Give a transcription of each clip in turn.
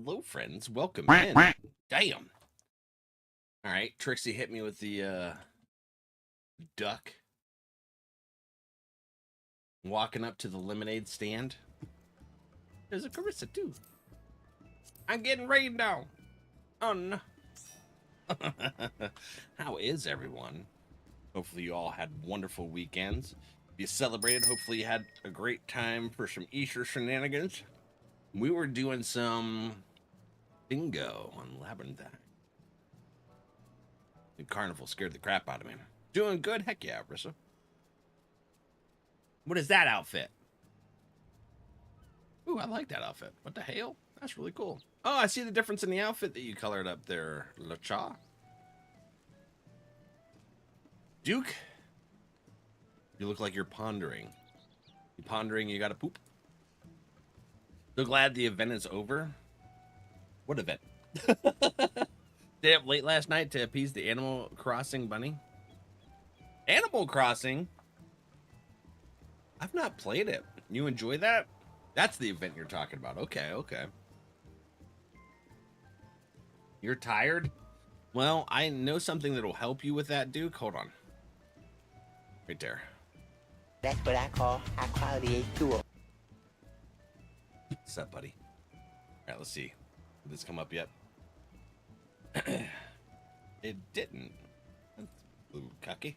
hello, friends. Welcome in. Damn. All right, Trixie hit me with the duck. Walking up to the lemonade stand. There's a Carissa, too. I'm getting rained on. Oh, no. How is everyone? Hopefully you all had wonderful weekends. If you celebrated, hopefully you had a great time for some Easter shenanigans. We were doing some bingo on Labyrinth. The carnival scared the crap out of me. Doing good? Heck yeah, Rissa. What is that outfit? Ooh, I like that outfit. What the hell? That's really cool. Oh, I see the difference in the outfit that you colored up there, LaCha. Duke, you look like you're pondering. You pondering you gotta poop? So glad the event is over. What event? Stay up late last night to appease the Animal Crossing bunny. Animal Crossing? I've not played it. You enjoy that? That's the event you're talking about. Okay, okay. You're tired? Well, I know something that'll help you with that, Duke. Hold on. Right there. That's what I call high quality tool. What's up, buddy? All right, let's see. Did this come up yet? It didn't. That's a little cucky.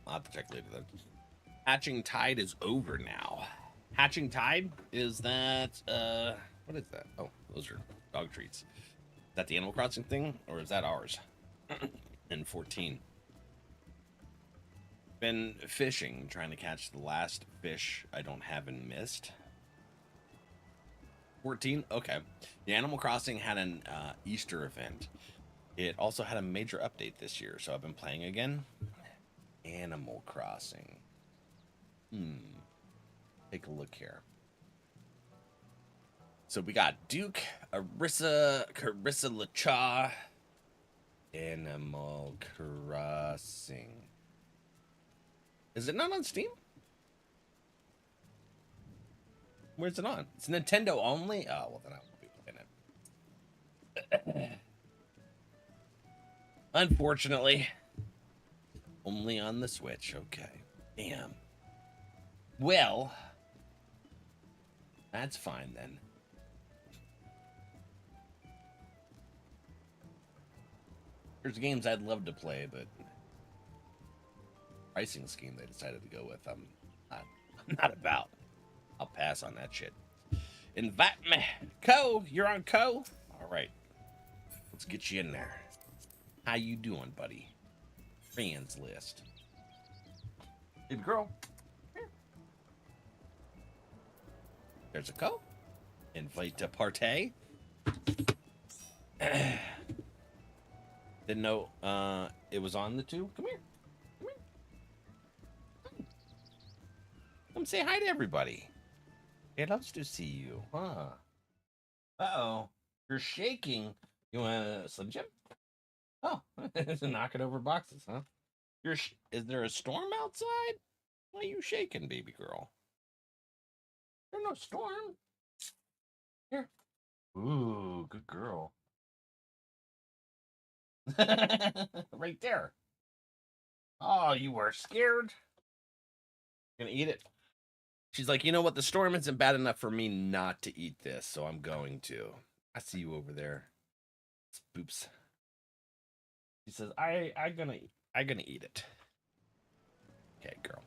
I'll have to check later then. Hatching Tide is over now. Hatching Tide? Is that, what is that? Oh, those are dog treats. Is that the Animal Crossing thing, or is that ours? In 14. Been fishing, trying to catch the last fish I don't have in mist. 14? Okay. The Animal Crossing had an Easter event. It also had a major update this year, so I've been playing again. Animal Crossing. Take a look here. So we got Duke, Carissa LaCha, Animal Crossing. Is it not on Steam? Where's it on? It's Nintendo only? Oh, well, then I won't be playing it. Unfortunately. Only on the Switch. Okay. Damn. Well, that's fine then. There's games I'd love to play, but pricing scheme they decided to go with, I'm not about. I'll pass on that shit. Invite me. Co, you're on Co? All right. Let's get you in there. How you doing, buddy? Fans list. Baby girl. Here. There's a Co. Invite to partay. Didn't know it was on the two. Come here. Come here. Come say hi to everybody. It loves to see you, huh? Uh-oh. You're shaking. You want a Slim Jim? Oh, it's knocking over boxes, huh? Is there a storm outside? Why are you shaking, baby girl? There's no storm. Here. Ooh, good girl. Right there. Oh, you were scared? Gonna eat it? She's like, you know what? The storm isn't bad enough for me not to eat this, so I'm going to. I see you over there. Oops. She says, I gonna eat it. Okay, girl.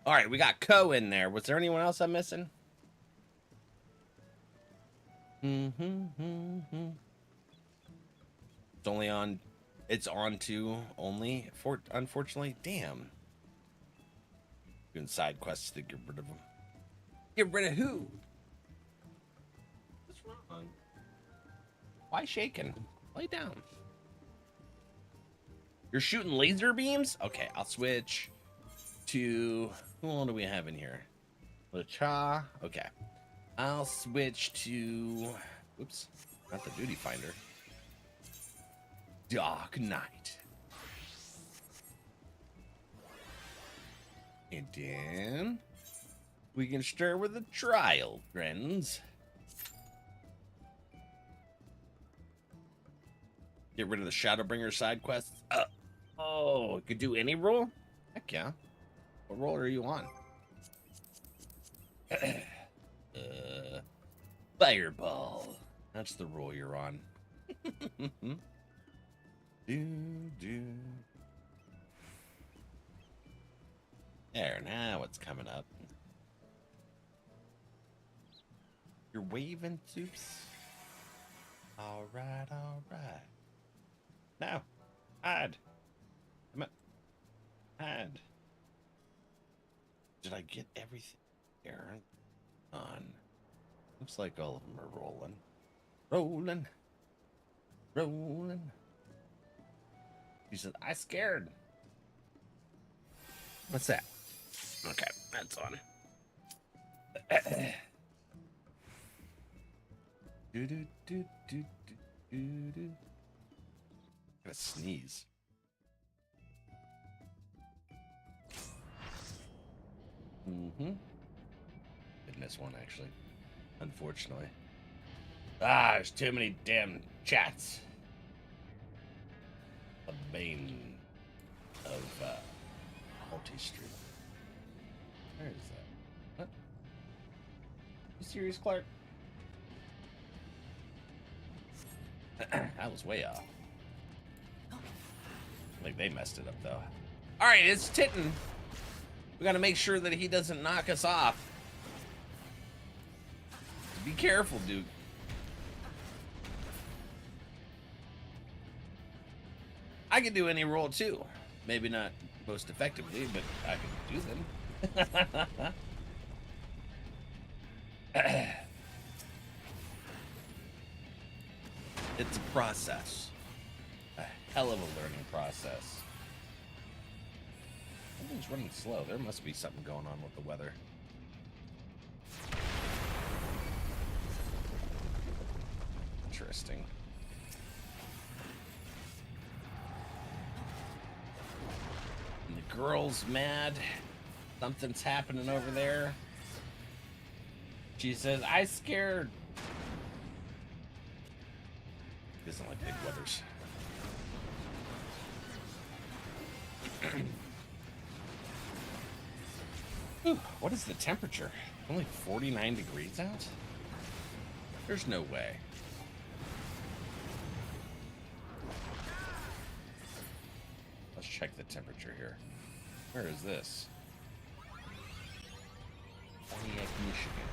All right, we got Co in there. Was there anyone else I'm missing? It's only on. It's on to only. Unfortunately, damn. Doing side quests to get rid of them. Get rid of who? What's wrong? Why shaking? Lay down. You're shooting laser beams? Okay, I'll switch to... Who all do we have in here? LaCha. Okay. I'll switch to... Oops. Not the duty finder. Dark Knight. And then... we can start with a trial, friends. Get rid of the Shadowbringer side quests. Oh, could do any role? Heck yeah. What role are you on? Fireball. That's the role you're on. There, now it's coming up. You're waving, Soups. All right, all right. Now, hide. Come on. Hide. Did I get everything here? On. Looks like all of them are rolling. Rolling. Rolling. He said, I scared. What's that? Okay, that's on. Do do do do do do. Gotta sneeze. Did miss one actually, unfortunately. There's too many damn chats. The bane of multi-stream. Where is that? What? You serious, Clark? That was way off. Like they messed it up though. All right, it's Titten. We gotta make sure that he doesn't knock us off. Be careful, dude. I can do any role too. Maybe not most effectively, but I can do them. It's a process. A hell of a learning process. Everything's running slow. There must be something going on with the weather. Interesting. And the girl's mad. Something's happening over there. She says, I scared. Doesn't like big weathers. What is the temperature? Only 49 degrees out? There's no way. Let's check the temperature here. Where is this? Pontiac, Michigan.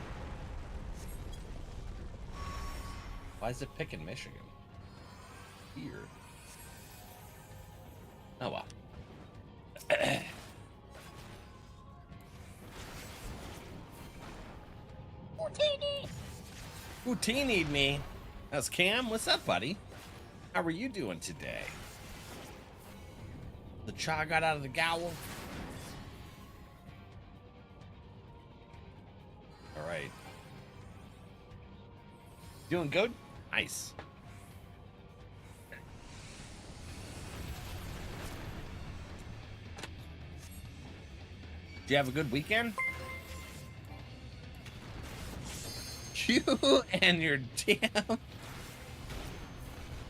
Why is it picking Michigan? Weird. Oh well. Who teenied me? That's Cam. What's up, buddy? How are you doing today? The cha got out of the gowl. All right. Doing good? Nice. Do you have a good weekend? You and your damn...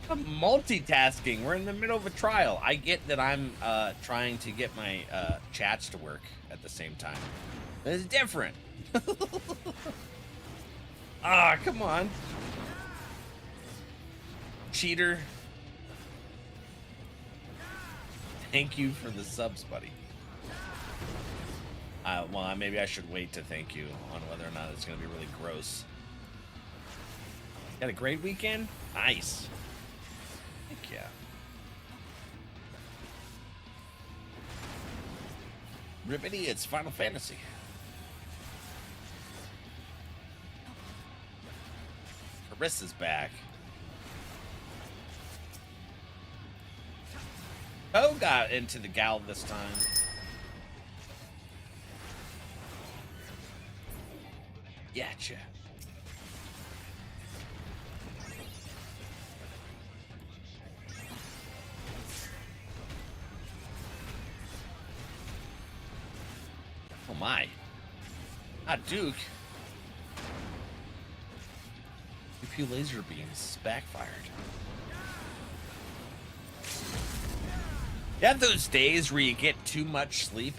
I'm multitasking. We're in the middle of a trial. I get that I'm trying to get my chats to work at the same time. It's different. Ah, come on. Cheater. Thank you for the subs, buddy. Well, maybe I should wait to thank you on whether or not it's going to be really gross. Had a great weekend? Nice. Heck yeah. Ribbity, it's Final Fantasy. Carissa's back. Poe got into the gal this time. Gotcha. Oh my. Ah, Duke. A few laser beams backfired. You have those days where you get too much sleep,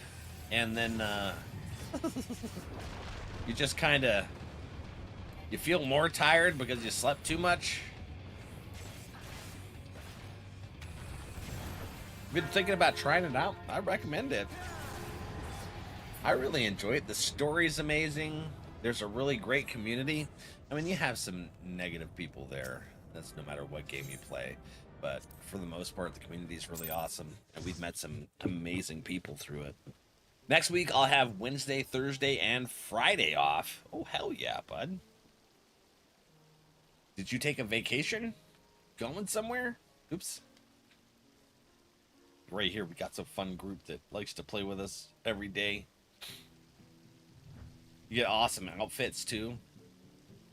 and then you just kind of you feel more tired because you slept too much. Been thinking about trying it out. I recommend it. I really enjoy it. The story's amazing. There's a really great community. I mean, you have some negative people there. That's no matter what game you play. But for the most part, the community is really awesome. And we've met some amazing people through it. Next week, I'll have Wednesday, Thursday, and Friday off. Oh, hell yeah, bud. Did you take a vacation? Going somewhere? Oops. Right here, we got some fun group that likes to play with us every day. You get awesome outfits, too.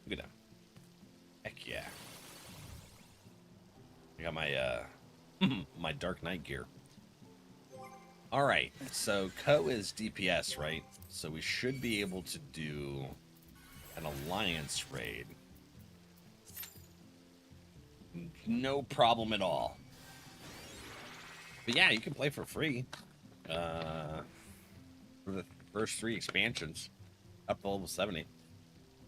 Look at that. Heck yeah. I got my, my Dark Knight gear. Alright, so Co is DPS, right? So we should be able to do an Alliance raid. No problem at all. But yeah, you can play for free. For the first 3 expansions. Up to level 70.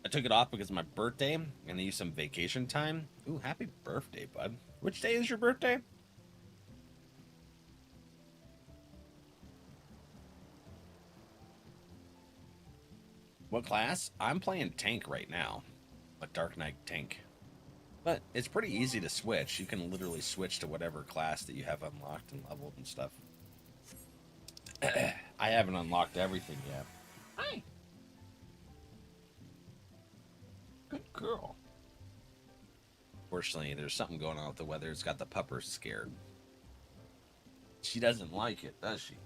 I took it off because of my birthday, and I used some vacation time. Ooh, happy birthday, bud. Which day is your birthday? What class? I'm playing tank right now. A Dark Knight tank. But it's pretty easy to switch. You can literally switch to whatever class that you have unlocked and leveled and stuff. I haven't unlocked everything yet. Hi. Good girl. Fortunately, there's something going on with the weather. It's got the pupper scared. She doesn't like it, does she?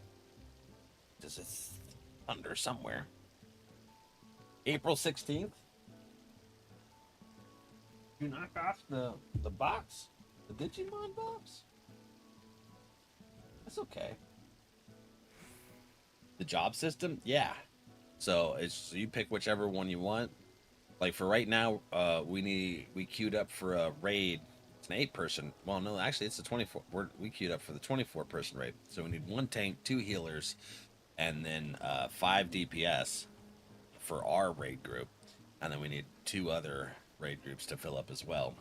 Does it thunder somewhere? April 16th? You knock off the box? The Digimon box? That's okay. The job system? Yeah. So you pick whichever one you want. Like for right now, we queued up for a raid. It's an 8-person. Well, no, actually it's a 24. We queued up for the 24-person raid. So we need 1 tank, 2 healers, and then 5 DPS for our raid group, and then we need 2 other raid groups to fill up as well.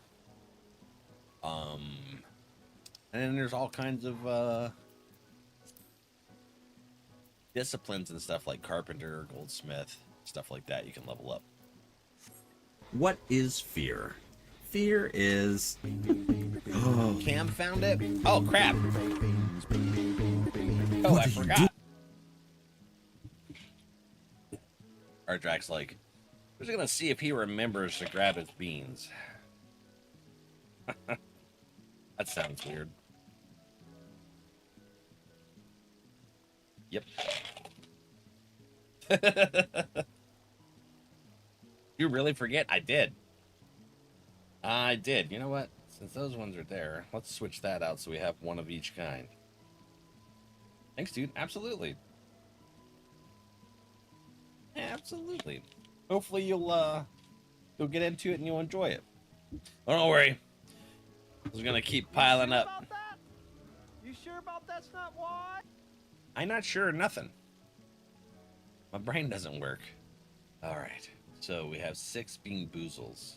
And then there's all kinds of disciplines and stuff like carpenter, goldsmith, stuff like that. You can level up. What is fear? Fear is... Oh. Cam found it? Oh, crap. Oh, I forgot. Ardrak's like, we're just gonna see if he remembers to grab his beans. That sounds weird. Yep. You really forget? I did. I did. You know what? Since those ones are there, let's switch that out so we have 1 of each kind. Thanks, dude. Absolutely. Absolutely. Hopefully you'll get into it and you'll enjoy it. Oh, don't worry. It's gonna keep piling up. You sure about that's not why? I'm not sure of nothing. My brain doesn't work. All right. So we have 6 bean boozles.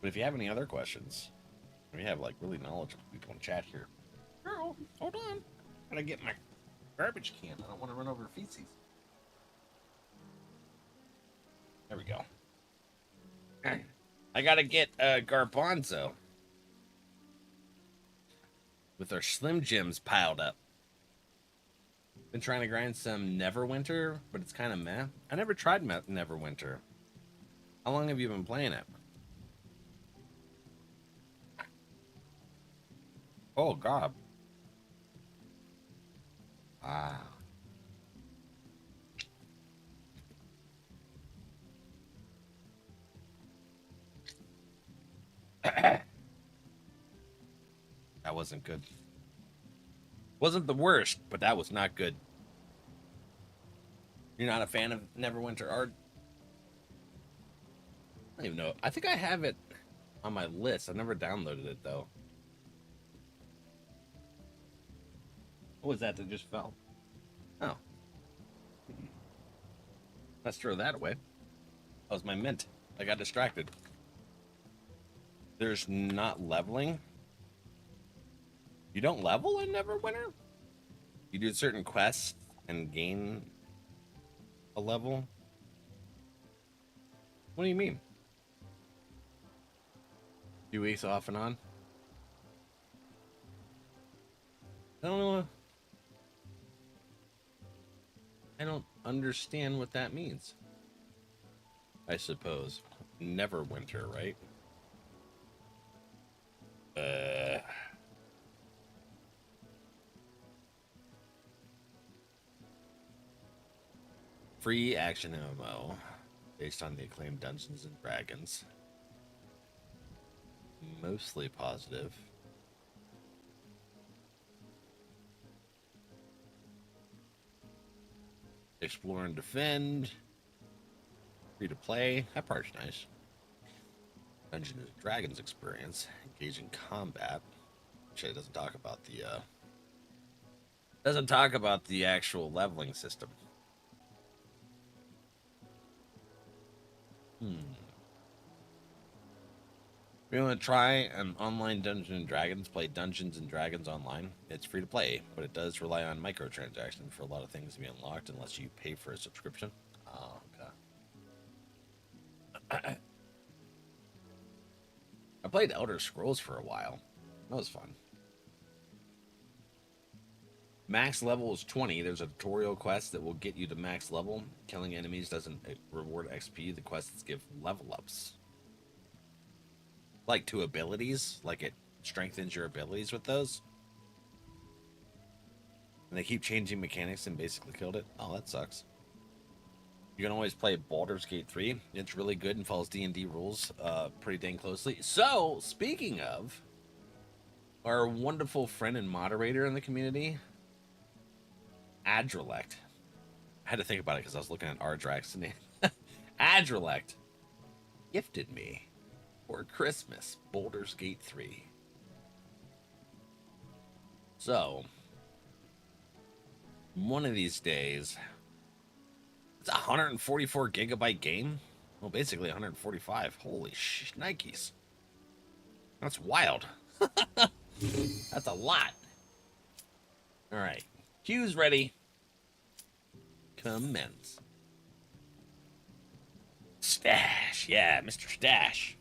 But if you have any other questions, we have like really knowledgeable people in chat here. Girl, hold on. Gotta get my garbage can. I don't want to run over feces. There we go. I gotta get Garbanzo with our Slim Jims piled up. Been trying to grind some Neverwinter, but it's kind of meh. I never tried Neverwinter. How long have you been playing it? Oh, God. Wow. That wasn't good. Wasn't the worst, but that was not good. You're not a fan of Neverwinter art? I don't even know. I think I have it on my list. I never downloaded it, though. What was that just fell? Oh. Let's throw that away. That was my mint. I got distracted. There's not leveling. You don't level in Neverwinter? You do certain quests and gain a level? What do you mean? 2 weeks off and on? I don't know. I don't understand what that means. I suppose. Neverwinter, right? Free action MMO based on the acclaimed Dungeons and Dragons. Mostly positive. Explore and defend. Free to play. That part's nice. Dungeons and Dragons experience. Engage in combat. Actually, it doesn't talk about the actual leveling system. If you want to try an online Dungeons and Dragons, play Dungeons and Dragons online. It's free to play, but it does rely on microtransactions for a lot of things to be unlocked unless you pay for a subscription. Oh, okay. I played Elder Scrolls for a while. That was fun. Max level is 20. There's a tutorial quest that will get you to max level. Killing enemies doesn't reward XP. The quests give level ups. Like to abilities. Like it strengthens your abilities with those. And they keep changing mechanics and basically killed it. Oh, that sucks. You can always play Baldur's Gate 3. It's really good and follows D&D rules pretty dang closely. So, speaking of, our wonderful friend and moderator in the community, NRValeck. I had to think about it because I was looking at Ardrax's name. NRValeck gifted me for Christmas Baldur's Gate 3. So, one of these days, it's a 144 gigabyte game. Well, basically 145. Holy Nikes. That's wild. That's a lot. All right. Queue's ready. Commence. Stash. Yeah, Mr. Stash.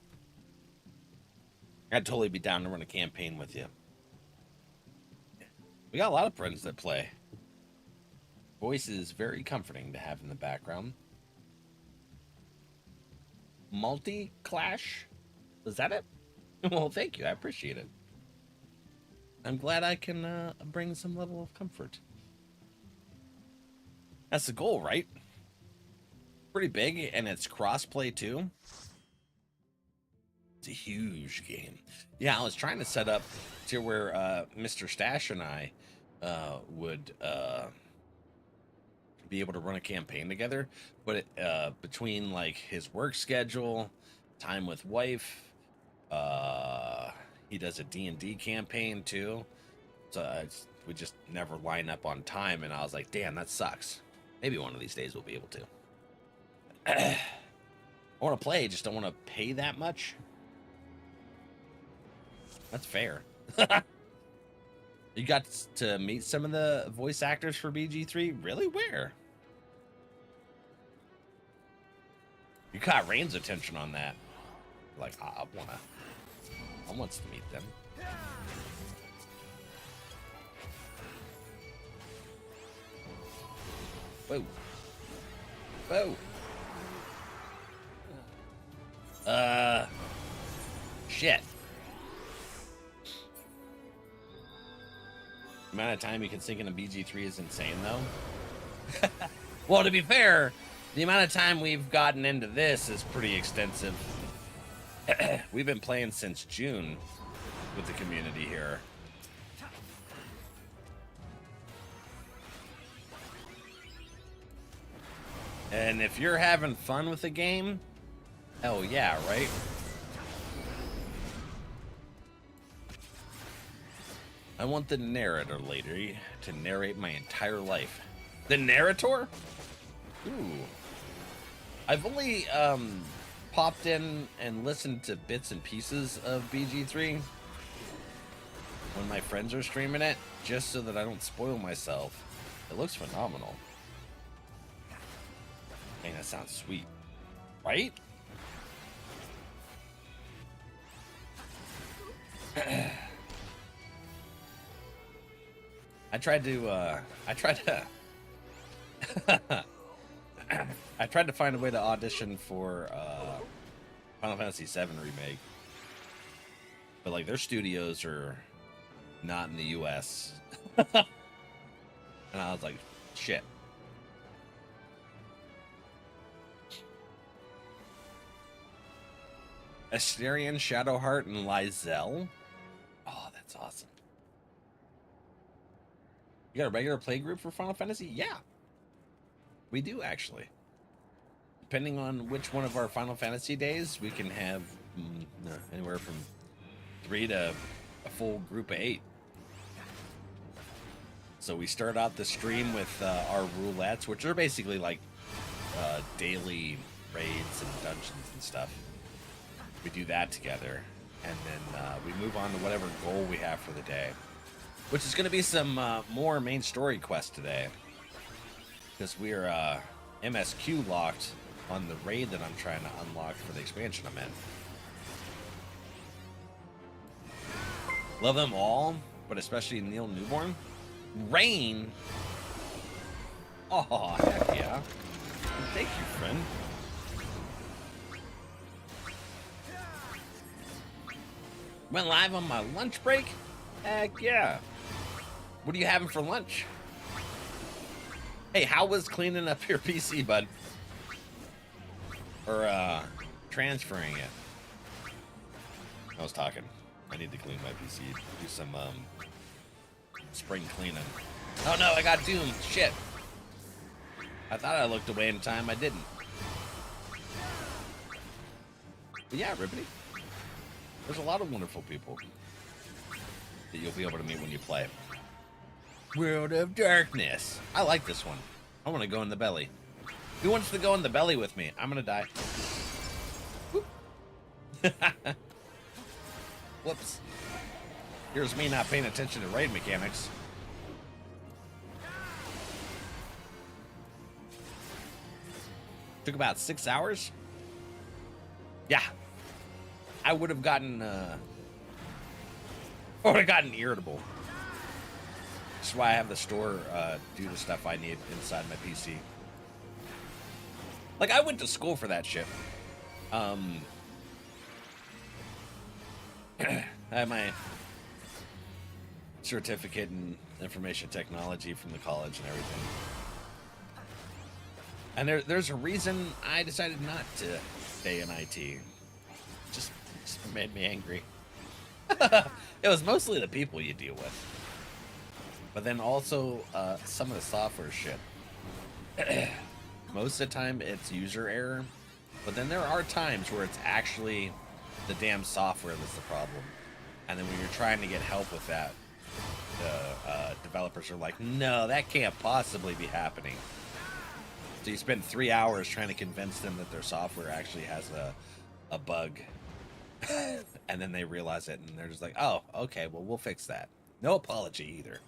I'd totally be down to run a campaign with you. We got a lot of friends that play. Voice is very comforting to have in the background. Multi-clash? Is that it? Well, thank you. I appreciate it. I'm glad I can bring some level of comfort. That's the goal, right? Pretty big, and it's cross-play too. It's a huge game. Yeah, I was trying to set up to where Mr. Stash and I would be able to run a campaign together, but between like his work schedule, time with wife, he does a D&D campaign too, so we just never line up on time, and I was like, damn, that sucks. Maybe one of these days we'll be able to. I want to play, just don't want to pay that much. That's fair. You got to meet some of the voice actors for BG3? Really? Where? You caught Rain's attention on that. Like, I want to meet them. Whoa. Whoa. Shit. The amount of time you can sink in a BG3 is insane, though. Well, to be fair, the amount of time we've gotten into this is pretty extensive. We've been playing since June with the community here. And if you're having fun with the game, hell yeah, right? I want the narrator lady to narrate my entire life. The narrator? Ooh. I've only popped in and listened to bits and pieces of BG3 when my friends are streaming it, just so that I don't spoil myself. It looks phenomenal. Dang, that sounds sweet. Right? I tried to I tried to find a way to audition for Final Fantasy VII Remake. But like their studios are not in the US. And I was like, shit. Asterion, Shadowheart, and Lyse. Oh, that's awesome. You got a regular play group for Final Fantasy? Yeah. We do, actually. Depending on which one of our Final Fantasy days, we can have anywhere from 3 to a full group of 8. So we start out the stream with our roulettes, which are basically like daily raids and dungeons and stuff. We do that together, and then we move on to whatever goal we have for the day, which is going to be some more main story quests today, because we're MSQ locked on the raid that I'm trying to unlock for the expansion I'm in. Love them all, but especially Neil Newborn. Rain. Oh, heck yeah. Thank you, friend. Went live on my lunch break? Heck yeah. What are you having for lunch? Hey, how was cleaning up your PC, bud? Or, transferring it? I was talking. I need to clean my PC. Do some, spring cleaning. Oh no, I got doomed. Shit. I thought I looked away in time. I didn't. But yeah, Ribbity. There's a lot of wonderful people that you'll be able to meet when you play. World of Darkness. I like this one. I want to go in the belly. Who wants to go in the belly with me? I'm going to die. Whoops. Here's me not paying attention to raid mechanics. Took about 6 hours. Yeah. I would have gotten irritable. That's why I have the store do the stuff I need inside my PC. Like, I went to school for that shit. I have my certificate in information technology from the college and everything. And there's a reason I decided not to stay in IT. Just made me angry. It was mostly the people you deal with. But then also some of the software shit. Most of the time it's user error. But then there are times where it's actually the damn software that's the problem. And then when you're trying to get help with that, the developers are like, no, that can't possibly be happening. So you spend 3 hours trying to convince them that their software actually has a bug. And then they realize it, and they're just like, oh, okay, well, we'll fix that. No apology either.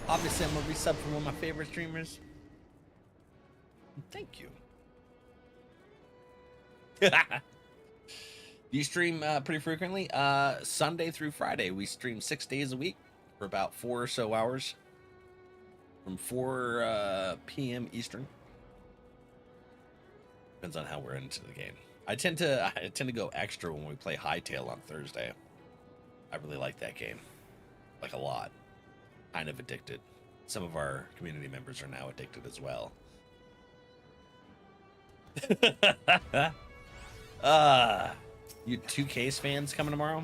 Obviously, I'm going to resub for one of my favorite streamers. Thank you. Do you stream pretty frequently? Sunday through Friday. We stream 6 days a week for about 4 or so hours. From 4 p.m. Eastern. Depends on how we're into the game. I tend to go extra when we play Hightail on Thursday. I really like that game. Like, a lot. Kind of addicted. Some of our community members are now addicted as well. You 2Ks fans coming tomorrow?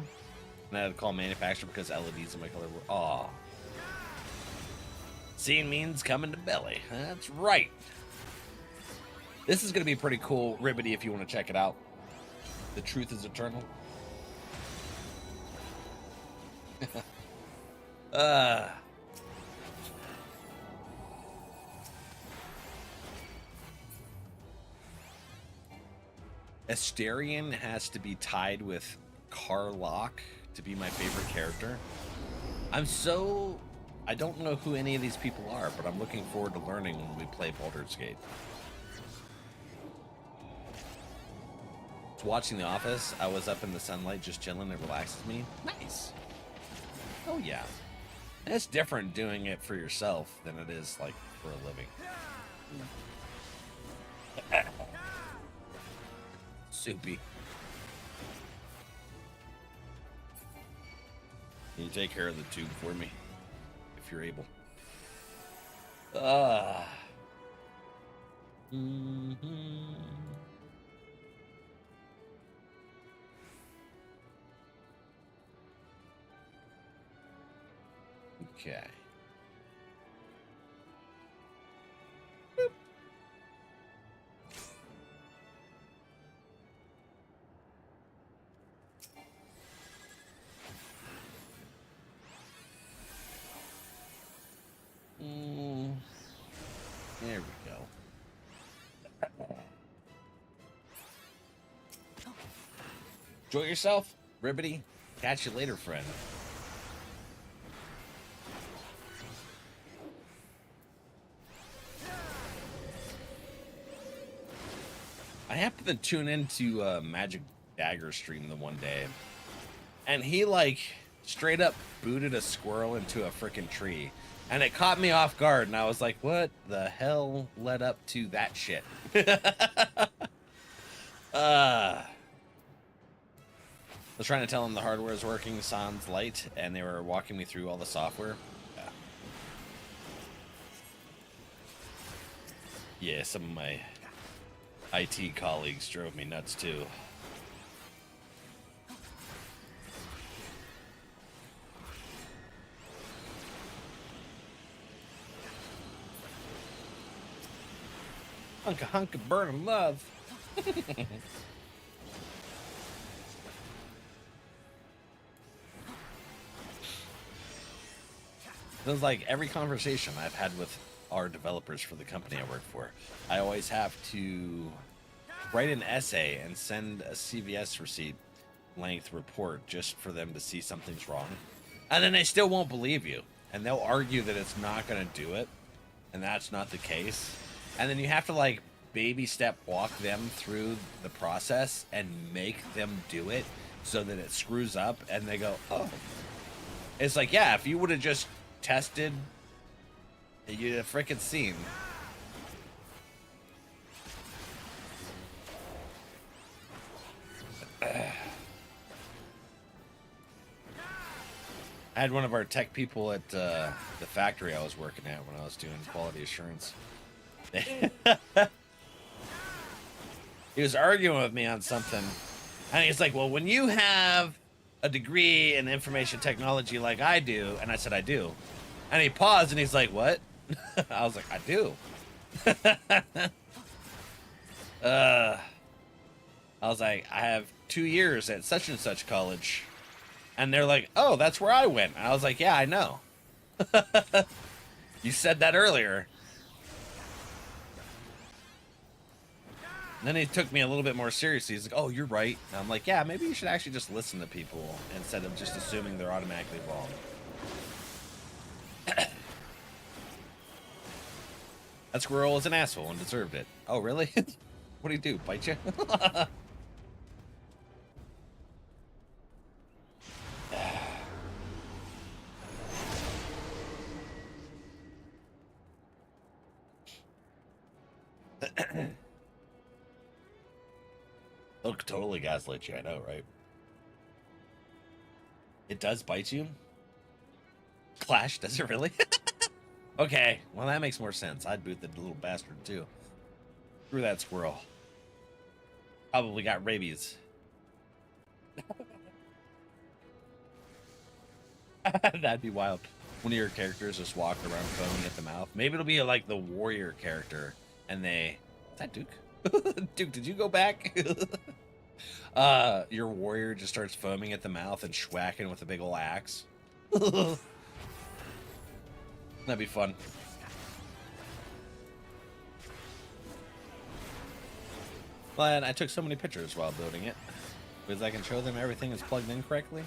And I had to call manufacturer because LEDs in my color were... Aw. Seeing means coming to belly. That's right. This is going to be pretty cool, Ribbity, if you want to check it out. The Truth is Eternal. Asterion has to be tied with Karlach to be my favorite character. I don't know who any of these people are, but I'm looking forward to learning when we play Baldur's Gate. Watching The Office, I was up in the sunlight just chilling. It relaxes me. Nice. Oh yeah. And it's different doing it for yourself than it is like for a living. Soupy. Can you take care of the tube for me? If you're able. Okay. Boop. There we go. Enjoy yourself, Ribbity. Catch you later, friend. I happened to tune into Magic Dagger stream the one day, and he like straight up booted a squirrel into a freaking tree, and it caught me off guard, and I was like, what the hell led up to that shit? I was trying to tell them the hardware is working sans light, and they were walking me through all the software. Yeah, some of my IT colleagues drove me nuts too. Hunk of burning love. It was like every conversation I've had with our developers for the company I work for, I always have to write an essay and send a CVS receipt length report just for them to see something's wrong. And then they still won't believe you. And they'll argue that it's not going to do it. And that's not the case. And then you have to like baby step walk them through the process and make them do it so that it screws up and they go, oh. It's like, yeah, if you would have just tested, you'd have freaking seen. I had one of our tech people at the factory I was working at when I was doing quality assurance. He was arguing with me on something, and he's like, well, when you have a degree in information technology like I do, and I said, I do. And he paused, and he's like, what? I was like, I do. I was like, I have 2 years at such and such college. And they're like, oh, that's where I went. And I was like, yeah, I know. You said that earlier. And then he took me a little bit more seriously. He's like, oh, you're right. And I'm like, yeah, maybe you should actually just listen to people instead of just assuming they're automatically wrong. That squirrel was an asshole and deserved it. Oh, really? What do you do? Bite you? Look, totally gaslit you, I know, right? It does bite you? Clash, does it really? Okay, well that makes more sense. I'd boot the little bastard too. Screw that squirrel. Probably got rabies. That'd be wild. One of your characters just walk around foaming at the mouth. Maybe it'll be like the warrior character, and they... Is that Duke? Duke, did you go back? Your warrior just starts foaming at the mouth and schwacking with a big ol' axe. That'd be fun. But I took so many pictures while building it, because I can show them everything is plugged in correctly.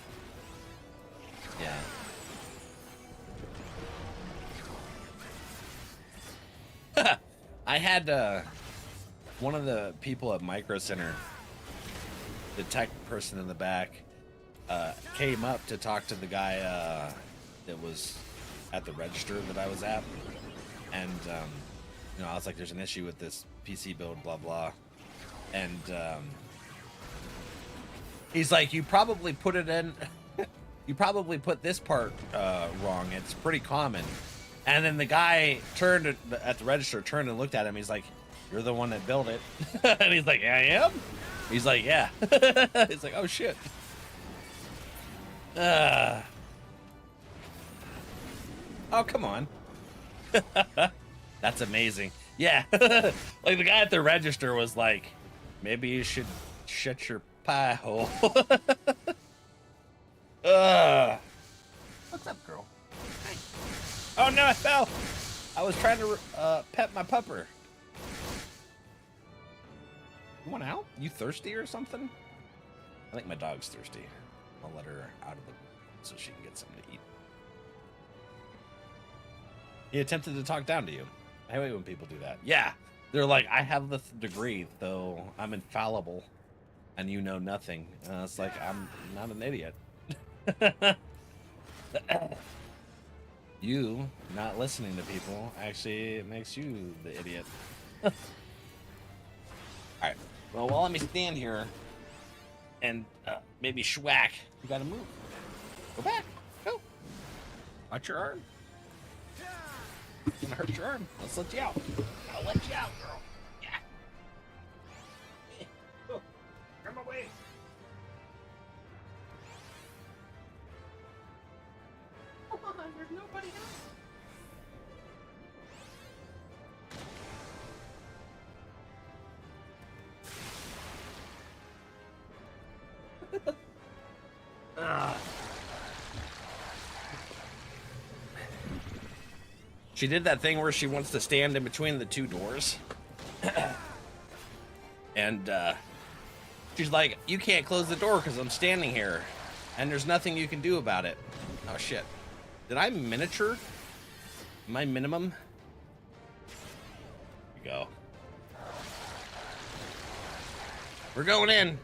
Yeah. I had one of the people at Micro Center, the tech person in the back, came up to talk to the guy that was at the register that I was at, and you know, I was like, "There's an issue with this PC build, blah blah," and he's like, "You probably put it in, you probably put this part wrong. It's pretty common." And then the guy turned at the register, turned and looked at him. He's like, "You're the one that built it," and he's like, "Yeah, I am." He's like, "Yeah." He's like, "Oh shit." Oh, come on. That's amazing. Yeah. Like the guy at the register was like, "Maybe you should shut your pie hole." What's up, girl? Hi. Oh no, I fell. I was trying to pet my pupper. You want out? You thirsty or something? I think my dog's thirsty. I'll let her out of the so she can get something to eat. He attempted to talk down to you. I hate when people do that. Yeah, they're like, "I have the degree, though I'm infallible, and you know nothing." It's like, I'm not an idiot. You not listening to people actually makes you the idiot. All right. Well, let me stand here and maybe schwack. You gotta move. Go back. Go. Watch your arm. It's gonna hurt your arm. Let's let you out. I'll let you out, girl. Yeah. Go. Come away. Come on, there's nobody else. She did that thing where she wants to stand in between the two doors. And she's like, "You can't close the door because I'm standing here. And there's nothing you can do about it." Oh, shit. Did I miniature my minimum? Here we go. We're going in.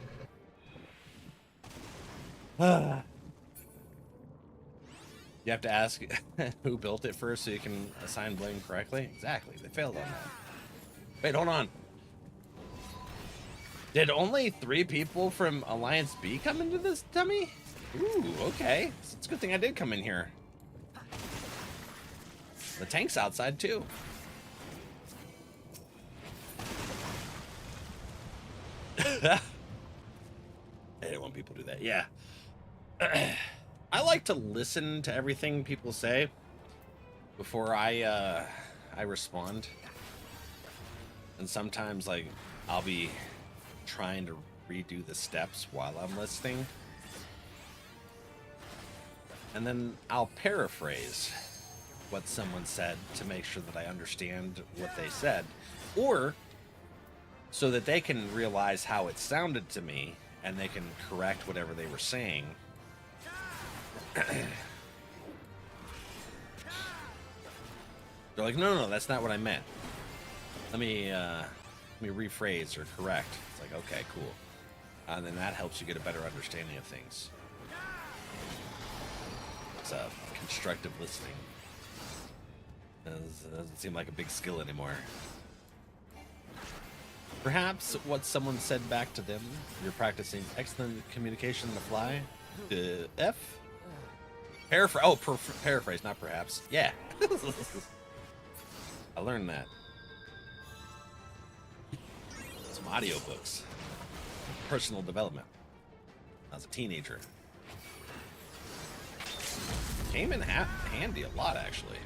You have to ask who built it first so you can assign blame correctly. Exactly. They failed on that. Wait, hold on. Did only 3 people from Alliance B come into this dummy? Ooh, okay. It's a good thing I did come in here. The tank's outside too. I hate when people do that. Yeah. I like to listen to everything people say before I respond. And sometimes, like, I'll be trying to redo the steps while I'm listening. And then I'll paraphrase what someone said to make sure that I understand what they said. Or so that they can realize how it sounded to me and they can correct whatever they were saying. They're like, no, that's not what I meant. Let me rephrase or correct. It's like, okay, cool. And then that helps you get a better understanding of things. It's constructive listening. It doesn't seem like a big skill anymore. Perhaps what someone said back to them, you're practicing excellent communication on the fly. F? Paraphrase. Oh, paraphrase, not perhaps. Yeah. I learned that. Some audiobooks. Personal development. I was a teenager. Came in handy a lot, actually.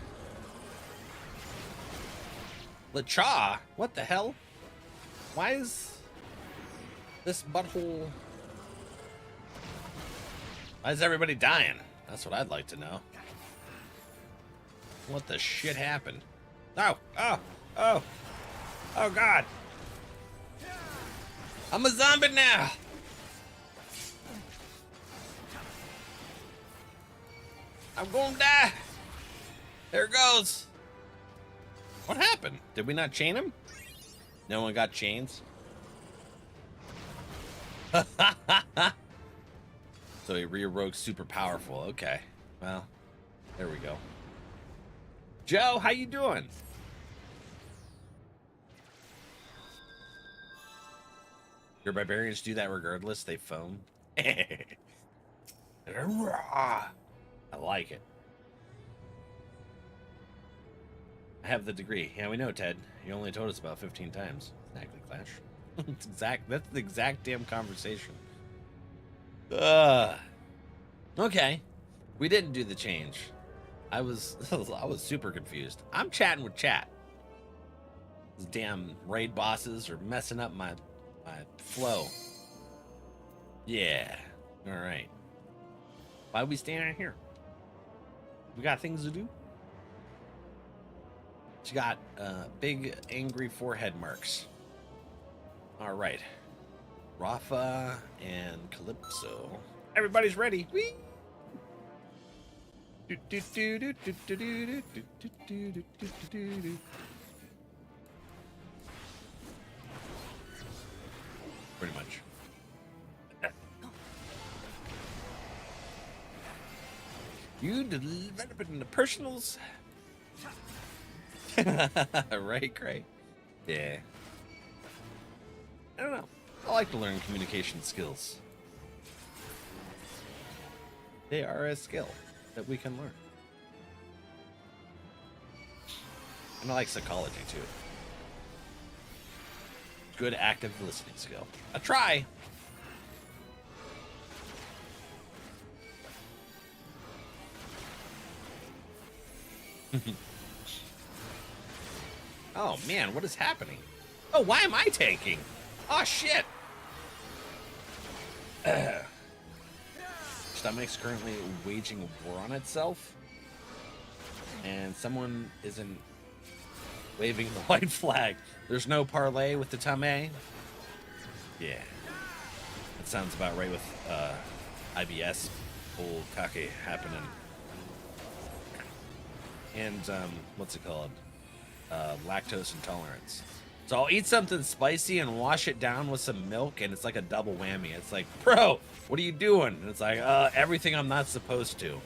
LeCha? What the hell? Why is this butthole... Why is everybody dying? That's what I'd like to know. What the shit happened? Oh, oh, oh, oh God. I'm a zombie now. I'm gonna die. There it goes. What happened? Did we not chain him? No one got chains? So he re-rogued super powerful. Okay. Well, there we go. Joe, how you doing? Your barbarians do that regardless. They foam. I like it. I have the degree. Yeah, we know, Ted. You only told us about 15 times. Exactly, Clash. That's the exact damn conversation. Okay. We didn't do the change. I was super confused. I'm chatting with chat. These damn raid bosses are messing up my flow. Yeah. All right. Why are we standing here? We got things to do. She got big angry forehead marks. All right. Rafa and Calypso. Everybody's ready. Whee! Pretty much. You develop it in the personals. Right, Cray? Yeah. I don't know. I like to learn communication skills. They are a skill that we can learn. And I like psychology too. Good active listening skill. A try. Oh man, what is happening? Oh, why am I tanking? Oh shit. Stomach's currently waging war on itself, and someone isn't waving the white flag. There's no parlay with the Tame. Yeah, that sounds about right with IBS, old kake happening, and what's it called? Lactose intolerance. So I'll eat something spicy and wash it down with some milk, and it's like a double whammy. It's like, bro, what are you doing? And it's like, everything I'm not supposed to.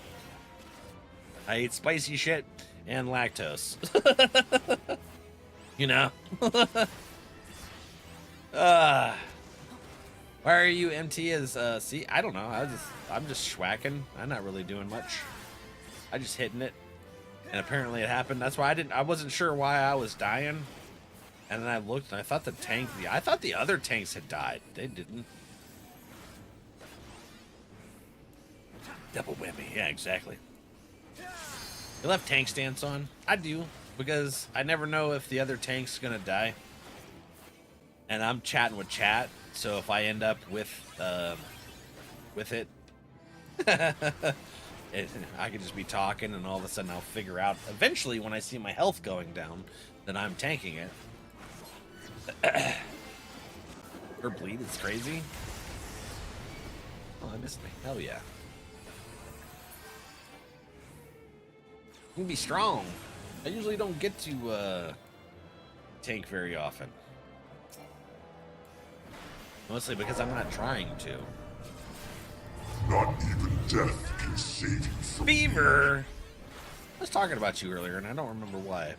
I eat spicy shit and lactose. You know? Why are you MT as, see, I don't know. I'm just schwacking. I'm not really doing much. I just hitting it. And apparently it happened. That's why I wasn't sure why I was dying. And then I looked and I thought I thought the other tanks had died. They didn't. Double whammy. Yeah, exactly. You left tank stance on? I do, because I never know if the other tank's gonna die. And I'm chatting with chat, so if I end up with it, I could just be talking, and all of a sudden I'll figure out eventually when I see my health going down that I'm tanking it. Her bleed is crazy. Oh, I missed me. Hell yeah. You can be strong. I usually don't get to tank very often. Mostly because I'm not trying to. Not even death can save you from Beaver! I was talking about you earlier, and I don't remember why.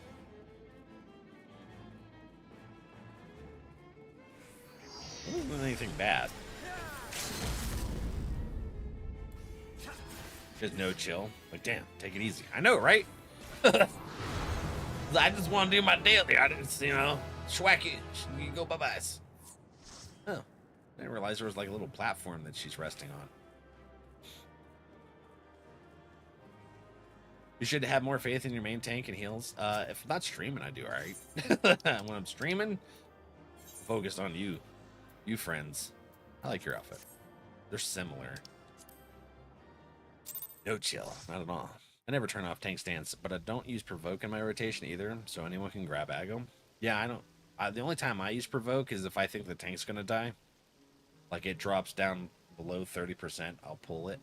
It wasn't anything bad. Just no chill. Like, damn, take it easy. I know, right? I just want to do my daily. I just, schwacky. You go bye-byes. Oh, I didn't realize there was like a little platform that she's resting on. You should have more faith in your main tank and heals. If I'm not streaming, I do all right. When I'm streaming, focused on you. You friends. I like your outfit. They're similar. No chill, not at all. I never turn off tank stance, but I don't use provoke in my rotation either, so anyone can grab Aggo. Yeah, I don't. The only time I use provoke is if I think the tank's gonna die. Like it drops down below 30%, I'll pull it.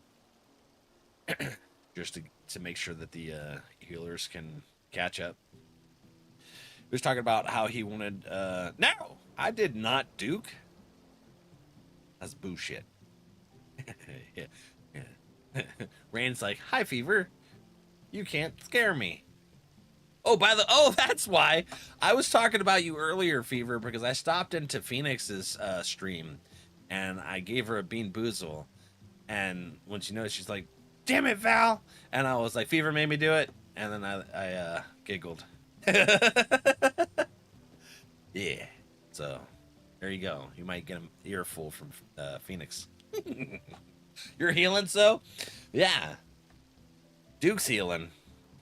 Just to make sure that the healers can catch up. He was talking about how he wanted... No! I did not, Duke. That's bullshit. Yeah. Yeah. Rain's like, hi, Fever. You can't scare me. Oh, that's why. I was talking about you earlier, Fever, because I stopped into Phoenix's stream, and I gave her a Bean Boozle. And when she noticed, she's like, damn it, Val. And I was like, Fever made me do it. And then I giggled. Yeah. So, there you go. You might get an earful from Phoenix. You're healing, so? Yeah. Duke's healing.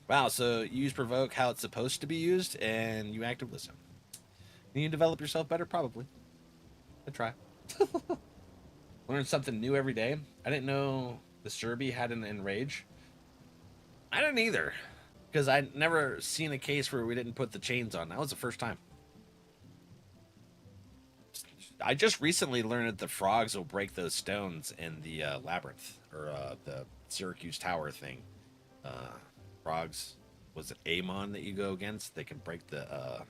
Wow, so you use provoke how it's supposed to be used, and you active listen. Can you develop yourself better? Probably. I try. Learn something new every day. I didn't know the Serbi had an enrage. I didn't either, because I'd never seen a case where we didn't put the chains on. That was the first time. I just recently learned that the frogs will break those stones in the labyrinth, or the Syracuse Tower thing. Frogs, was it Amon that you go against? They can break the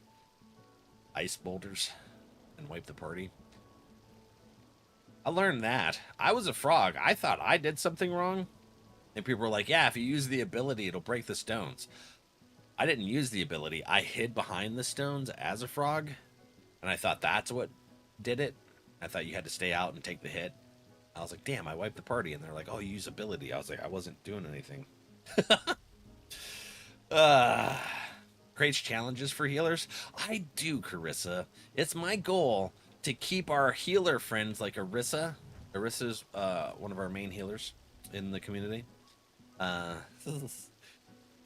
ice boulders and wipe the party. I learned that. I was a frog. I thought I did something wrong. And people were like, yeah, if you use the ability, it'll break the stones. I didn't use the ability. I hid behind the stones as a frog. And I thought that's what did it. I thought you had to stay out and take the hit. I was like, damn, I wiped the party. And they're like, oh, you use ability. I was like, I wasn't doing anything. Creates challenges for healers. I do, Carissa. It's my goal to keep our healer friends like Arissa. Arissa's one of our main healers in the community.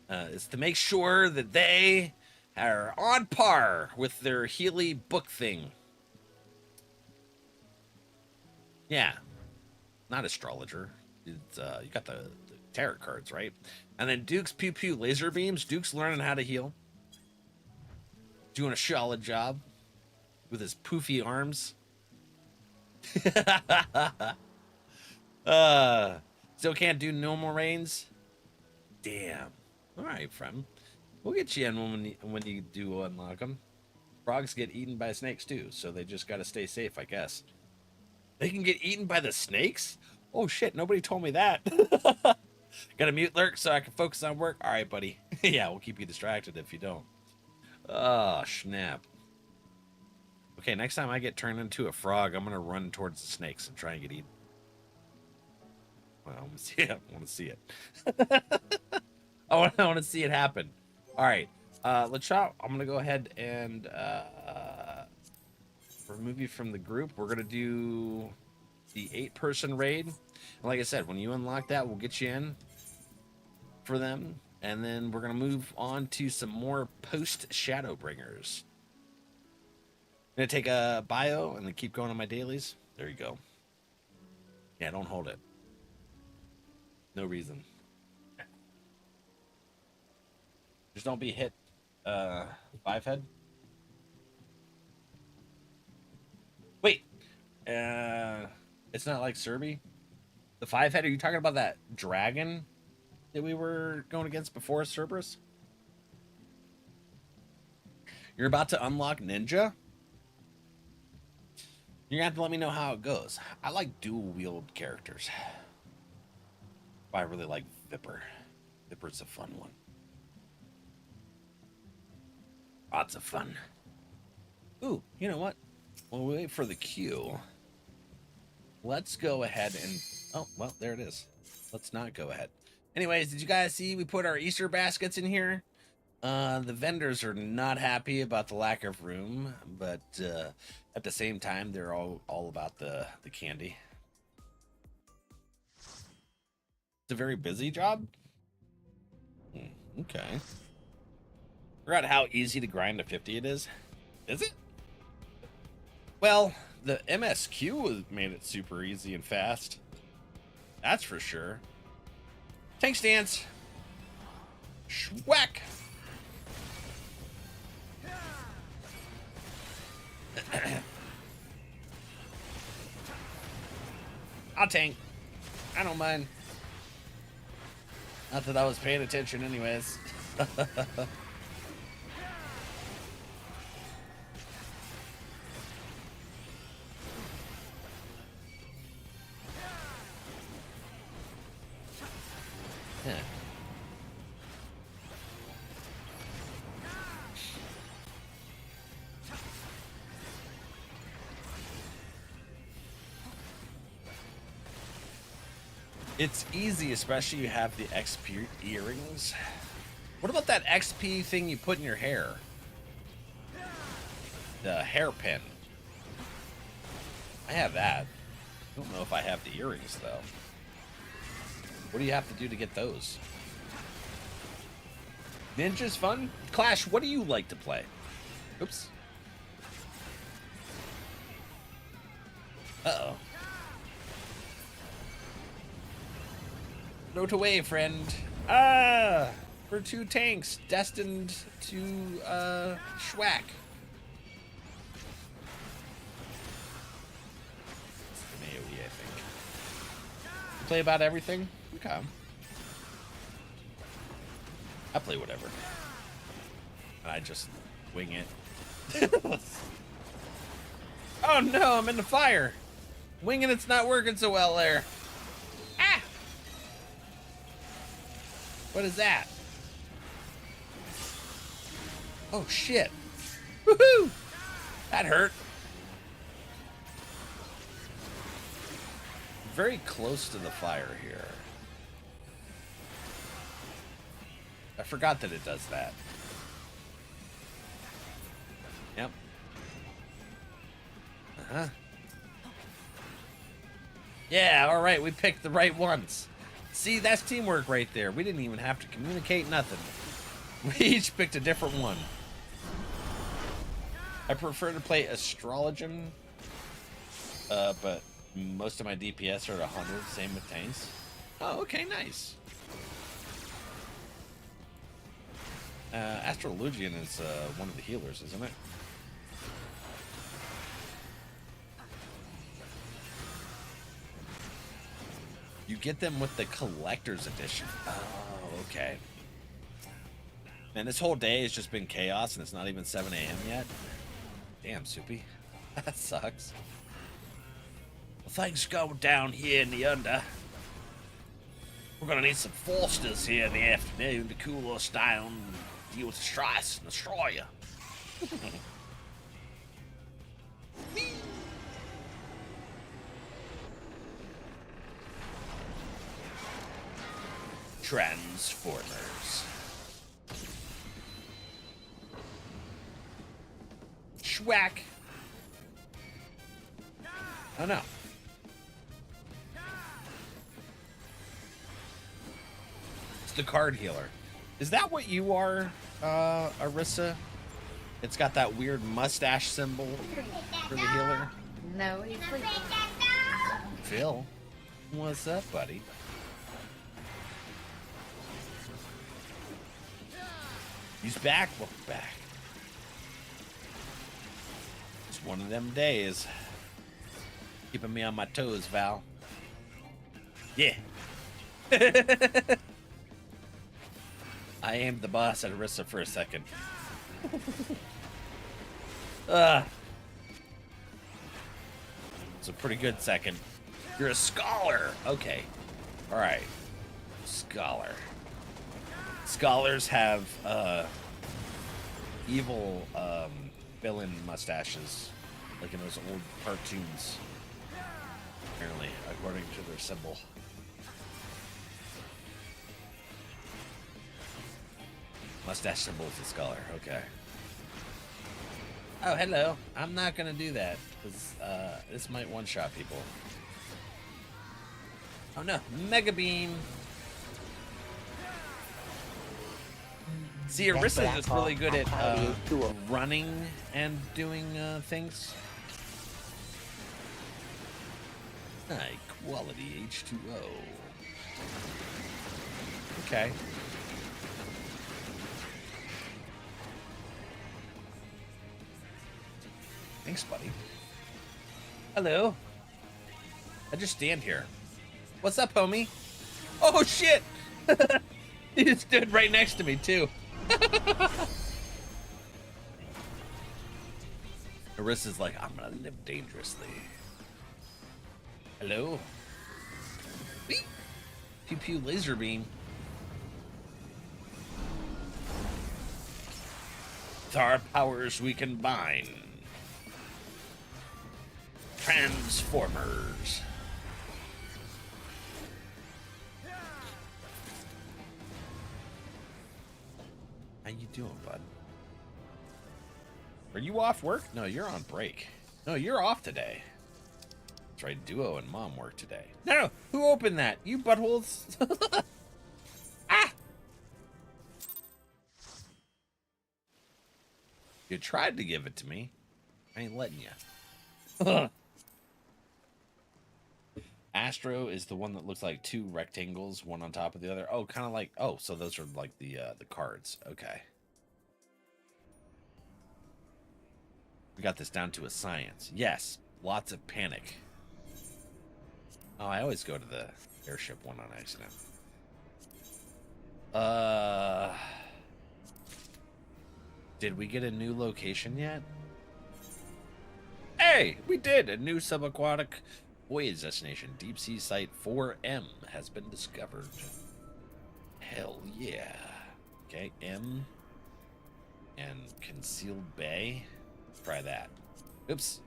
Is to make sure that they are on par with their Healy book thing. Yeah, not astrologer. It's you got the tarot cards, right? And then Duke's pew pew laser beams. Duke's learning how to heal. Doing a solid job with his poofy arms. Still can't do normal rains. Damn. All right, friend. We'll get you in when you do unlock them. Frogs get eaten by snakes too, so they just got to stay safe, I guess. They can get eaten by the snakes? Oh shit! Nobody told me that. Got to mute lurk so I can focus on work. All right, buddy. Yeah, we'll keep you distracted if you don't. Oh snap. Okay, next time I get turned into a frog, I'm gonna run towards the snakes and try and get eaten. Well, I want to see it. I want to see it. I want to see it happen. All right, let's shop. I'm gonna go ahead and remove you from the group. We're gonna do the 8-person raid. And like I said, when you unlock that, we'll get you in for them, and then we're gonna move on to some more Post-Shadowbringers. I'm gonna take a bio and then keep going on my dailies. There you go. Yeah, don't hold it. No reason. Just don't be hit 5-head. Wait. It's not like Serbi. The 5-head, are you talking about that dragon that we were going against before Cerberus? You're about to unlock Ninja? You're gonna have to let me know how it goes. I like dual wield characters. I really like Viper. Viper's a fun one. Lots of fun. Ooh, you know what? While we wait for the queue, let's go ahead and... Oh, well, there it is. Let's not go ahead. Anyways, did you guys see we put our Easter baskets in here? The vendors are not happy about the lack of room, but at the same time, they're all about the candy. It's a very busy job. Okay. Forgot how easy to grind to 50 it is. Is it? Well, the MSQ made it super easy and fast. That's for sure. Tank stance. Schwack. I'll tank. I don't mind. Not that I was paying attention anyways. Yeah. It's easy, especially you have the XP earrings. What about that XP thing you put in your hair? The hairpin. I have that. I don't know if I have the earrings, though. What do you have to do to get those? Ninja's fun? Clash, what do you like to play? Oops. Uh-oh. Note away, friend. Ah! For 2 tanks destined to, schwack. AoE, I think. You play about everything? Okay. I play whatever. And I just wing it. Oh no, I'm in the fire. Winging it's not working so well there. Ah! What is that? Oh shit. Woohoo! That hurt. Very close to the fire here. I forgot that it does that. Yep. Uh-huh. Yeah, alright, we picked the right ones. See, that's teamwork right there. We didn't even have to communicate nothing. We each picked a different one. I prefer to play Astrologian, but most of my DPS are at 100, same with tanks. Oh, okay, nice. Astrologian is one of the healers, isn't it? You get them with the collector's edition. Oh, okay. Man, this whole day has just been chaos, and it's not even 7 a.m. yet. Damn, Soupy. That sucks. Well, things go down here in the under. We're gonna need some Forsters here in the afternoon to cool us down and deal with the stress and destroy you. Transformers. Schwack. Oh no. It's the card healer. Is that what you are, Arissa? It's got that weird mustache symbol for the healer. No, he's sleeping. Phil, what's up, buddy? He's back. Welcome back. It's one of them days. Keeping me on my toes, Val. Yeah. I aimed the boss at Arissa for a second. It's a pretty good second. You're a scholar. Okay. All right. Scholar. Scholars have evil villain mustaches, like in those old cartoons. Apparently, according to their symbol. Mustache symbol is a scholar. Okay. Oh, hello. I'm not gonna do that because this might one-shot people. Oh no, Mega Beam. See, Arissa is really good at running and doing things. High quality H2O. Okay. Thanks, buddy. Hello. I just stand here. What's up, homie? Oh, shit! He just stood right next to me, too. Arissa's like, I'm gonna live dangerously. Hello? Whee! Pew pew laser beam. With our powers we combine. Transformers. How you doing, bud? Are you off work? No, you're on break. No, you're off today. That's right, Duo and Mom work today. No, who opened that? You buttholes. Ah! You tried to give it to me. I ain't letting you. Astro is the one that looks like two rectangles, one on top of the other. Oh, kind of like, oh, so those are like the cards. Okay. We got this down to a science. Yes, lots of panic. Oh, I always go to the airship one on accident. Did we get a new location yet? Hey, we did! A new subaquatic voyage destination. Deep Sea Site 4M has been discovered. Hell yeah. Okay, M and Concealed Bay. Try that. Oops.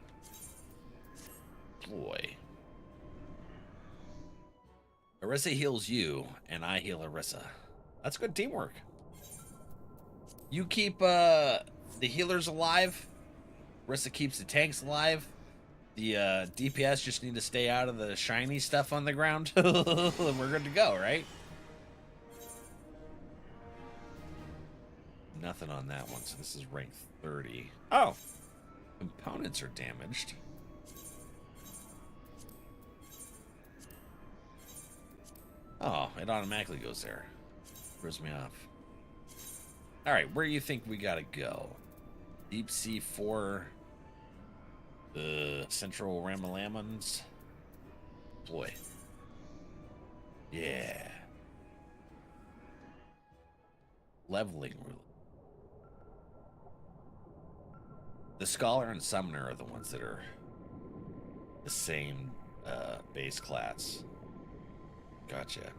Boy. Arissa heals you, and I heal Arissa. That's good teamwork. You keep the healers alive. Arissa keeps the tanks alive. The DPS just need to stay out of the shiny stuff on the ground. We're good to go, right? Nothing on that one, so this is rank 30. Oh! Components are damaged. Oh, it automatically goes there. Throws me off. Alright, where do you think we gotta go? Deep Sea 4... Central Ramalamans. Boy. Yeah. Leveling rule. The Scholar and Summoner are the ones that are the same base class. Gotcha.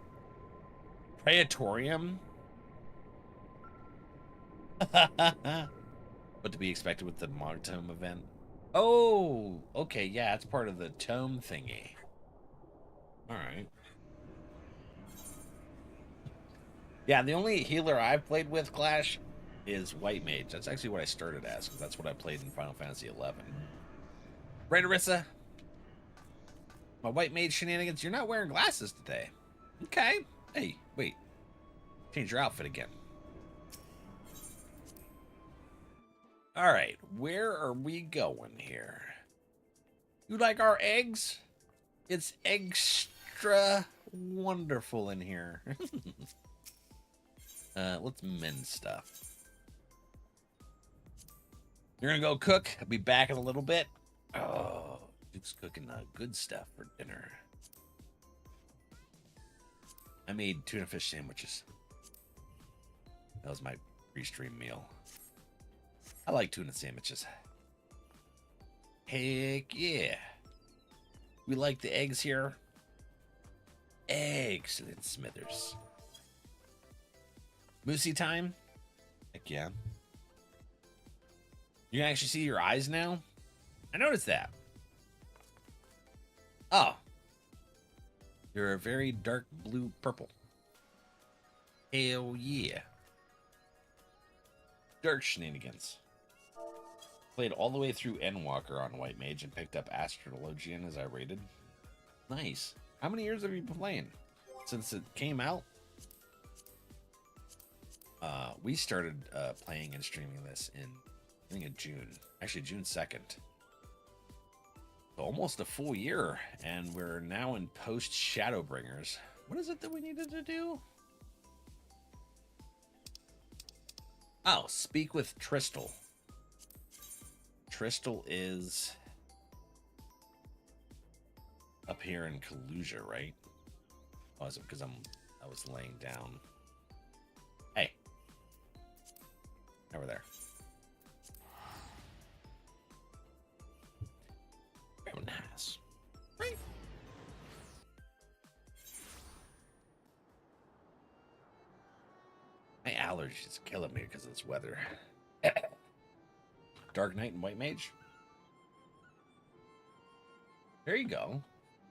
Praetorium? What to be expected with the Mog Tome event? Oh, okay, yeah, it's part of the tome thingy. Alright. Yeah, the only healer I've played with, Clash, is White Mage. That's actually what I started as, because that's what I played in Final Fantasy XI. Right, Arissa? My White Mage shenanigans? You're not wearing glasses today. Okay. Hey, wait. Change your outfit again. Alright, where are we going here? You like our eggs? It's extra wonderful in here. Let's mend stuff. You're gonna go cook? I'll be back in a little bit. Oh, Duke's cooking good stuff for dinner. I made tuna fish sandwiches. That was my pre-stream meal. I like tuna sandwiches. Heck yeah. We like the eggs here. Excellent, Smithers. Moosey time? Heck yeah. You can actually see your eyes now? I noticed that. Oh. You're a very dark blue purple. Hell yeah. Dark shenanigans. Played all the way through Endwalker on White Mage and picked up Astrologian as I rated. Nice. How many years have you been playing? Since it came out? We started playing and streaming this in, I think, in June. Actually, June 2nd. So almost a full year, and we're now in Post-Shadowbringers. What is it that we needed to do? Oh, speak with Tristal. Tristal is up here in Kalusia, right? Oh, is it because I was laying down? Hey, over there. Very nice. Right. My allergies killing me because of this weather. Dark Knight and White Mage. There you go.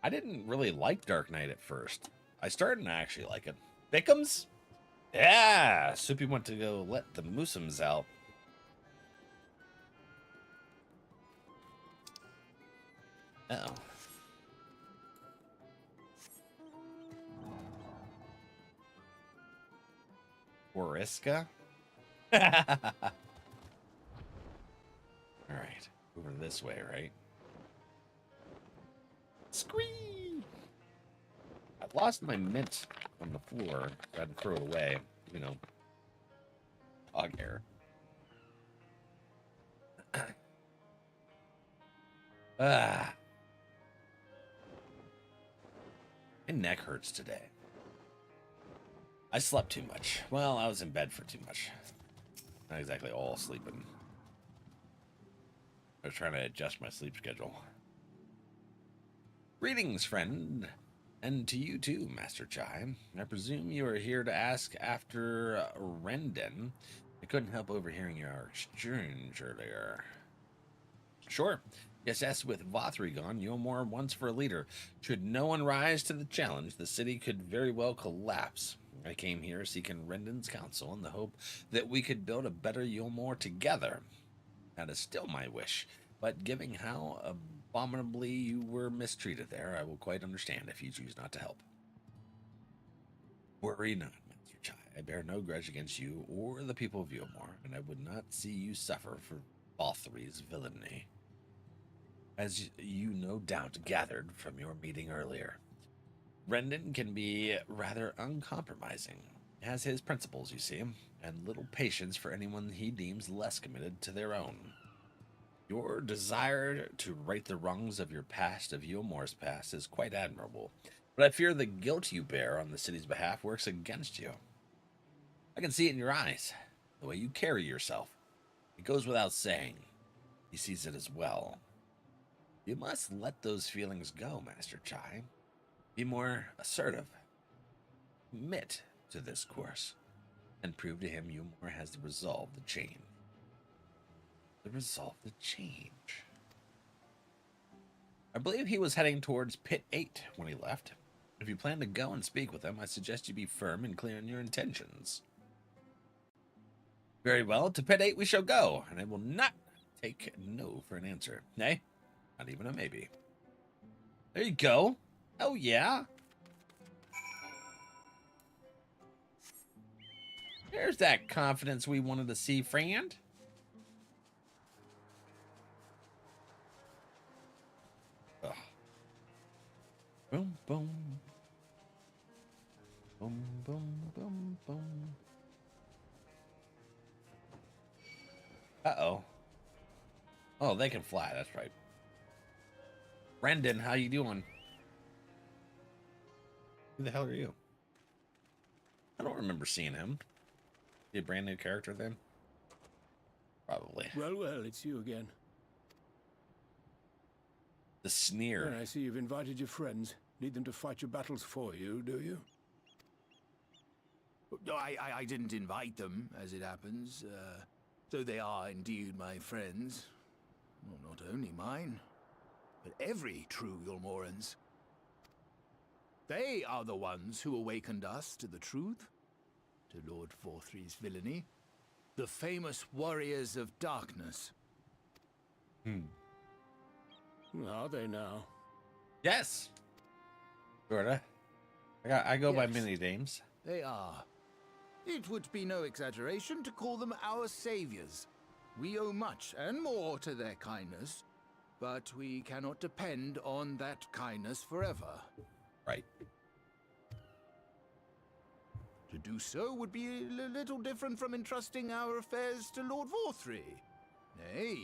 I didn't really like Dark Knight at first. I started to actually like it. Bickums? Yeah! Soupy went to go let the Moosums out. Uh-oh. Wariska? Alright. Over this way, right? Squee! I lost my mint on the floor. I had to throw it away. You know. Dog hair. Ah. My neck hurts today. I slept too much. Well, I was in bed for too much. Not exactly all sleeping. I was trying to adjust my sleep schedule. Greetings, friend. And to you too, Master Chai. I presume you are here to ask after Rendon. I couldn't help overhearing your exchange earlier. Sure. Yes, with Vothri gone, Yulmore wants for a leader. Should no one rise to the challenge, the city could very well collapse. I came here seeking Rendon's counsel in the hope that we could build a better Yulmore together. That is still my wish, but given how abominably you were mistreated there, I will quite understand if you choose not to help. Worry not, Master Chai. I bear no grudge against you or the people of Yulmore, and I would not see you suffer for Vothri's villainy. As you no doubt gathered from your meeting earlier, Rendon can be rather uncompromising. He has his principles, you see, and little patience for anyone he deems less committed to their own. Your desire to right the wrongs of your past, of Yulmore's past, is quite admirable, but I fear the guilt you bear on the city's behalf works against you. I can see it in your eyes, the way you carry yourself. It goes without saying. He sees it as well. You must let those feelings go, Master Chai. Be more assertive. Commit to this course, and prove to him Yulmore has the resolve to change. The resolve to change. I believe he was heading towards Pit 8 when he left. If you plan to go and speak with him, I suggest you be firm and clear in your intentions. Very well, to Pit 8 we shall go, and I will not take no for an answer. Nay, not even a maybe. There you go. Oh, yeah. There's that confidence we wanted to see, friend. Ugh. Boom, boom. Boom, boom, boom, boom. Uh-oh. Oh, they can fly, that's right. Rendon, how you doing? Who the hell are you? I don't remember seeing him. Is he a brand new character then? Probably. Well, it's you again. The sneer. And I see you've invited your friends. Need them to fight your battles for you, do you? I didn't invite them, as it happens. So they are indeed my friends. Well, not only mine, but every true Yulmoran's. They are the ones who awakened us to the truth, to Lord Vothri's villainy, the famous warriors of darkness. Are they now? Yes. Sorta. I go by Yes. many names. They are. It would be no exaggeration to call them our saviors. We owe much and more to their kindness, but we cannot depend on that kindness forever. Right. To do so would be a little different from entrusting our affairs to Lord Vorthry. Nay,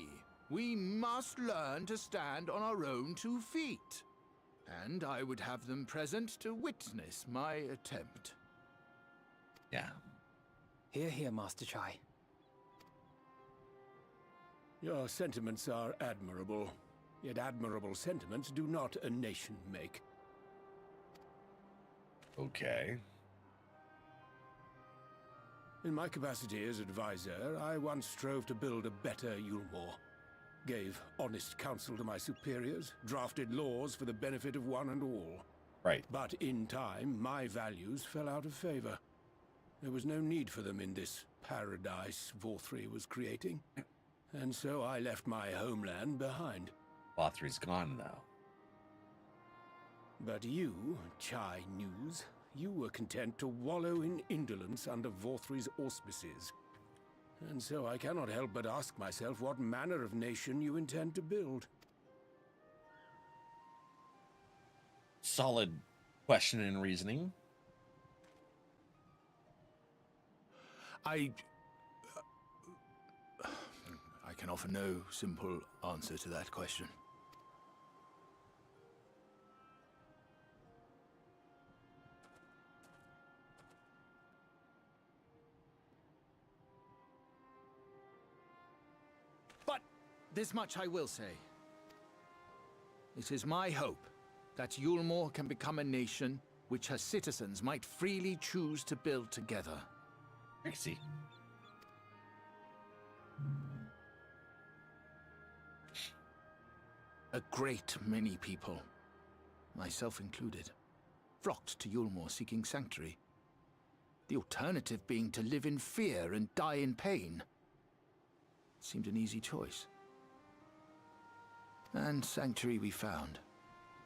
we must learn to stand on our own 2 feet. And I would have them present to witness my attempt. Yeah. Hear, hear, Master Chai. Your sentiments are admirable. Yet admirable sentiments do not a nation make. Okay. In my capacity as advisor, I once strove to build a better Yulmore. Gave honest counsel to my superiors, drafted laws for the benefit of one and all. Right. But in time, my values fell out of favor. There was no need for them in this paradise Vorthry was creating. And so I left my homeland behind. Vorthry's gone now. But you, Chai News, you were content to wallow in indolence under Vorthry's auspices. And so I cannot help but ask myself what manner of nation you intend to build. Solid question and reasoning. I can offer no simple answer to that question. But this much I will say. It is my hope that Yulmore can become a nation which her citizens might freely choose to build together. I see. A great many people, myself included, flocked to Yulmore seeking sanctuary. The alternative being to live in fear and die in pain. It seemed an easy choice. And sanctuary we found.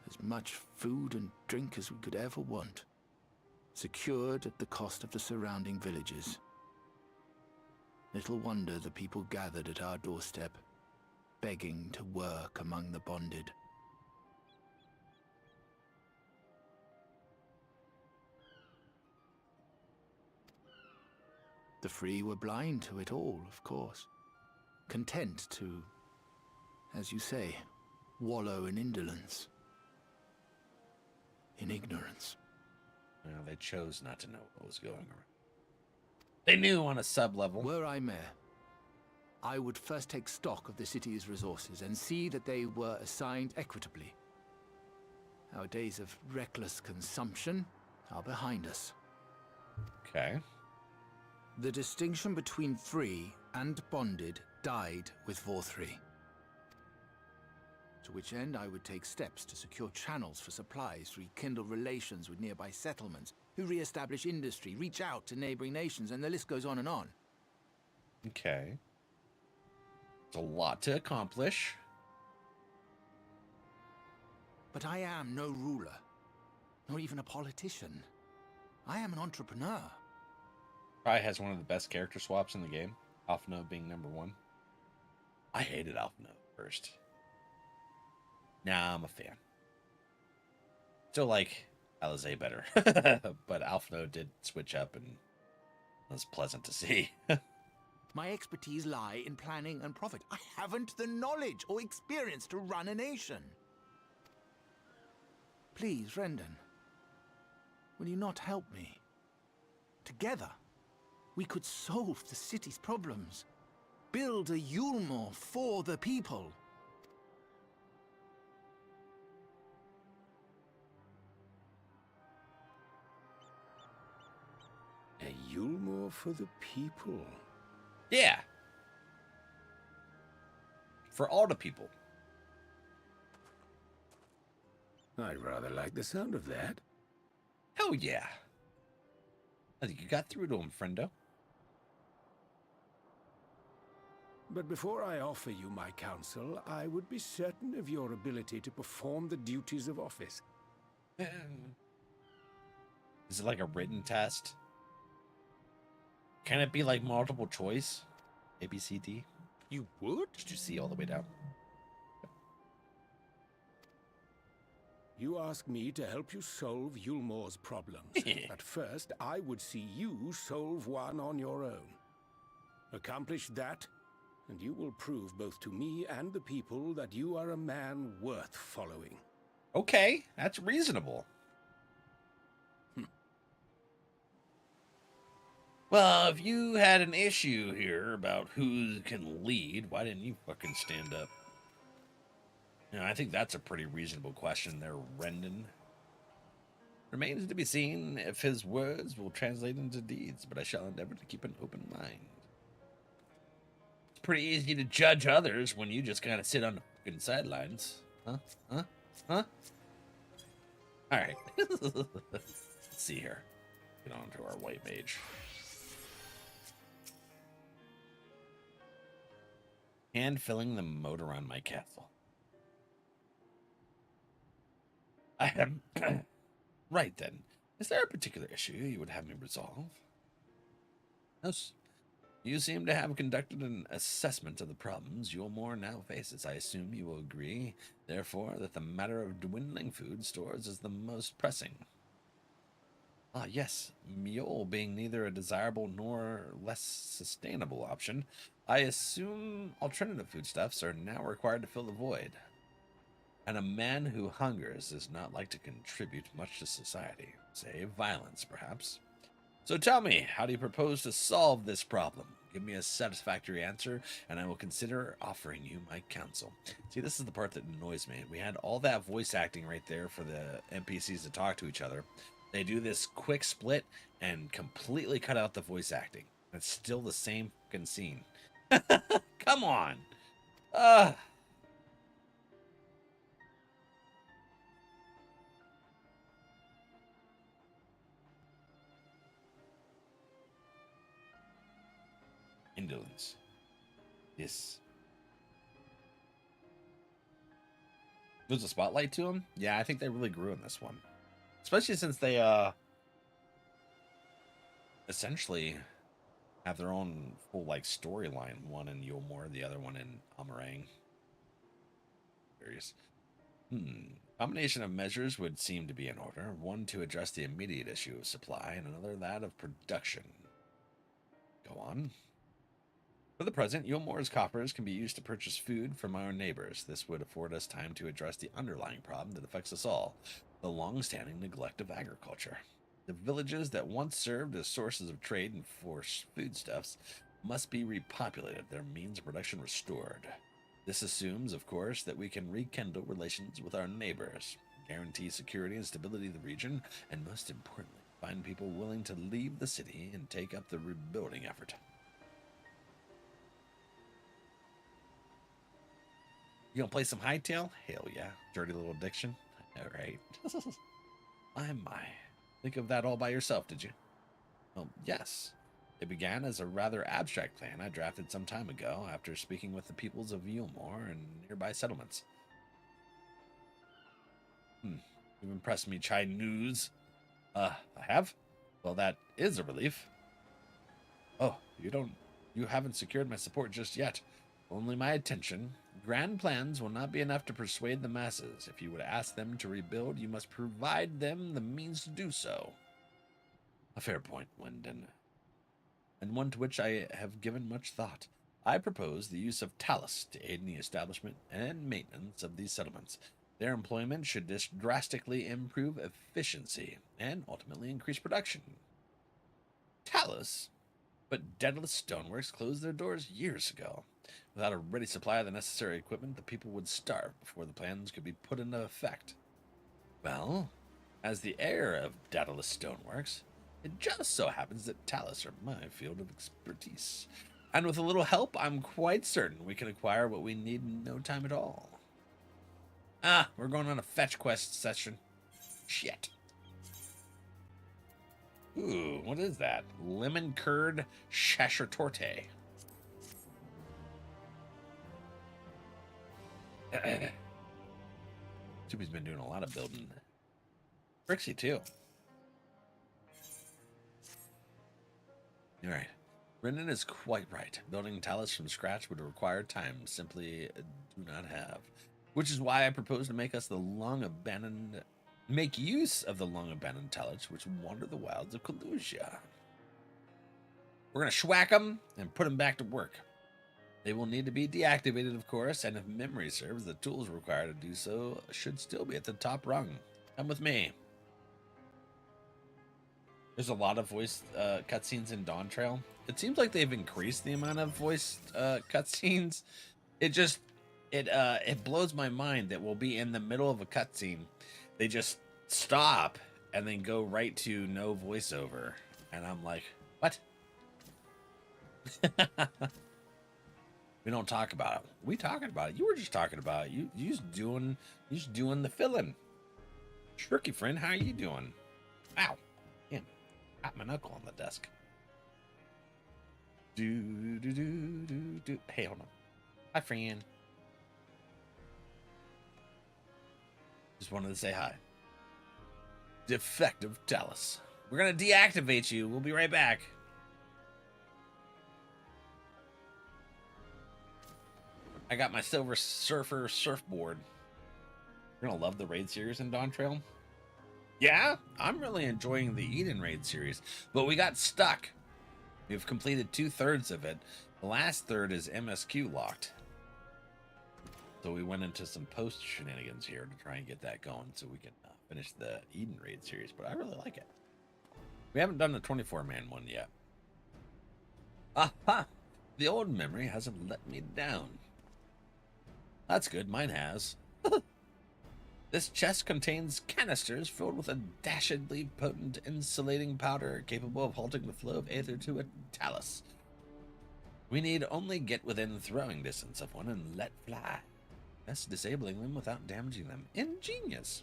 As much food and drink as we could ever want. Secured at the cost of the surrounding villages. Little wonder the people gathered at our doorstep, begging to work among the bonded. The free were blind to it all, of course. Content to, as you say, wallow in indolence. In ignorance. Well, they chose not to know what was going on. They knew on a sub-level. Were I mayor, I would first take stock of the city's resources and see that they were assigned equitably. Our days of reckless consumption are behind us. Okay. The distinction between free and bonded died with Vorthry. To which end I would take steps to secure channels for supplies, rekindle relations with nearby settlements, who re-establish industry, reach out to neighboring nations, and the list goes on and on. Okay. It's a lot to accomplish. But I am no ruler, nor even a politician. I am an entrepreneur. Probably has one of the best character swaps in the game. Alphino being #1. I hated Alphino first. Now I'm a fan. Still like Alize better. But Alphino did switch up and it was pleasant to see. My expertise lie in planning and profit. I haven't the knowledge or experience to run a nation. Please, Rendon, will you not help me? Together, we could solve the city's problems. Build a Yulmore for the people. A Yulmore for the people. Yeah. For all the people. I'd rather like the sound of that. Hell yeah. I think you got through to him, friendo. But before I offer you my counsel, I would be certain of your ability to perform the duties of office. Is it like a written test? Can it be like multiple choice? A, B, C, D? You would? Did you see all the way down? You ask me to help you solve Yulmore's problems. But first, I would see you solve one on your own. Accomplish that, and you will prove both to me and the people that you are a man worth following. Okay, that's reasonable. Well, if you had an issue here about who can lead, why didn't you fucking stand up? You know, I think that's a pretty reasonable question there, Rendon. Remains to be seen if his words will translate into deeds, but I shall endeavor to keep an open mind. It's pretty easy to judge others when you just kind of sit on the fucking sidelines. Huh? All right. Let's see here. Get on to our white mage. Hand filling the moat around my castle. I am... Right then. Is there a particular issue you would have me resolve? Yes. You seem to have conducted an assessment of the problems Yulmore now faces. I assume you will agree, therefore, that the matter of dwindling food stores is the most pressing. Ah, yes. Mule being neither a desirable nor less sustainable option, I assume alternative foodstuffs are now required to fill the void. And a man who hungers is not like to contribute much to society, save violence, perhaps. So tell me, how do you propose to solve this problem? Give me a satisfactory answer, and I will consider offering you my counsel. See, this is the part that annoys me. We had all that voice acting right there for the NPCs to talk to each other. They do this quick split and completely cut out the voice acting. It's still the same fucking scene. Come on. Indolence. Yes. There's a spotlight to him? Yeah, I think they really grew in this one. Especially since they essentially have their own full like storyline. One in Yulmore, the other one in Amarang. Curious. Combination of measures would seem to be in order. One to address the immediate issue of supply, and another that of production. Go on. For the present, Yulmore's coffers can be used to purchase food from our neighbors. This would afford us time to address the underlying problem that affects us all, the long-standing neglect of agriculture. The villages that once served as sources of trade and forced foodstuffs must be repopulated, their means of production restored. This assumes, of course, that we can rekindle relations with our neighbors, guarantee security and stability of the region, and most importantly, find people willing to leave the city and take up the rebuilding effort. You gonna play some hightail? Hell yeah. Dirty little diction. All right. My. Think of that all by yourself, did you? Well, yes. It began as a rather abstract plan I drafted some time ago after speaking with the peoples of Yulmore and nearby settlements. You've impressed me, Chai News. I have? Well, that is a relief. Oh, you haven't secured my support just yet. Only my attention. Grand plans will not be enough to persuade the masses. If you would ask them to rebuild, you must provide them the means to do so. A fair point, Wyndon, and one to which I have given much thought. I propose the use of talus to aid in the establishment and maintenance of these settlements. Their employment should drastically improve efficiency and ultimately increase production. Talus? But Daedalus Stoneworks closed their doors years ago. Without a ready supply of the necessary equipment, the people would starve before the plans could be put into effect. Well, as the heir of Daedalus Stoneworks, it just so happens that talus are my field of expertise. And with a little help, I'm quite certain we can acquire what we need in no time at all. We're going on a fetch quest session. Shit. Ooh, what is that? Lemon curd shashertorte. Soupy's been doing a lot of building. Brixie, too. All right. Brendan is quite right. Building talus from scratch would require time simply do not have. Which is why I propose to make use of the long abandoned talents which wander the wilds of Kalusia. We're gonna schwack them and put them back to work. They will need to be deactivated, of course, and if memory serves, the tools required to do so should still be at the top rung. Come with me. There's a lot of voice cutscenes in Dawn Trail. It seems like they've increased the amount of voice cutscenes. It blows my mind that we'll be in the middle of a cutscene. They just stop and then go right to no voiceover. And I'm like, what? We don't talk about it. We talking about it. You were just talking about it. You just doing the filling. Shirky friend, how you doing? Ow. Damn. Got my knuckle on the desk. Do. Hey, hold on. Hi, friend. Just wanted to say hi. Defective Talus. We're gonna deactivate you. We'll be right back. I got my Silver Surfer surfboard. You're gonna love the raid series in Dawn Trail. Yeah, I'm really enjoying the Eden raid series, but we got stuck. We've completed 2/3 of it. The last third is MSQ locked. So we went into some post shenanigans here to try and get that going so we can finish the Eden raid series, but I really like it. We haven't done the 24-man one yet. Aha! The old memory hasn't let me down. That's good, mine has. This chest contains canisters filled with a dashedly potent insulating powder capable of halting the flow of aether to a talus. We need only get within throwing distance of one and let fly, thus disabling them without damaging them. Ingenious.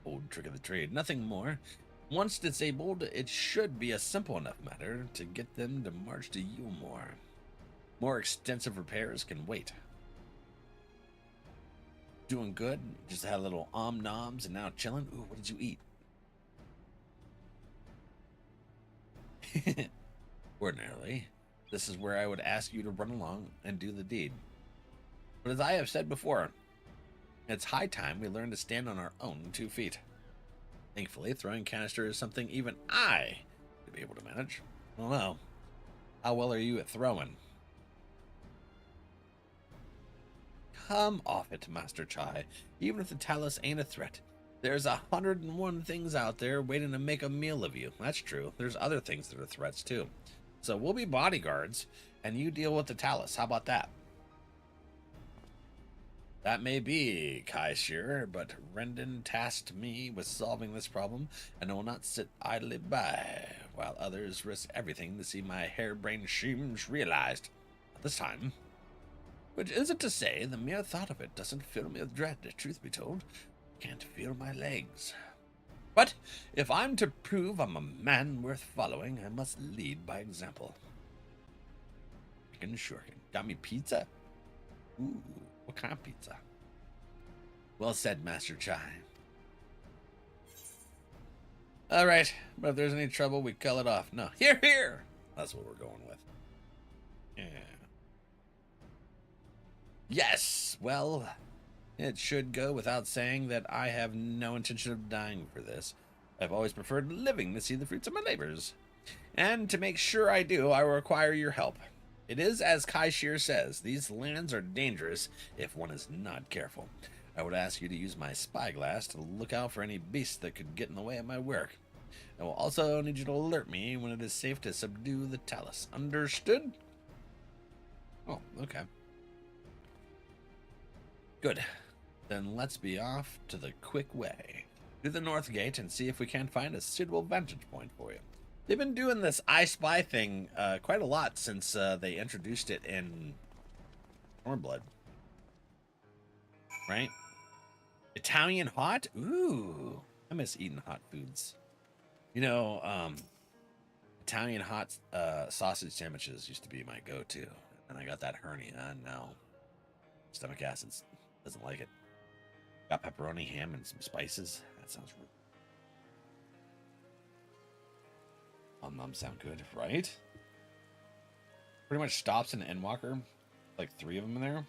Old trick of the trade, nothing more. Once disabled, it should be a simple enough matter to get them to march to Yulmore. More extensive repairs can wait. Doing good. Just had a little noms and now chilling. Ooh, what did you eat? Ordinarily, this is where I would ask you to run along and do the deed. But as I have said before, it's high time we learn to stand on our own 2 feet. Thankfully, throwing canister is something even I could be able to manage. I don't know. How well are you at throwing? Come off it, Master Chai. Even if the talus ain't a threat, there's 101 things out there waiting to make a meal of you. That's true. There's other things that are threats, too. So we'll be bodyguards, and you deal with the talus. How about that? That may be, Kai Shearer, but Rendon tasked me with solving this problem, and I will not sit idly by, while others risk everything to see my harebrained schemes realized. At this time. Which isn't to say the mere thought of it doesn't fill me with dread, truth be told. Can't feel my legs. But if I'm to prove I'm a man worth following, I must lead by example. Chicken shorten. Got me pizza? Ooh, what kind of pizza? Well said, Master Chai. All right, but if there's any trouble, we call it off. No, here. That's what we're going with. Yeah. Yes, well, it should go without saying that I have no intention of dying for this. I've always preferred living to see the fruits of my labors. And to make sure I do, I require your help. It is as Kai Shear says, these lands are dangerous if one is not careful. I would ask you to use my spyglass to look out for any beasts that could get in the way of my work. I will also need you to alert me when it is safe to subdue the talus. Understood? Oh, okay. Good. Then let's be off to the quick way. To the north gate and see if we can't find a suitable vantage point for you. They've been doing this I Spy thing quite a lot since they introduced it in Stormblood. Right? Italian hot? Ooh. I miss eating hot foods. You know, Italian hot sausage sandwiches used to be my go-to. And I got that hernia and now stomach acids. Doesn't like it. Got pepperoni, ham, and some spices. That sounds really... sound good, right? Pretty much stops in Endwalker. Like 3 of them in there.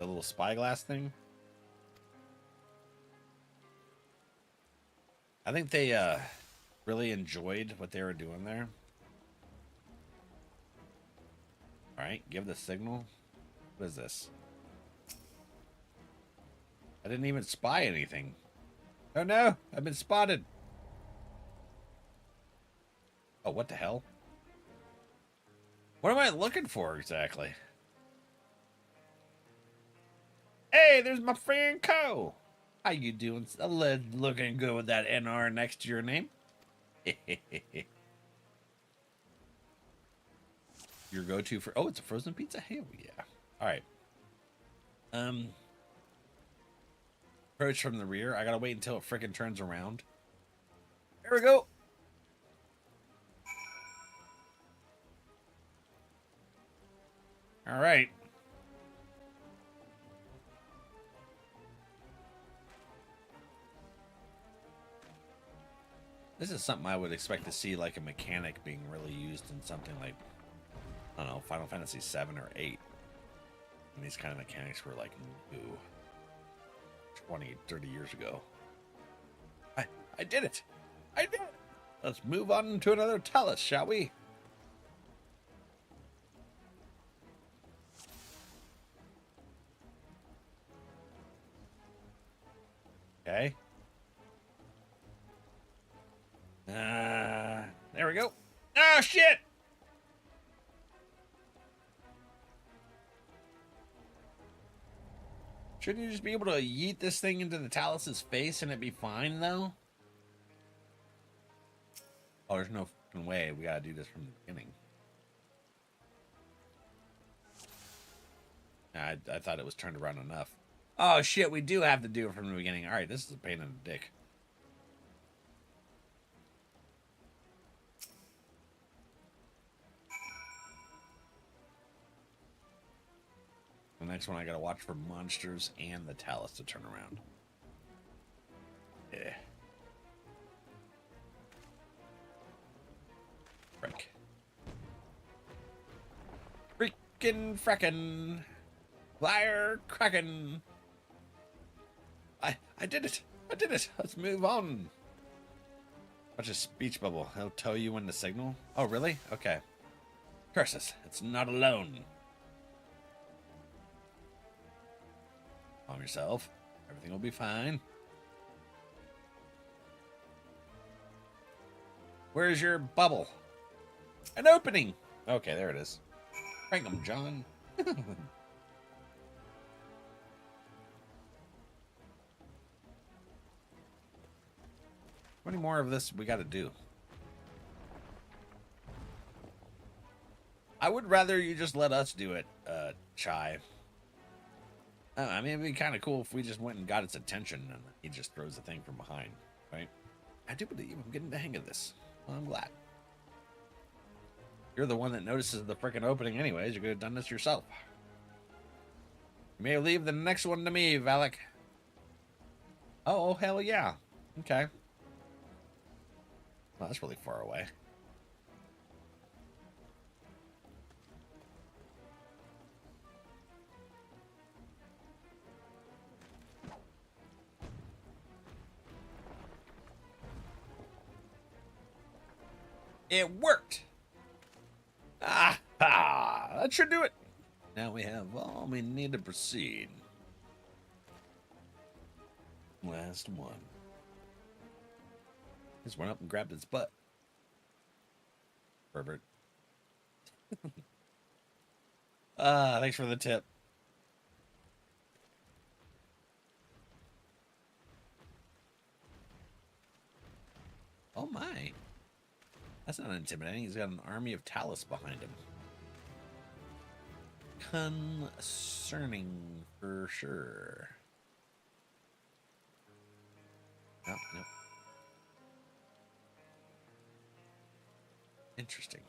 The little spyglass thing. I think they really enjoyed what they were doing there. All right, give the signal. What is this? I didn't even spy anything. Oh no, I've been spotted. Oh, what the hell? What am I looking for exactly? Hey, there's my friend Cole. How you doing? Looking good with that NR next to your name. Your go-to for... Oh, it's a frozen pizza? Hell yeah. All right. Approach from the rear. I gotta wait until it freaking turns around. There we go. All right. This is something I would expect to see, like a mechanic being really used in something like, I don't know, Final Fantasy VII or 8. And these kind of mechanics were like new 20, 30 years ago. I did it! I did it! Let's move on to another Talus, shall we? Okay. There we go. Oh, shit! Shouldn't you just be able to yeet this thing into the Talus's face and it'd be fine, though? Oh, there's no fucking way. We gotta do this from the beginning. I thought it was turned around enough. Oh, shit, we do have to do it from the beginning. All right, this is a pain in the dick. The next one I gotta watch for monsters and the Talus to turn around. Yeah. Frick. Freaking frackin'. Fire crackin'. I did it. I did it. Let's move on. Watch a speech bubble. He'll tell you when to signal. Oh, really? Okay. Curses. It's not alone. Calm yourself. Everything will be fine. Where's your bubble? An opening. Okay, there it is. Crank 'em, John. How many more of this we got to do? I would rather you just let us do it, Chai. I mean, it'd be kind of cool if we just went and got its attention and he just throws the thing from behind, right? I do believe I'm getting the hang of this. Well, I'm glad. You're the one that notices the frickin' opening anyways. You could have done this yourself. You may leave the next one to me, Valak. Oh, hell yeah. Okay. Well, that's really far away. It worked. Ah, that should do it. Now we have all we need to proceed. Last one. Just went up and grabbed its butt. Pervert. Thanks for the tip. Oh my. That's not intimidating. He's got an army of Talus behind him. Concerning for sure. Oh, nope. Interesting.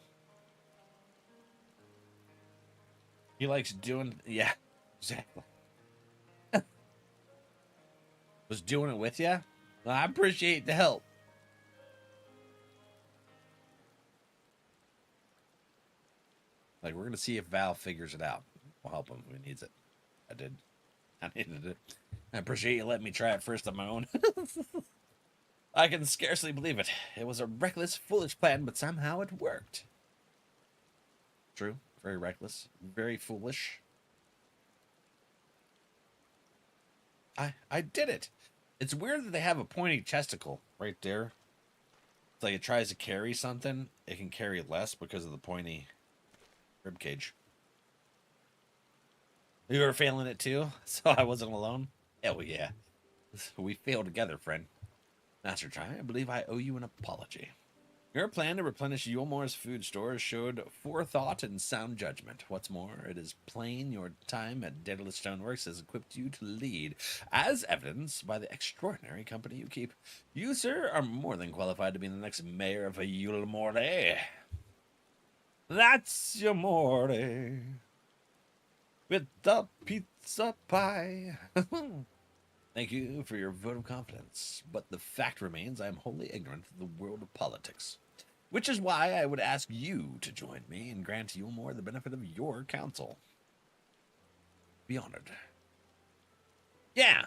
He likes doing... Yeah, exactly. Was doing it with you? Well, I appreciate the help. Like, we're going to see if Val figures it out. We'll help him if he needs it. I did. I needed it. I appreciate you letting me try it first on my own. I can scarcely believe it. It was a reckless, foolish plan, but somehow it worked. True. Very reckless. Very foolish. I did it. It's weird that they have a pointy chesticle right there. It's like it tries to carry something. It can carry less because of the pointy rib cage. You were failing it too, so I wasn't alone? Hell yeah. We failed together, friend. Master Chai, I believe I owe you an apology. Your plan to replenish Yulmore's food stores showed forethought and sound judgment. What's more, it is plain your time at Daedalus Stoneworks has equipped you to lead, as evidenced by the extraordinary company you keep. You, sir, are more than qualified to be the next mayor of Yulmore. That's Yulmore. With the pizza pie. Thank you for your vote of confidence, but the fact remains I am wholly ignorant of the world of politics, which is why I would ask you to join me and grant Yulmore the benefit of your counsel. Be honored. Yeah.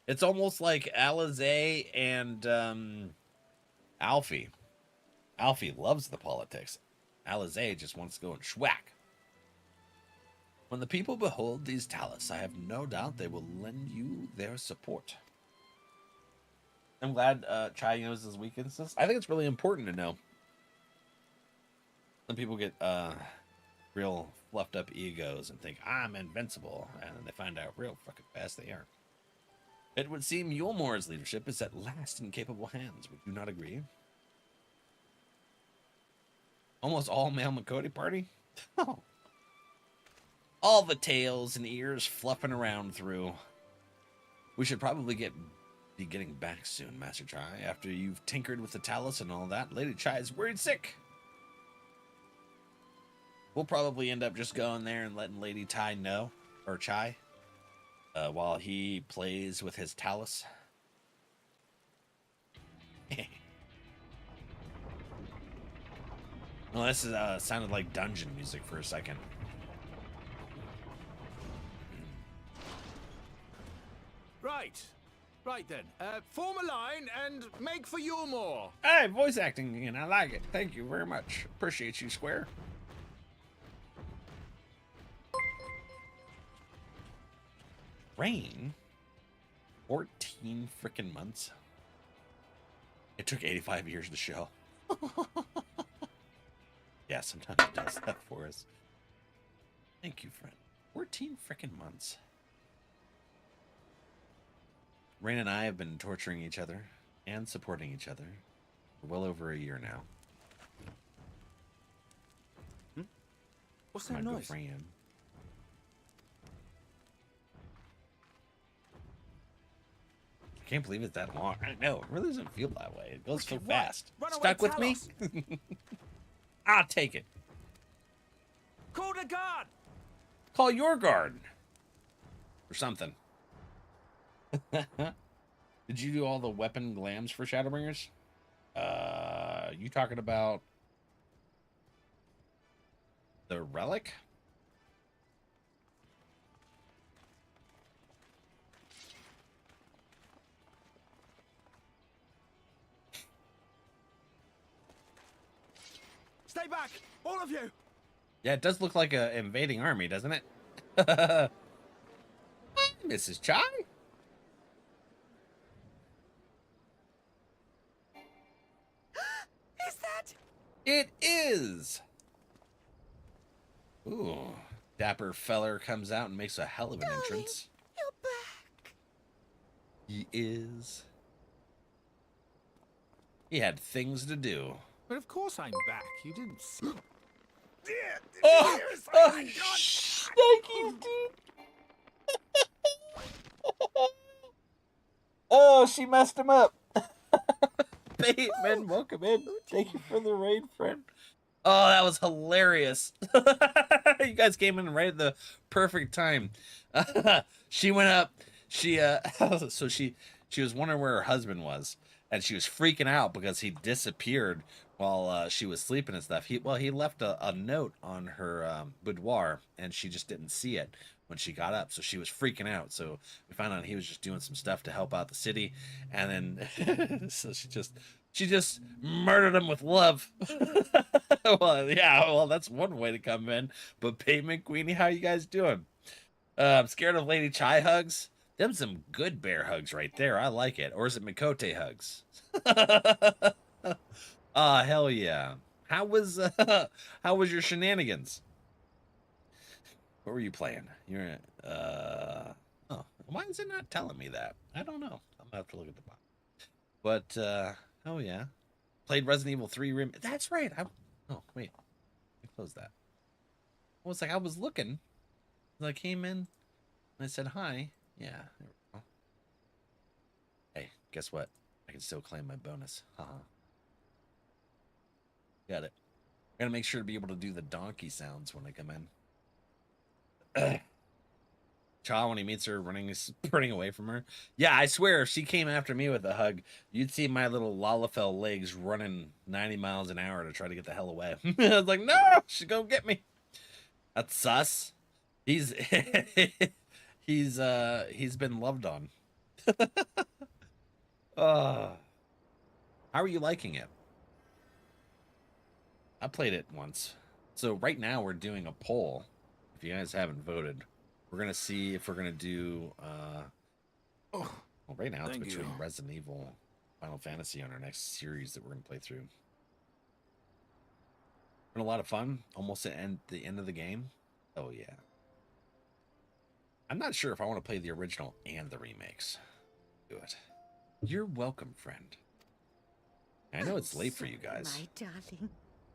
It's almost like Alize and Alfie. Alfie loves the politics. Alize just wants to go and schwack. When the people behold these talents, I have no doubt they will lend you their support. I'm glad Chai knows his weaknesses. I think it's really important to know. Some people get real fluffed up egos and think, I'm invincible, and then they find out real fucking fast they aren't. It would seem Yulmore's leadership is at last in capable hands. Would you not agree? Almost all male Makoti party? Oh. All the tails and ears fluffing around through. We should probably be getting back soon, Master Chai. After you've tinkered with the talus and all that, Lady Chai is worried sick. We'll probably end up just going there and letting Lady Tai know, or Chai, while he plays with his talus. Well, this is, sounded like dungeon music for a second. Right then. Form a line and make for Yulmore. Hey, voice acting again. I like it. Thank you very much. Appreciate you, Square. Rain? 14 frickin' months. It took 85 years to show. Yeah, sometimes it does that for us. Thank you, friend. 14 frickin' months. Rain and I have been torturing each other and supporting each other for well over a year now. What's that noise? Rain. I can't believe it's that long. I know, it really doesn't feel that way. It goes so fast. Stuck with me? I'll take it. Call the guard! Call your guard. Or something. Did you do all the weapon glams for Shadowbringers? You talking about the relic? Stay back, all of you! Yeah, it does look like an invading army, doesn't it? Hi, Mrs. Chai? Is that? It is! Ooh, dapper feller comes out and makes a hell of an entrance. You're back. He is. He had things to do. But of course I'm back. You didn't see. Oh, thank you, dude. Oh, she messed him up. Bateman, welcome in. Thank you for the raid, friend. Oh, that was hilarious. You guys came in right at the perfect time. She went up. She so she was wondering where her husband was, and she was freaking out because he disappeared while she was sleeping and stuff. He left a note on her boudoir, and she just didn't see it. when she got up, so she was freaking out. So we found out he was just doing some stuff to help out the city, and then so she just murdered him with love. Well, yeah, well, that's one way to come in. But Pavement Queenie, how you guys doing? I'm scared of Lady Chai hugs. Them some good bear hugs right there. I like it. Or is it Mikote hugs? Ah, hell yeah. How was your shenanigans? What were you playing? You're oh, why is it not telling me that? I don't know. I'm gonna have to look at the bottom. But oh yeah. Played Resident Evil 3 That's right. Oh wait. Let me close that. I was like, I was looking. I came in and I said hi. Yeah, there we go. Hey, guess what? I can still claim my bonus. Haha. Got it. Gotta make sure to be able to do the donkey sounds when I come in. Cha, when he meets her, running away from her. Yeah, I swear, if she came after me with a hug, you'd see my little Lalafell legs running 90 miles an hour to try to get the hell away. I was like, no, she's gonna get me. That's sus. He's he's been loved on. How are you liking it? I played it once. So right now we're doing a poll. If you guys haven't voted, we're gonna see if we're gonna do well, right now it's between Resident Evil, Final Fantasy on our next series that we're gonna play through. Been a lot of fun. Almost at the end of the game. Oh yeah. I'm not sure if I want to play the original and the remakes. Do it. You're welcome, friend. I know it's late for you guys. My darling.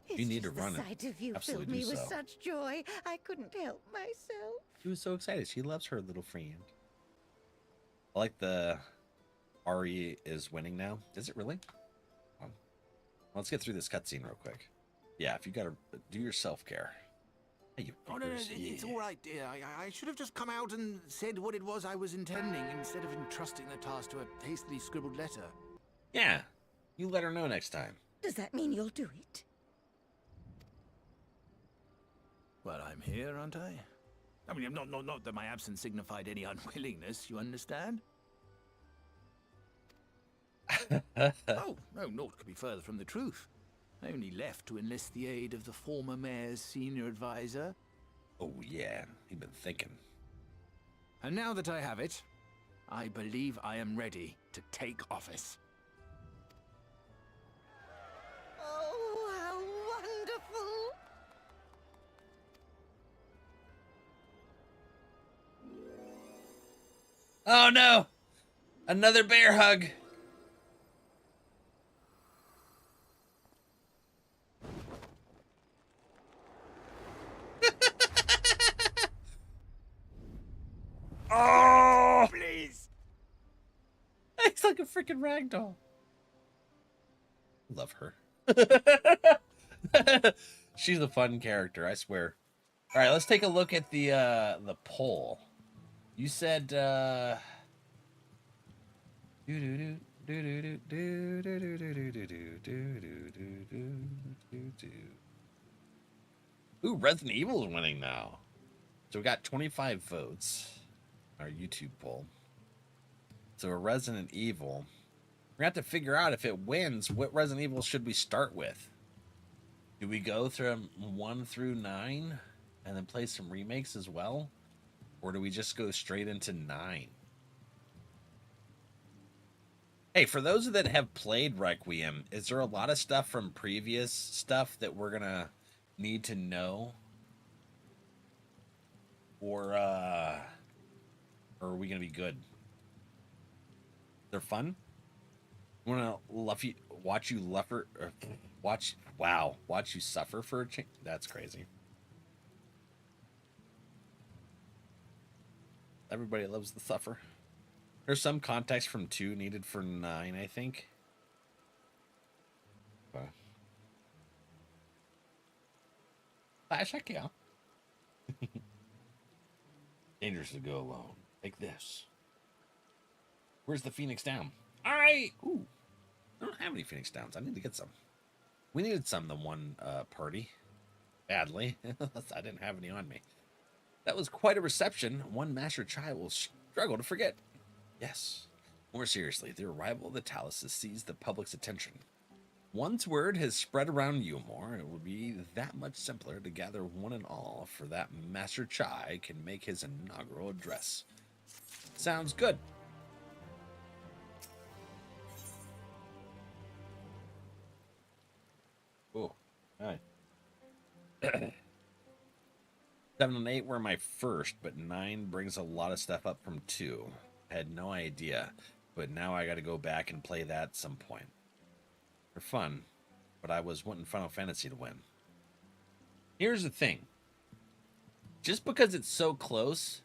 You need to run it. The sight of you filled Absolutely me with so. such joy. I couldn't help myself. She was so excited. She loves her little friend. I like the RE is winning now. Is it really? Let's get through this cutscene real quick. Yeah, if you gotta do your self-care. Hey, you Oh, no, it's all right, dear. I should have just come out and said what it was I was intending instead of entrusting the task to a hastily scribbled letter. Yeah, you let her know next time. Does that mean you'll do it? Well, I'm here, aren't I? I mean, not that my absence signified any unwillingness, you understand? Oh, no, naught could be further from the truth. I only left to enlist the aid of the former mayor's senior advisor. Oh, yeah, he'd been thinking. And now that I have it, I believe I am ready to take office. Oh, how wonderful! Oh, no! Another bear hug! Oh! Please! It's like a freaking ragdoll. Love her. She's a fun character, I swear. All right, let's take a look at the poll. You said Ooh, Resident Evil is winning now. So we got 25 votes. Our YouTube poll. So a Resident Evil. We're gonna have to figure out if it wins, what Resident Evil should we start with? Do we go from 1 through 9 and then play some remakes as well? Or do we just go straight into 9? Hey, for those that have played Requiem, is there a lot of stuff from previous stuff that we're gonna need to know? Or are we gonna be good? They're fun. Want to watch you suffer for a change? That's crazy. Everybody loves the suffer. There's some context from 2 needed for 9, I think. Check yeah. Dangerous to go alone. Like this. Where's the Phoenix Down? All right. Ooh. I don't have any Phoenix Downs. I need to get some. We needed some the one party. Badly. I didn't have any on me. That was quite a reception. One Master Chai will struggle to forget. Yes. More seriously, the arrival of the Talus has seized the public's attention. Once word has spread around Eulmore, it will be that much simpler to gather one and all, for that Master Chai can make his inaugural address. Sounds good. Oh, hi. 7 and 8 were my first, but 9 brings a lot of stuff up from 2. I had no idea, but now I got to go back and play that at some point. They're fun, but I was wanting Final Fantasy to win. Here's the thing. Just because it's so close,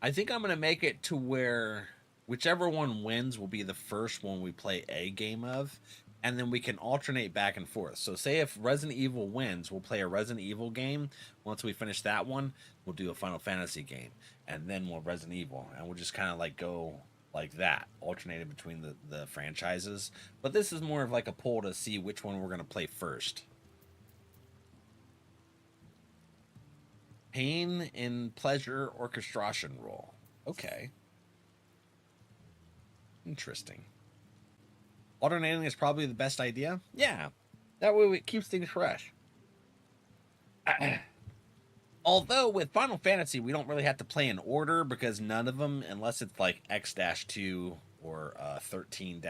I think I'm going to make it to where whichever one wins will be the first one we play a game of, and then we can alternate back and forth. So say if Resident Evil wins, we'll play a Resident Evil game. Once we finish that one, we'll do a Final Fantasy game, and then we'll Resident Evil, and we'll just kind of like go like that, alternated between the franchises. But this is more of like a poll to see which one we're going to play first. Pain and pleasure orchestration role. Okay. Interesting. Alternating is probably the best idea. Yeah. That way it keeps things fresh. Although with Final Fantasy, we don't really have to play in order because none of them, unless it's like X-2 or 13-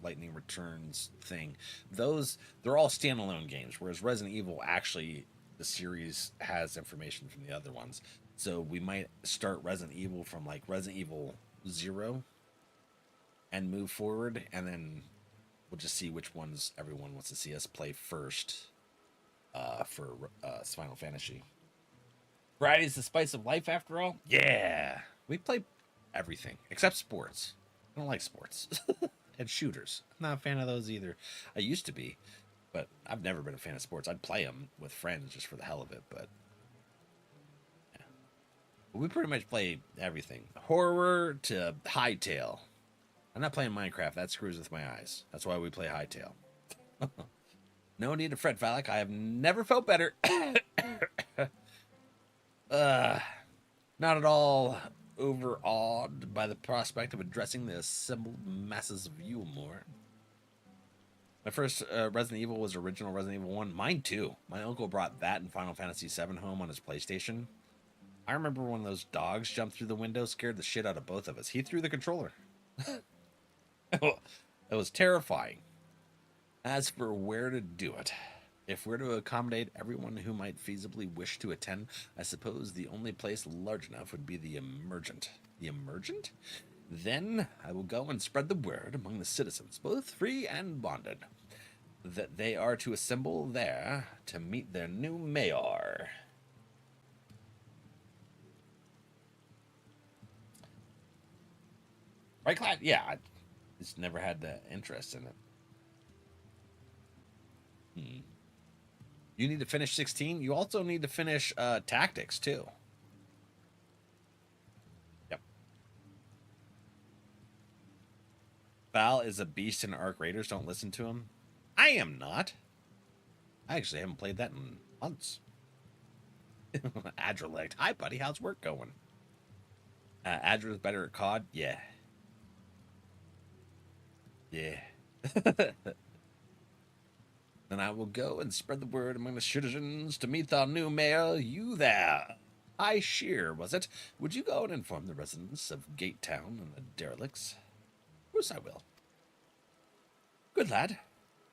Lightning Returns thing, they're all standalone games. Whereas Resident Evil, actually, the series has information from the other ones. So we might start Resident Evil from like Resident Evil 0 and move forward, and then we'll just see which ones everyone wants to see us play first for Final Fantasy. Variety is the spice of life, after all. Yeah, we play everything except sports. I don't like sports. And shooters. I'm not a fan of those either. I used to be, but I've never been a fan of sports. I'd play them with friends just for the hell of it, but yeah. We pretty much play everything. Horror to hightail. I'm not playing Minecraft. That screws with my eyes. That's why we play hightail. No need to fret, Valak. I have never felt better. Not at all overawed by the prospect of addressing the assembled masses of Eulmore. My first Resident Evil was original Resident Evil 1. Mine too. My uncle brought that and Final Fantasy VII home on his PlayStation. I remember when those dogs jumped through the window, scared the shit out of both of us. He threw the controller. It was terrifying. As for where to do it, if we're to accommodate everyone who might feasibly wish to attend, I suppose the only place large enough would be the Emergent. The Emergent? Then I will go and spread the word among the citizens, both free and bonded, that they are to assemble there to meet their new mayor. Right, Clyde? Yeah, I just never had the interest in it. You need to finish 16. You also need to finish Tactics, too. Yep. Val is a beast in Arc Raiders. Don't listen to him. I am not. I actually haven't played that in months. NRValeck. Hi, buddy. How's work going? Adra's better at COD? Yeah. Yeah. Then I will go and spread the word among the citizens to meet our new mayor. You there. High Shear, was it? Would you go and inform the residents of Gate Town and the derelicts? Of course I will. Good lad.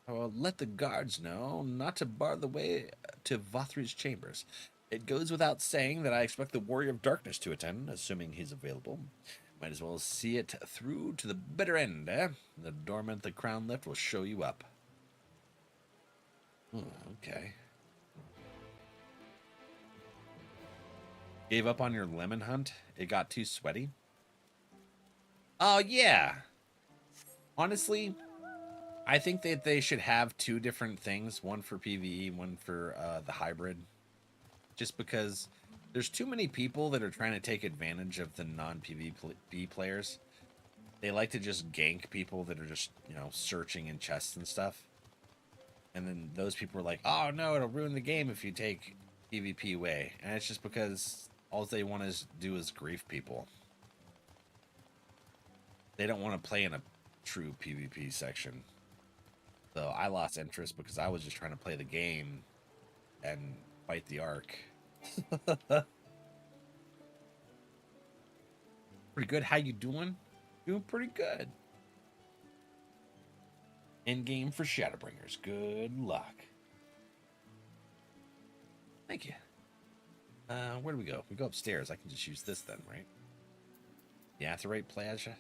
I will let the guards know not to bar the way to Vothri's chambers. It goes without saying that I expect the Warrior of Darkness to attend, assuming he's available. Might as well see it through to the bitter end, eh? The doorman at the Crown Lift will show you up. Oh, okay. Gave up on your lemon hunt? It got too sweaty? Oh, yeah. Honestly, I think that they should have two different things. One for PvE, one for the hybrid. Just because there's too many people that are trying to take advantage of the non-PvP players. They like to just gank people that are just, you know, searching in chests and stuff. And then those people are like, oh no, it'll ruin the game if you take PvP away. And it's just because All they want to do is grief people. They don't want to play in a true PvP section. So I lost interest because I was just trying to play the game and fight the Ark. Pretty good. How you doing? Doing pretty good. End game for Shadowbringers. Good luck. Thank you. Where do we go? We go upstairs. I can just use this then, right? The Aetheryte Plaza.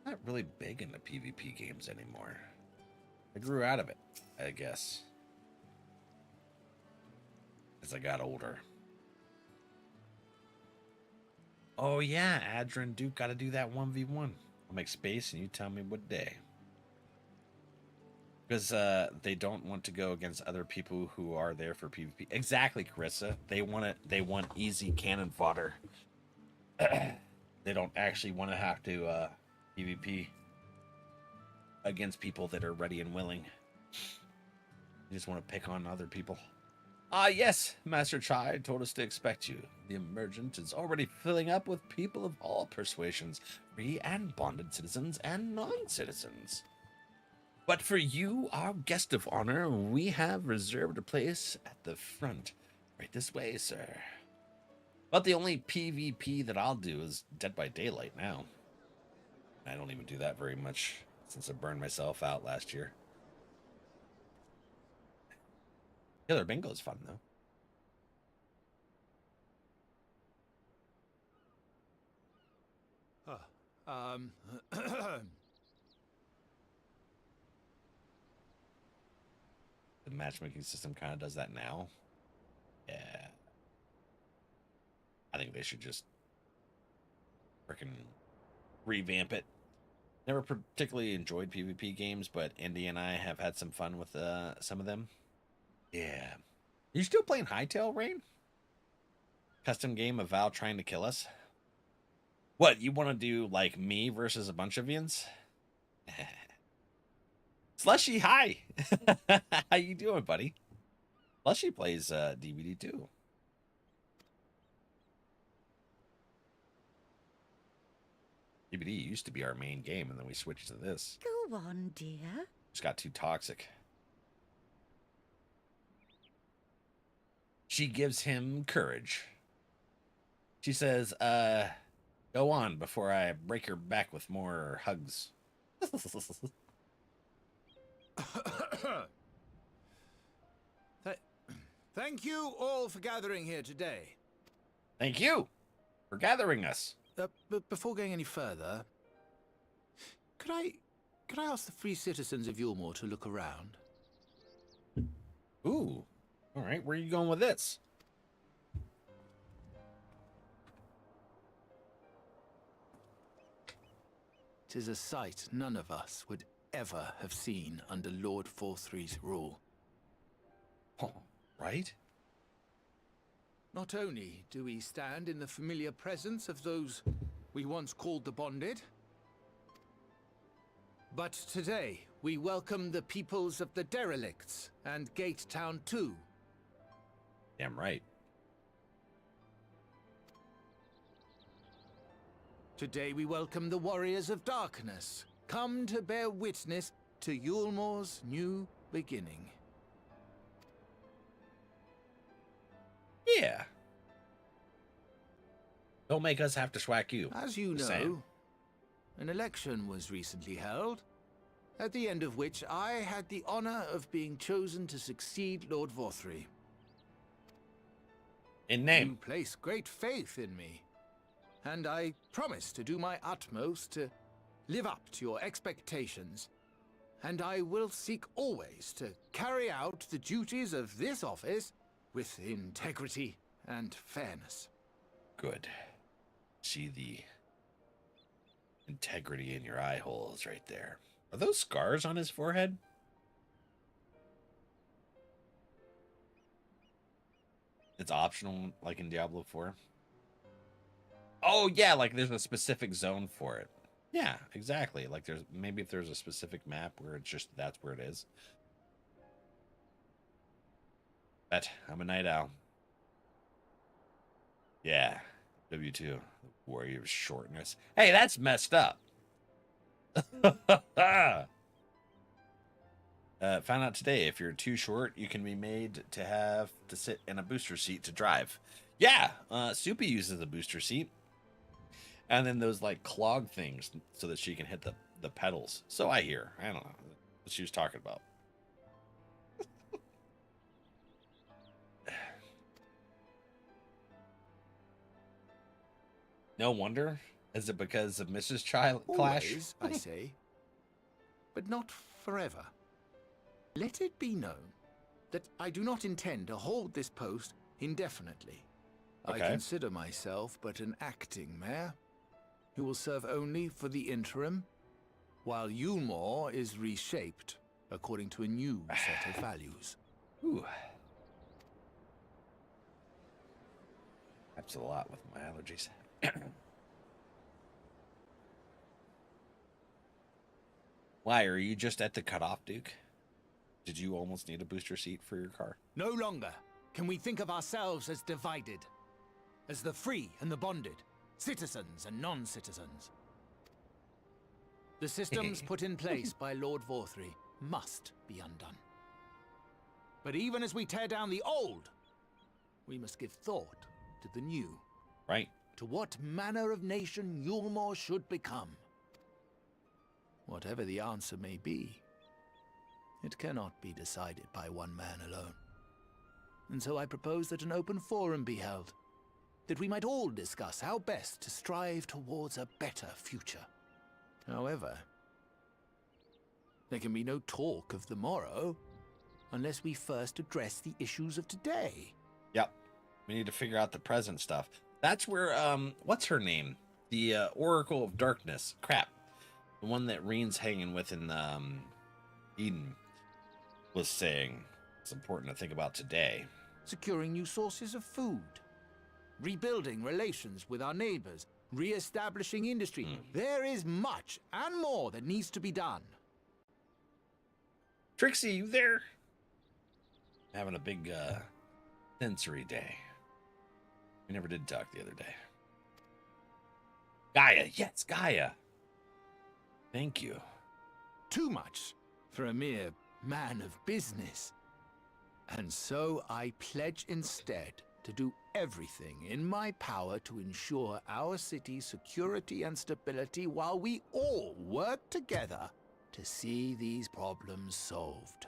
Not really big into PvP games anymore. I grew out of it, I guess, as I got older. Oh yeah, Adra and Duke got to do that 1v1. I'll make space and you tell me what day. Because they don't want to go against other people who are there for PvP. Exactly, Carissa. They want it. They want easy cannon fodder. They don't actually want to have to PvP against people that are ready and willing. You just want to pick on other people. Ah, yes, Master Chai told us to expect you. The emergent is already filling up with people of all persuasions, free and bonded citizens and non-citizens. But for you, our guest of honor, we have reserved a place at the front. Right this way, sir. But the only PvP that I'll do is Dead by Daylight now. I don't even do that very much since I burned myself out last year. Killer Bingo is fun, though. The matchmaking system kind of does that now. Yeah. I think they should just freaking revamp it. Never particularly enjoyed PvP games, but Indy and I have had some fun with some of them. Yeah. Are you still playing Hightail, Rain? Custom game of Val trying to kill us? What, you want to do like me versus a bunch of yins? Slushy, hi! How you doing, buddy? Slushy plays DVD too. DVD used to be our main game, and then we switched to this. Go on, dear. Just got too toxic. She gives him courage. She says, go on before I break your back with more hugs. Thank you all for gathering here today. Thank you for gathering us. But before going any further, could I ask the free citizens of Yulmore to look around? Ooh. All right, where are you going with this? Tis a sight none of us would ever have seen under Lord Forthree's rule. Oh, right? Not only do we stand in the familiar presence of those we once called the Bonded, but today we welcome the peoples of the Derelicts and Gate Town too. Damn right. Today we welcome the Warriors of Darkness, come to bear witness to Yulmore's new beginning. Yeah. Don't make us have to schwack you. As you know, Sam. An election was recently held, at the end of which I had the honor of being chosen to succeed Lord Forthree. In name. You place great faith in me, and I promise to do my utmost to live up to your expectations, and I will seek always to carry out the duties of this office with integrity and fairness. Good. See the integrity in your eye holes right there. Are those scars on his forehead? It's optional, like in Diablo 4. Oh yeah, like there's a specific zone for it. Yeah, exactly. Like there's maybe if there's a specific map where it's just that's where it is. Bet I'm a night owl. Yeah. W2. The warrior of shortness. Hey, that's messed up. Found out today, if you're too short, you can be made to have to sit in a booster seat to drive. Yeah, Soupy uses a booster seat. And then those, like, clog things so that she can hit the pedals. So I hear. I don't know what she was talking about. No wonder. Is it because of Mrs. Clash? Always, I say. But not forever. Let it be known that I do not intend to hold this post indefinitely. Okay. I consider myself but an acting mayor who will serve only for the interim, while Yulmore is reshaped according to a new set of values. Ooh. Happens a lot with my allergies. Why, are you just at the cutoff, Duke? Did you almost need a booster seat for your car? No longer can we think of ourselves as divided, as the free and the bonded, citizens and non-citizens. The systems put in place by Lord Vorthry must be undone. But even as we tear down the old, we must give thought to the new. Right. To what manner of nation Yulmore should become. Whatever the answer may be, it cannot be decided by one man alone. And so I propose that an open forum be held, that we might all discuss how best to strive towards a better future. However, there can be no talk of the morrow unless we first address the issues of today. Yep. We need to figure out the present stuff. That's where, what's her name? The Oracle of Darkness. Crap. The one that Reen's hanging with in Eden was saying it's important to think about today. Securing new sources of food, rebuilding relations with our neighbors, re-establishing industry. There is much and more that needs to be done. Trixie, you there? Having a big sensory day. We never did talk the other day. Gaia, yes, Gaia. Thank you. Too much for a mere man of business. And so I pledge instead to do everything in my power to ensure our city's security and stability while we all work together to see these problems solved.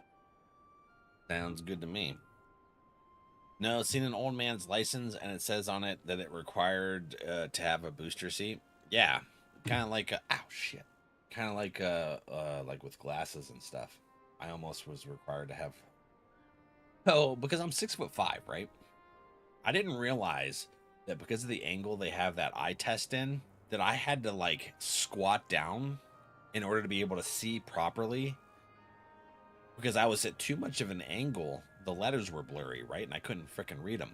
Sounds good to me. No, seen an old man's license and it says on it that it required to have a booster seat. Yeah, kind of like ow shit. Kind of like with glasses and stuff. I almost was required to have. Oh, because I'm 6'5", right? I didn't realize that because of the angle they have that eye test in, that I had to like squat down in order to be able to see properly. Because I was at too much of an angle, the letters were blurry, right? And I couldn't frickin' read them.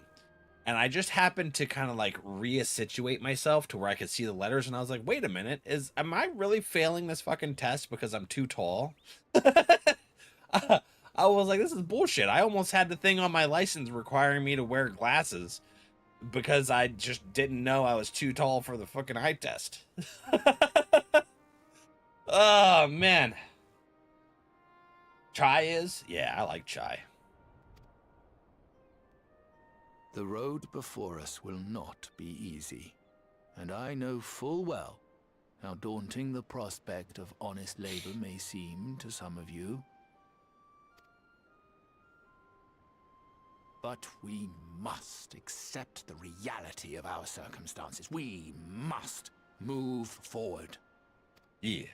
And I just happened to kind of like re-situate myself to where I could see the letters. And I was like, wait a minute, am I really failing this fucking test because I'm too tall? I was like, this is bullshit. I almost had the thing on my license requiring me to wear glasses because I just didn't know I was too tall for the fucking eye test. Oh, man. Chai is? Yeah, I like chai. The road before us will not be easy, and I know full well how daunting the prospect of honest labor may seem to some of you. But we must accept the reality of our circumstances. We must move forward. Yeah.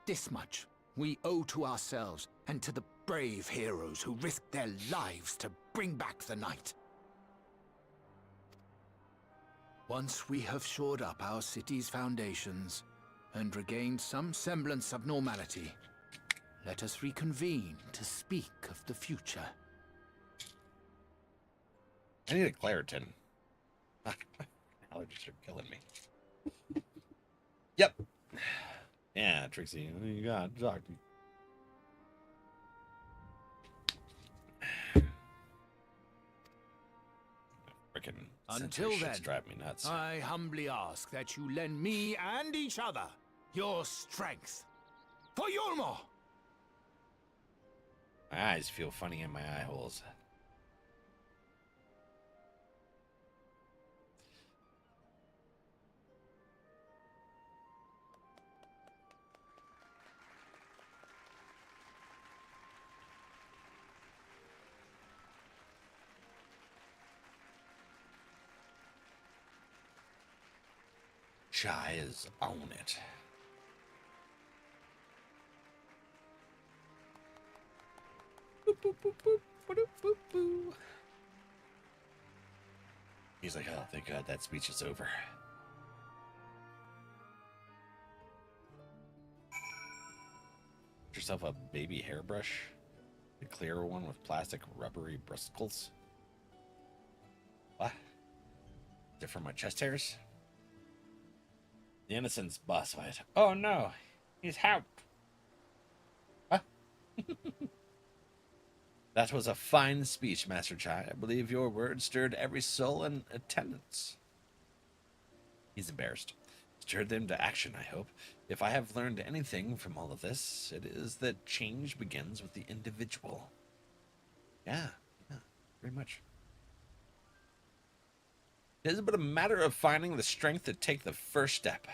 This much we owe to ourselves and to the brave heroes who risked their lives to bring back the night. Once we have shored up our city's foundations and regained some semblance of normality, let us reconvene to speak of the future. I need a Claritin. Allergies are killing me. Yep. Yeah, Trixie, you got to talk to me. Frickin' Until censorship's then, drive me nuts. I humbly ask that you lend me and each other your strength. For Yulmore! My eyes feel funny in my eye holes. Chai is on it. Boop, boop, boop, boop, ba-doop, boop, boo. He's like, oh, thank God that speech is over. Get yourself a baby hairbrush. A clear one with plastic rubbery bristles. What? Is it for my chest hairs? The Innocence boss fight. Oh no, he's out. What? That was a fine speech, Master Chai. I believe your words stirred every soul in attendance. He's embarrassed. Stirred them to action, I hope. If I have learned anything from all of this, it is that change begins with the individual. Yeah, very much. It is but a matter of finding the strength to take the first step.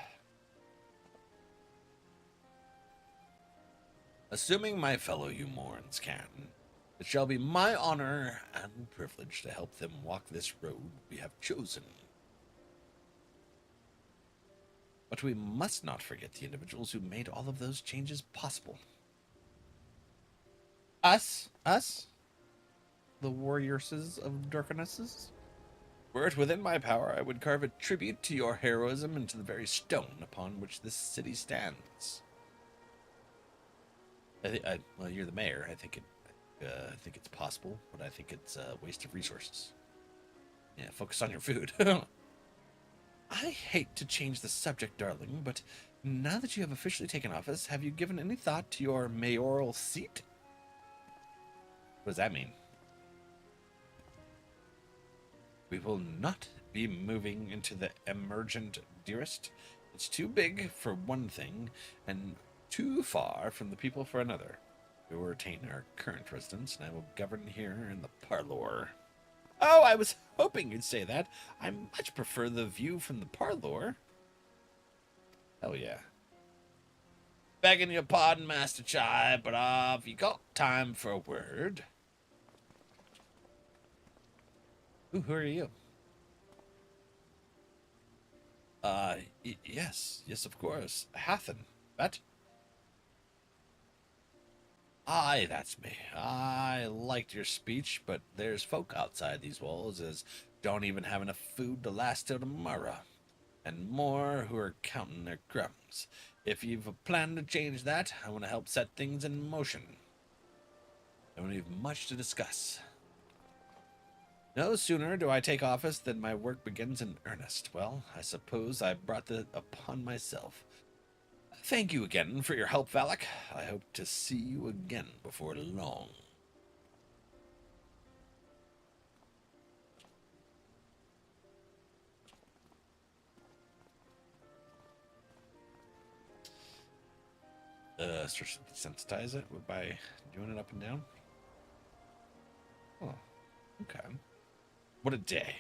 Assuming my fellow Umorans can, it shall be my honor and privilege to help them walk this road we have chosen. But we must not forget the individuals who made all of those changes possible. Us? The warriors of darknesses? Were it within my power, I would carve a tribute to your heroism into the very stone upon which this city stands. Well, you're the mayor. I think it's possible, but I think it's a waste of resources. Yeah, focus on your food. I hate to change the subject, darling, but now that you have officially taken office, have you given any thought to your mayoral seat? What does that mean? We will not be moving into the emergent dearest. It's too big for one thing, and too far from the people for another. We will retain our current residence, and I will govern here in the parlor. Oh, I was hoping you'd say that. I much prefer the view from the parlor. Hell yeah. Begging your pardon, Master Chai, but have you got time for a word? Ooh, who are you? Yes, of course. Hathen. What? Aye, that's me. I liked your speech, but there's folk outside these walls as don't even have enough food to last till tomorrow. And more who are counting their crumbs. If you've a plan to change that, I want to help set things in motion. And we have much to discuss. No sooner do I take office than my work begins in earnest. Well, I suppose I brought that upon myself. Thank you again for your help, Valak. I hope to see you again before long. Sensitize it by doing it up and down. Oh, okay. What a day.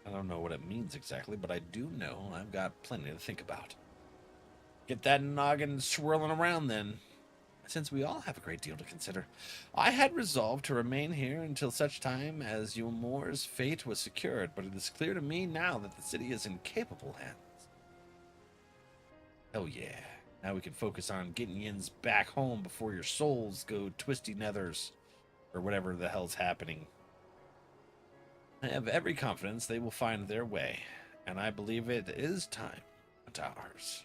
I don't know what it means exactly, but I do know I've got plenty to think about. Get that noggin swirling around then. Since we all have a great deal to consider, I had resolved to remain here until such time as Yulmore's fate was secured, but it is clear to me now that the city is in capable hands. Oh yeah. Now we can focus on getting yins back home before your souls go twisty nethers, or whatever the hell's happening. I have every confidence they will find their way, and I believe it is time to ours.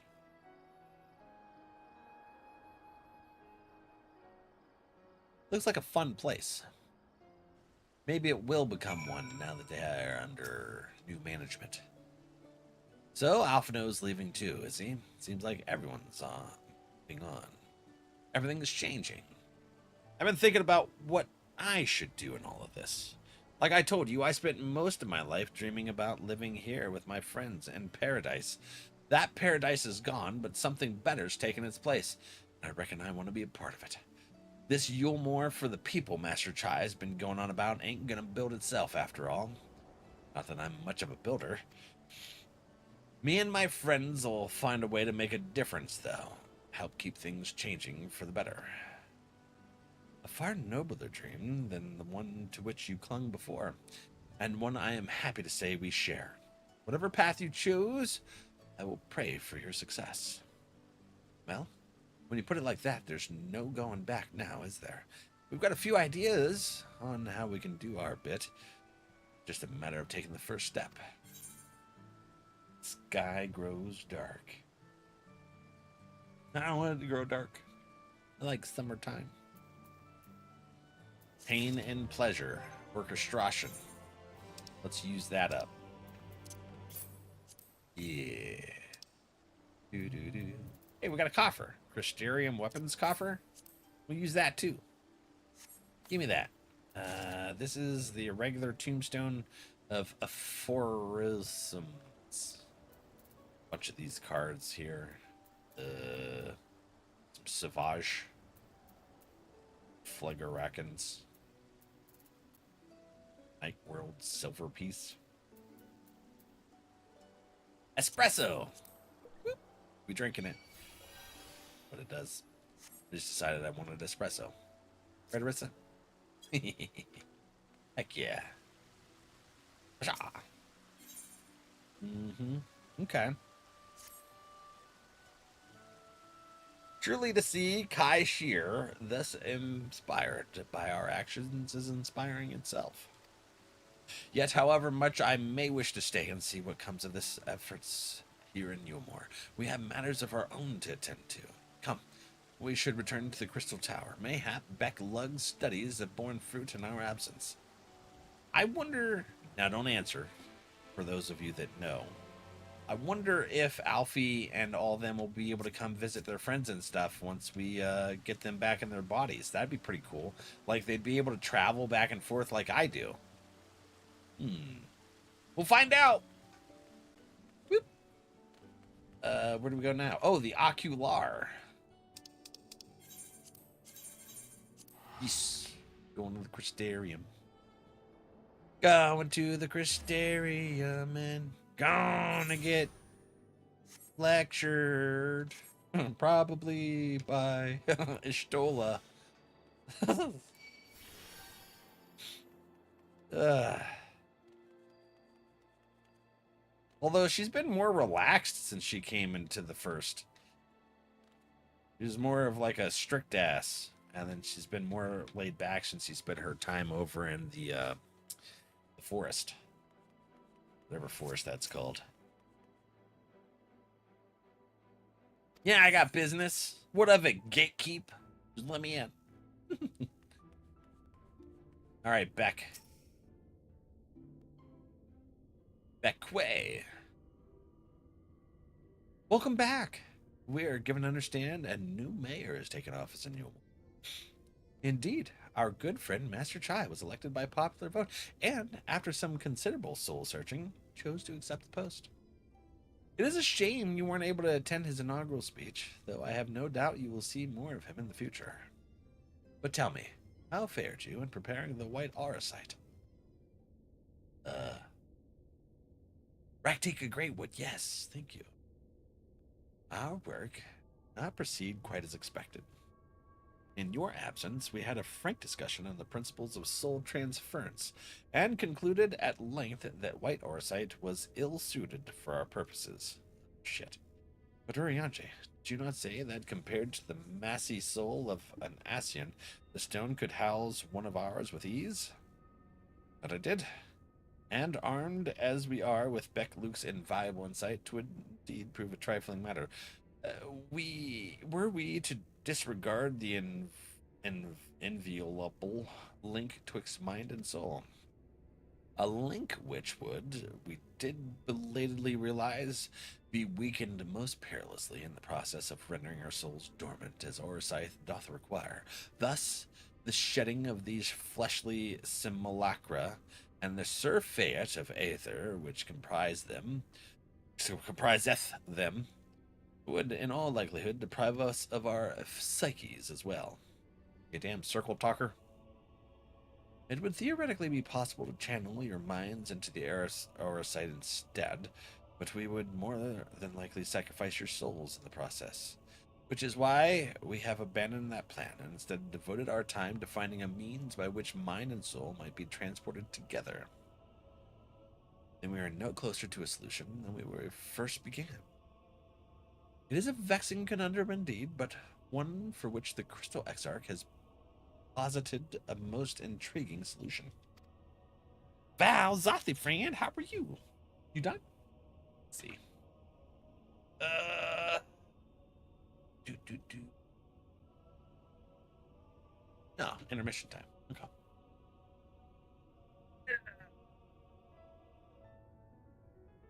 Looks like a fun place. Maybe it will become one now that they are under new management. So, Alphino's leaving too, is he? Seems like everyone's moving on. Everything is changing. I've been thinking about what I should do in all of this. Like I told you, I spent most of my life dreaming about living here with my friends in paradise. That paradise is gone, but something better's taken its place. I reckon I want to be a part of it. This Yulemore for the people Master Chai has been going on about ain't gonna build itself after all. Not that I'm much of a builder. Me and my friends will find a way to make a difference, though. Help keep things changing for the better. A far nobler dream than the one to which you clung before, and one I am happy to say we share. Whatever path you choose, I will pray for your success. Well, when you put it like that, there's no going back now, is there? We've got a few ideas on how we can do our bit. Just a matter of taking the first step. Sky grows dark. I don't want it to grow dark. I like summertime. Pain and pleasure. Orchestration. Let's use that up. Yeah. Doo-doo-doo. Hey, we got a coffer. Crystarium weapons coffer. We'll use that too. Give me that. This is the irregular tombstone of aphorisms. Bunch of these cards here. Some Savage. Phlegarakins. Night World Silver Piece. Espresso. Whoop. We drinking it. What it does. I just decided I wanted espresso. Right, Arissa? Heck yeah. Okay. Truly to see Kai Shear thus inspired by our actions is inspiring itself. Yet, however much I may wish to stay and see what comes of this efforts here in Yulemore, we have matters of our own to attend to. Come, we should return to the Crystal Tower. Mayhap Beck Lugg's studies have borne fruit in our absence. I wonder... Now, don't answer, for those of you that know. I wonder if Alfie and all of them will be able to come visit their friends and stuff once we get them back in their bodies. That'd be pretty cool. Like, they'd be able to travel back and forth like I do. We'll find out. Whoop. Where do we go now? Oh, the Ocular. Yes. Going to the Crystarium. Going to the Crystarium and gonna get lectured. Probably by Ishtola. Although she's been more relaxed since she came into the first. She was more of like a strict ass. And then she's been more laid back since she spent her time over in the forest. Whatever forest that's called. Yeah, I got business. What of it, gatekeep? Just let me in. All right, Beck. Beckway. Welcome back. We are given to understand a new mayor has taken office in Yulemore. Indeed, our good friend Master Chai was elected by popular vote, and after some considerable soul searching, chose to accept the post. It is a shame you weren't able to attend his inaugural speech, though I have no doubt you will see more of him in the future. But tell me, how fared you in preparing the White Aura site? Raktika Greatwood, yes, thank you. Our work did not proceed quite as expected. In your absence, we had a frank discussion on the principles of soul transference, and concluded at length that White Auracite was ill-suited for our purposes. Shit. But Urianger, did you not say that compared to the massy soul of an Ascian, the stone could house one of ours with ease? But I did. And armed as we are with Beck Luke's invaluable insight, 'twould indeed prove a trifling matter. Were we to disregard the inviolable link twixt mind and soul? A link which would, we did belatedly realize, be weakened most perilously in the process of rendering our souls dormant, as Auracite doth require. Thus, the shedding of these fleshly simulacra and the surfeit of aether, which compriseth them, would in all likelihood deprive us of our psyches as well. You damn circle talker. It would theoretically be possible to channel your minds into the Aurosite instead, but we would more than likely sacrifice your souls in the process. Which is why we have abandoned that plan and instead devoted our time to finding a means by which mind and soul might be transported together. And we are no closer to a solution than we were first began. It is a vexing conundrum indeed, but one for which the Crystal Exarch has posited a most intriguing solution. Val Zothi, friend, how are you? You done? Let's see. No, intermission time. Okay.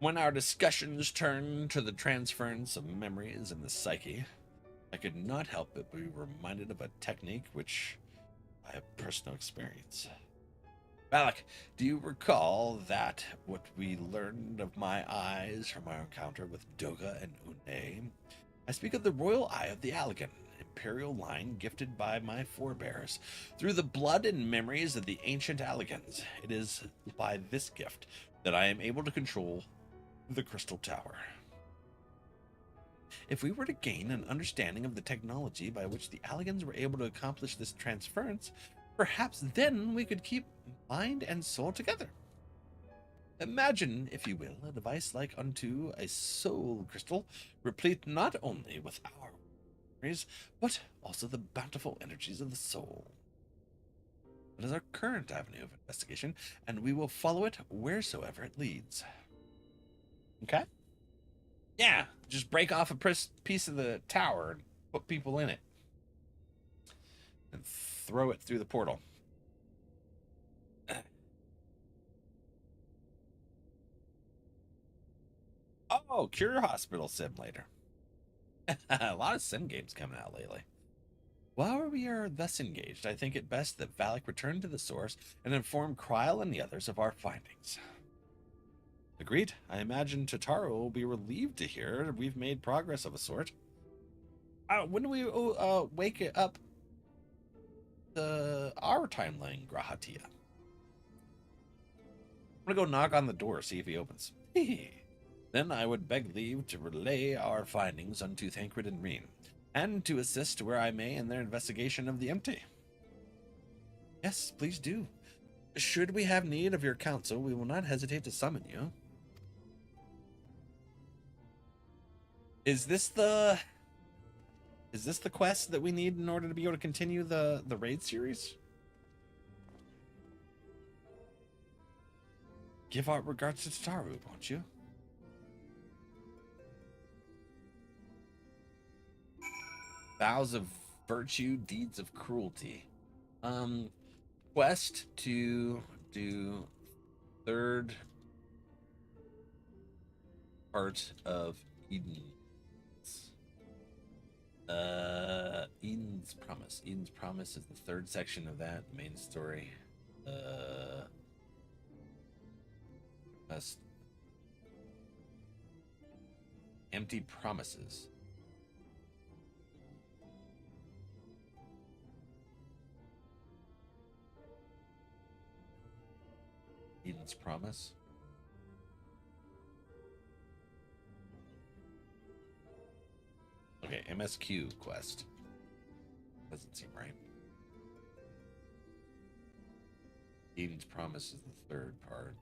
When our discussions turned to the transference of memories in the psyche, I could not help but be reminded of a technique which I have personal experience. Valak, do you recall that what we learned of my eyes from our encounter with Doga and Une? I speak of the royal eye of the Allegan, imperial line gifted by my forebears. Through the blood and memories of the ancient Allegans, it is by this gift that I am able to control the Crystal Tower. If we were to gain an understanding of the technology by which the Allegans were able to accomplish this transference, perhaps then we could keep mind and soul together. Imagine, if you will, a device like unto a soul crystal, replete not only with our memories, but also the bountiful energies of the soul. That is our current avenue of investigation, and we will follow it wheresoever it leads. Okay? Yeah, just break off a piece of the tower and put people in it. And throw it through the portal. Oh, Cure Hospital Simulator. A lot of sim games coming out lately. While we are thus engaged, I think it best that Valak return to the source and inform Kryl and the others of our findings. Agreed. I imagine Tataru will be relieved to hear we've made progress of a sort. When do we wake up our timeline, Grahatia? I'm gonna go knock on the door, see if he opens. Then I would beg leave to relay our findings unto Thancred and Reen, and to assist where I may in their investigation of the empty. Yes, please do. Should we have need of your counsel, we will not hesitate to summon you. Is this the quest that we need in order to be able to continue the raid series? Give our regards to Tataru, won't you? Vows of virtue, deeds of cruelty. Quest to do third part of Eden. Eden's Promise. Eden's Promise is the third section of that main story. Empty Promises. Eden's Promise. Okay, MSQ quest. Doesn't seem right. Eden's Promise is the third part.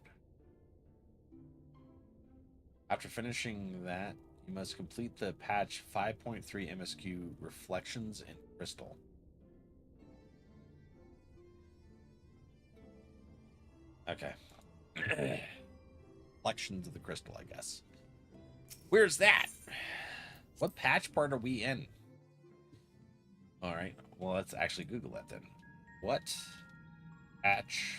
After finishing that, you must complete the patch 5.3 MSQ Reflections in Crystal. Okay. Reflections of the Crystal, I guess. Where's that? What patch part are we in? All right. Well, let's actually Google that then. What patch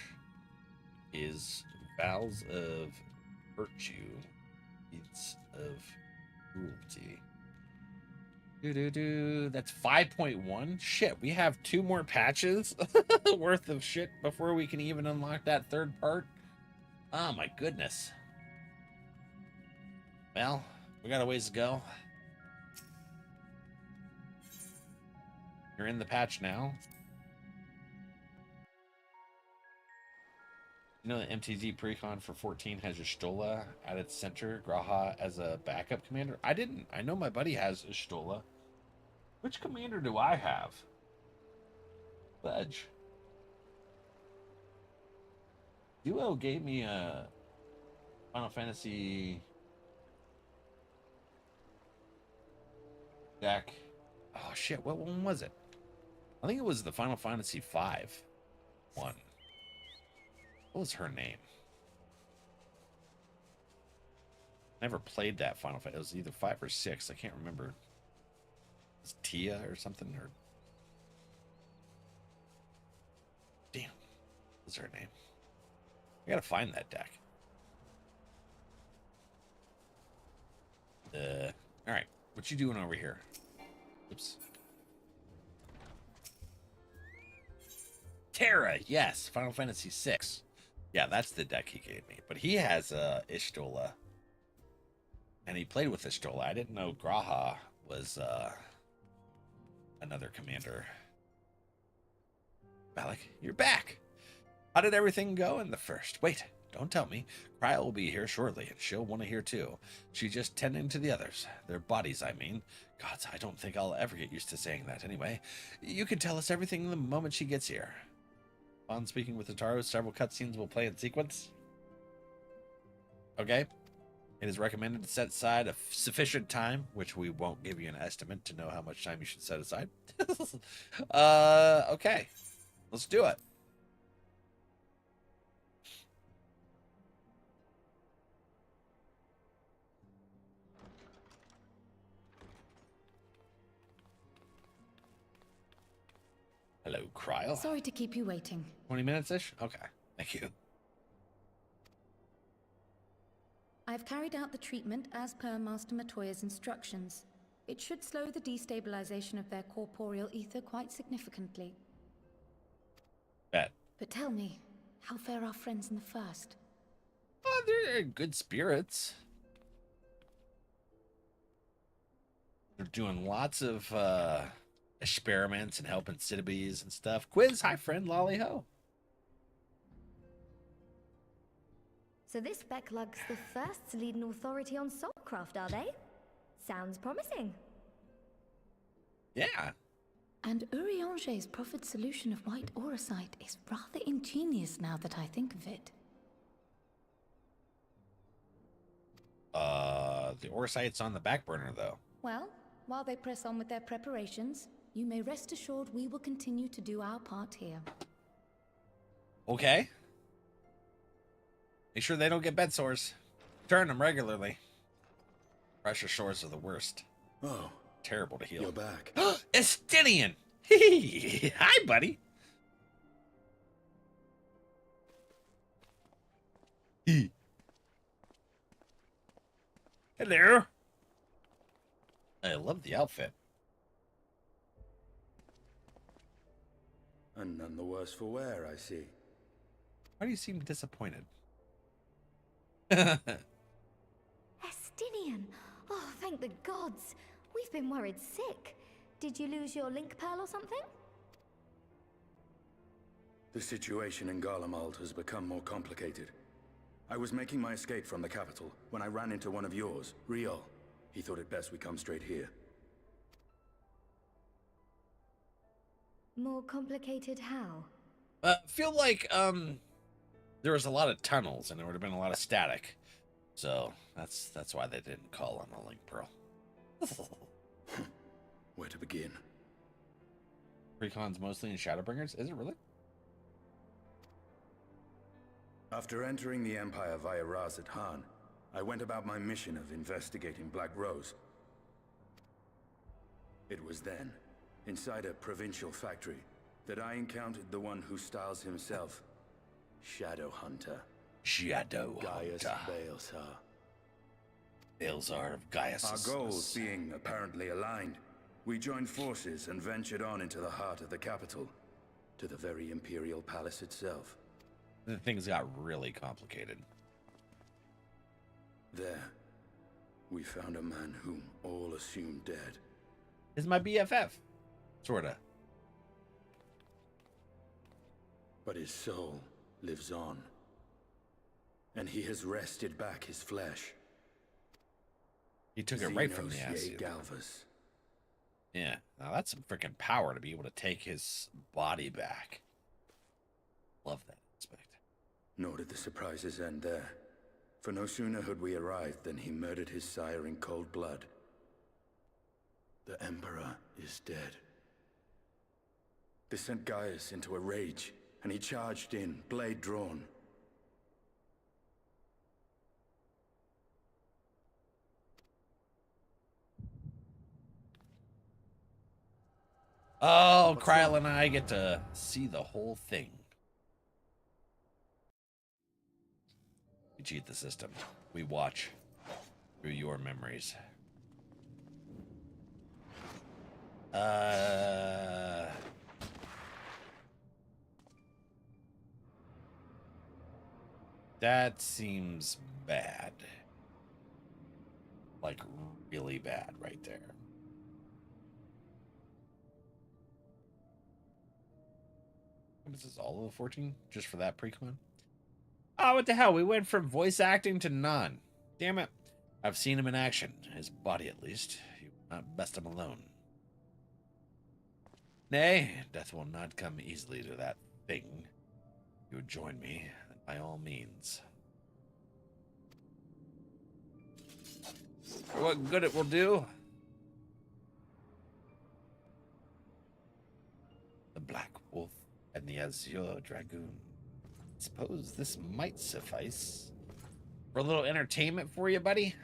is Vows of Virtue, Deeds of Cruelty? That's 5.1. Shit, we have 2 more patches worth of shit before we can even unlock that third part. Oh my goodness. Well, we got a ways to go. You're in the patch now. You know the MTZ precon for 14 has your Stola at its center, Graha as a backup commander? I didn't. I know my buddy has a Stola. Which commander do I have? Fudge. Duo gave me a Final Fantasy deck. Oh shit, what one was it? I think it was the Final Fantasy V one. What was her name? Never played that Final Fantasy. It was either 5 or 6. I can't remember. It was Tia or something, or damn, what's her name? I gotta find that deck. All right, what you doing over here? Oops. Terra, yes, Final Fantasy VI. Yeah, that's the deck he gave me. But he has Ishtola. And he played with Ishtola. I didn't know Graha was another commander. Valak, you're back. How did everything go in the first? Wait, don't tell me. Cryo will be here shortly, and she'll want to hear too. She's just tending to the others. Their bodies, I mean. Gods, I don't think I'll ever get used to saying that anyway. You can tell us everything the moment she gets here. On speaking with Taro, several cutscenes will play in sequence. Okay. It is recommended to set aside a sufficient time, which we won't give you an estimate to know how much time you should set aside. Okay. Let's do it. Hello, Cryle. Sorry to keep you waiting. 20 minutes-ish? Okay. Thank you. I've carried out the treatment as per Master Matoya's instructions. It should slow the destabilization of their corporeal ether quite significantly. Bet. But tell me, how fare our friends in the first? Oh, they're in good spirits. They're doing lots of experiments and helping citibes and stuff. Quiz, hi friend, lolly ho. So this Becklug's the first to lead an authority on soulcraft, are they? Sounds promising. Yeah. And Urianger's proffered solution of white auracite is rather ingenious now that I think of it. The auracite's on the back burner though. Well, while they press on with their preparations, you may rest assured we will continue to do our part here. Okay. Make sure they don't get bed sores. Turn them regularly. Pressure sores are the worst. Oh, terrible to heal. you're back. Estinian! Hi, buddy. Hello. I love the outfit. And none the worse for wear, I see. Why do you seem disappointed? Estinian! Oh, thank the gods! We've been worried sick. Did you lose your link pearl or something? The situation in Garlemald has become more complicated. I was making my escape from the capital when I ran into one of yours, Riol. He thought it best we come straight here. More complicated how? Feel like there was a lot of tunnels and there would have been a lot of static. So that's why they didn't call on a link pearl. Where to begin? Precon's mostly in Shadowbringers? Is it really? After entering the Empire via Razat Han, I went about my mission of investigating Black Rose. It was then, inside a provincial factory, that I encountered the one who styles himself Shadow Hunter. Shadow Gaius Hunter. Baelsar. Baelsar of Gaius. Our goals being apparently aligned, we joined forces and ventured on into the heart of the capital, to the very Imperial Palace itself. Things got really complicated. There, we found a man whom all assumed dead. This is my BFF. Sorta. But his soul lives on. And he has wrested back his flesh. He took it right from the ass. Galvus. Yeah, now that's some freaking power to be able to take his body back. Love that aspect. Nor did the surprises end there. For no sooner had we arrived than he murdered his sire in cold blood. The Emperor is dead. This sent Gaius into a rage, and he charged in, blade drawn. Oh, Kryl and I get to see the whole thing. We cheat the system. We watch through your memories. That seems bad. Like, really bad right there. This is all level 14? Just for that pre-con? Oh, what the hell? We went from voice acting to none. Damn it. I've seen him in action. His body, at least. You will not best him alone. Nay, death will not come easily to that thing. If you would join me, then by all means. For what good it will do? The Black Wolf and the Azure Dragoon. Suppose this might suffice. For a little entertainment for you, buddy?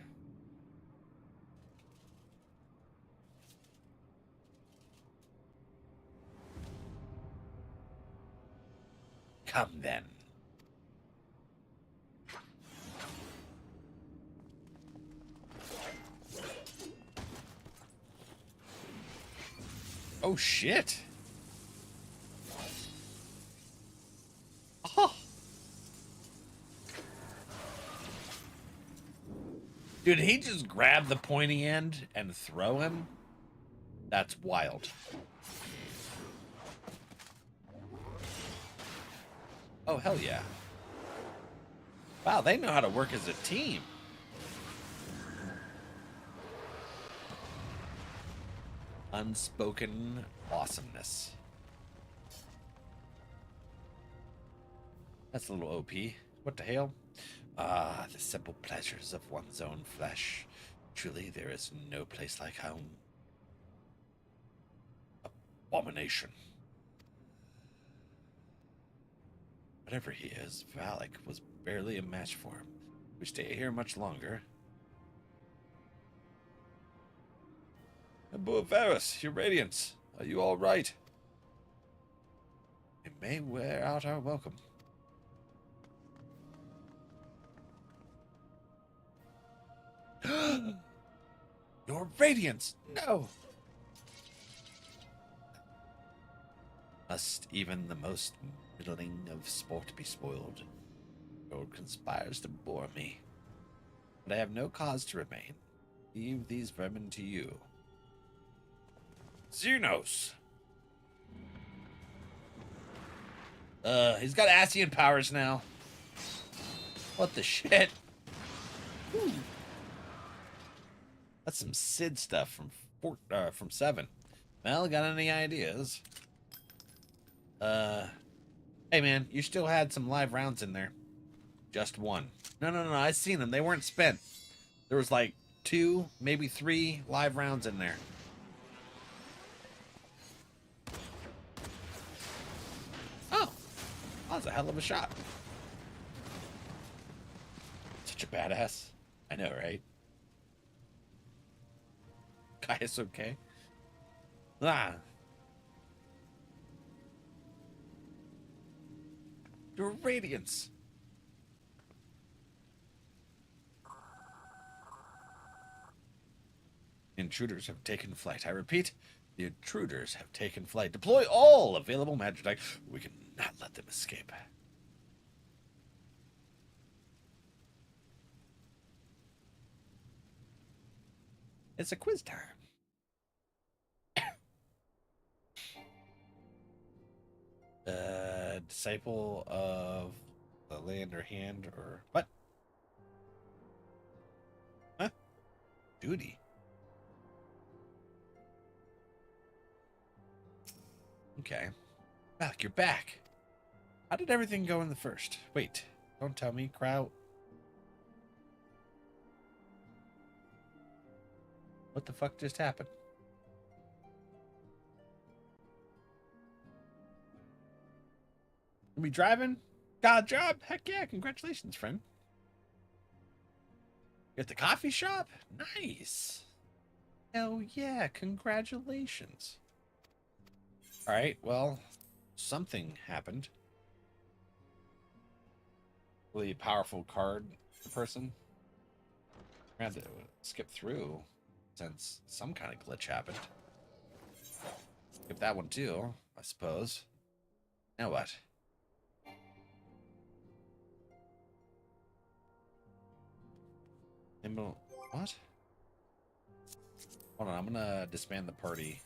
Come then. Oh shit. Oh. Dude, he just grabbed the pointy end and throw him? That's wild. Oh, hell yeah. Wow, they know how to work as a team. Unspoken awesomeness. That's a little OP. What the hell? Ah, the simple pleasures of one's own flesh. Truly, there is no place like home. Abomination. Whatever he is, Valak was barely a match for him. We stay here much longer. Varus, your radiance. Are you all right? It may wear out our welcome. Your radiance! No! Must even the most middling of sport be spoiled? The world conspires to bore me. But I have no cause to remain. Leave these vermin to you. Xenos! He's got Ascian powers now. What the shit? Whew. That's some Sid stuff from 7. Well, got any ideas? Hey man, you still had some live rounds in there. Just one. No, I seen them. They weren't spent. There was like 2, maybe 3 live rounds in there. Oh, that was a hell of a shot. Such a badass. I know, right? Gaius okay? Ah. Your radiance. Intruders have taken flight. I repeat, the intruders have taken flight. Deploy all available magic. We cannot let them escape. It's a quiz time. Disciple of the land or hand or what? Huh? Duty. Okay. Back, you're back. How did everything go in the first? Wait, don't tell me, Kraut. What the fuck just happened? Are we driving? Got a job? Heck yeah, congratulations, friend. You at the coffee shop? Nice. Hell yeah, congratulations. Alright, well, something happened. Really powerful card person. I had to skip through since some kind of glitch happened. Skip that one too, I suppose. Now what? What? Hold on, I'm gonna disband the party.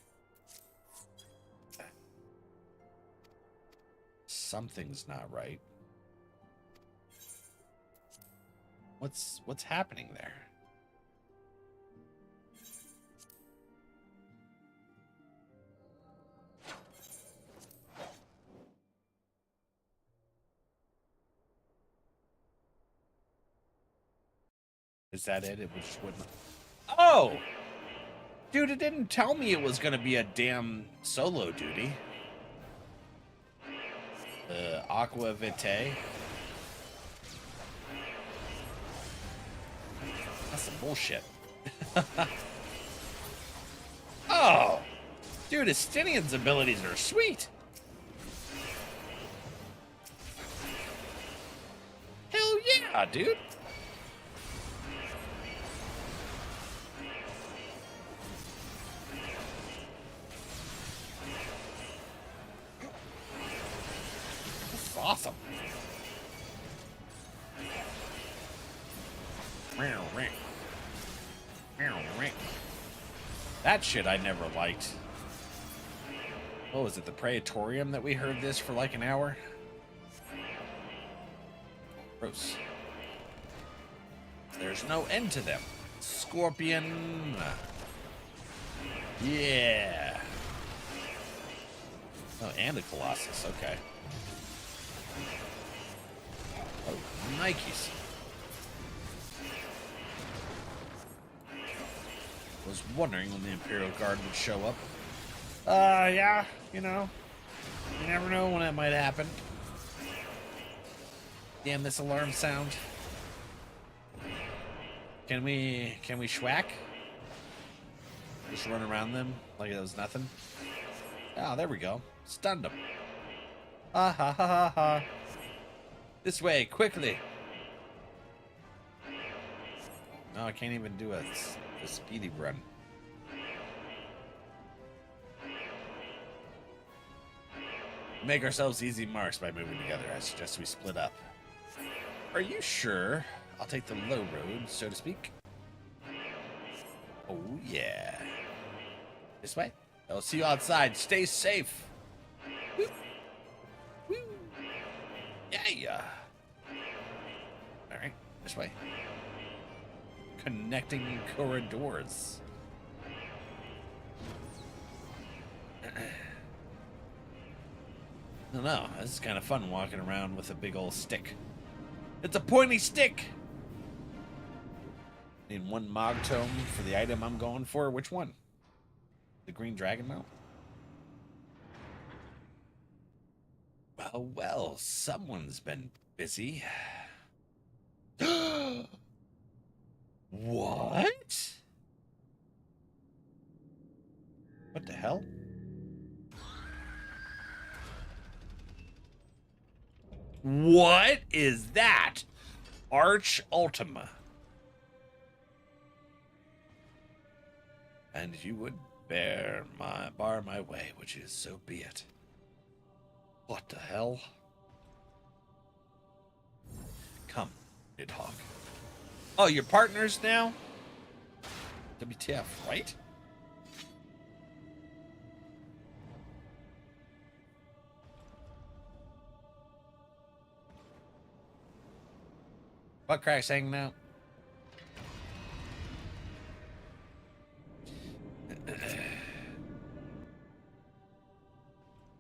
Something's not right. What's happening there? Is that it? It just wouldn't. Oh! Dude, it didn't tell me it was gonna be a damn solo duty. Aqua Vitae. That's some bullshit. Oh! Dude, Estinian's abilities are sweet. Hell yeah, dude. Awesome. That shit I never liked. What was it, the Praetorium that we heard this for like an hour? Gross. There's no end to them. Scorpion. Yeah. Oh, and a Colossus. Okay. Oh, Nikes. Was wondering when the Imperial Guard would show up. Yeah, you know. You never know when that might happen. Damn this alarm sound. Can we schwack? Just run around them like it was nothing. Oh, there we go. Stunned them. Ha ha ha ha ha. This way, quickly. No, I can't even do a speedy run. Make ourselves easy marks by moving together. I suggest we split up. Are you sure? I'll take the low road, so to speak. Oh, yeah. This way? I'll see you outside. Stay safe. Woo. Woo. Yeah. All right, this way. Connecting corridors. I don't know. This is kind of fun walking around with a big old stick. It's a pointy stick. Need one Mog Tome for the item I'm going for. Which one? The Green Dragon Mount? Well, someone's been busy. What? What the hell? What is that? Arch Ultima. And you would bar my way, which is so be it. What the hell? Come, Nidhogg. Oh, you're partners now? WTF, right? Butt cracks hanging out.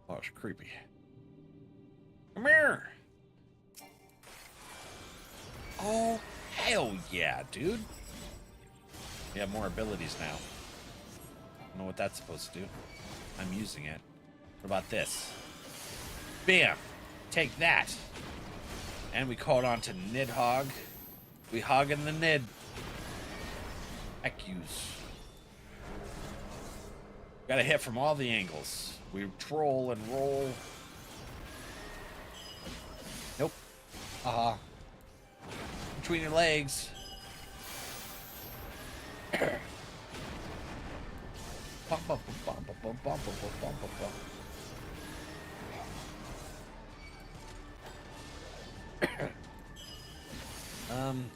Oh, it's creepy. Come here. Oh, hell yeah, dude. We have more abilities now. I don't know what that's supposed to do. I'm using it. What about this? Bam! Take that. And we called on to Nidhogg. We hogging the Nid. Heck yous. Gotta hit from all the angles. We troll and roll. Nope. Between your legs.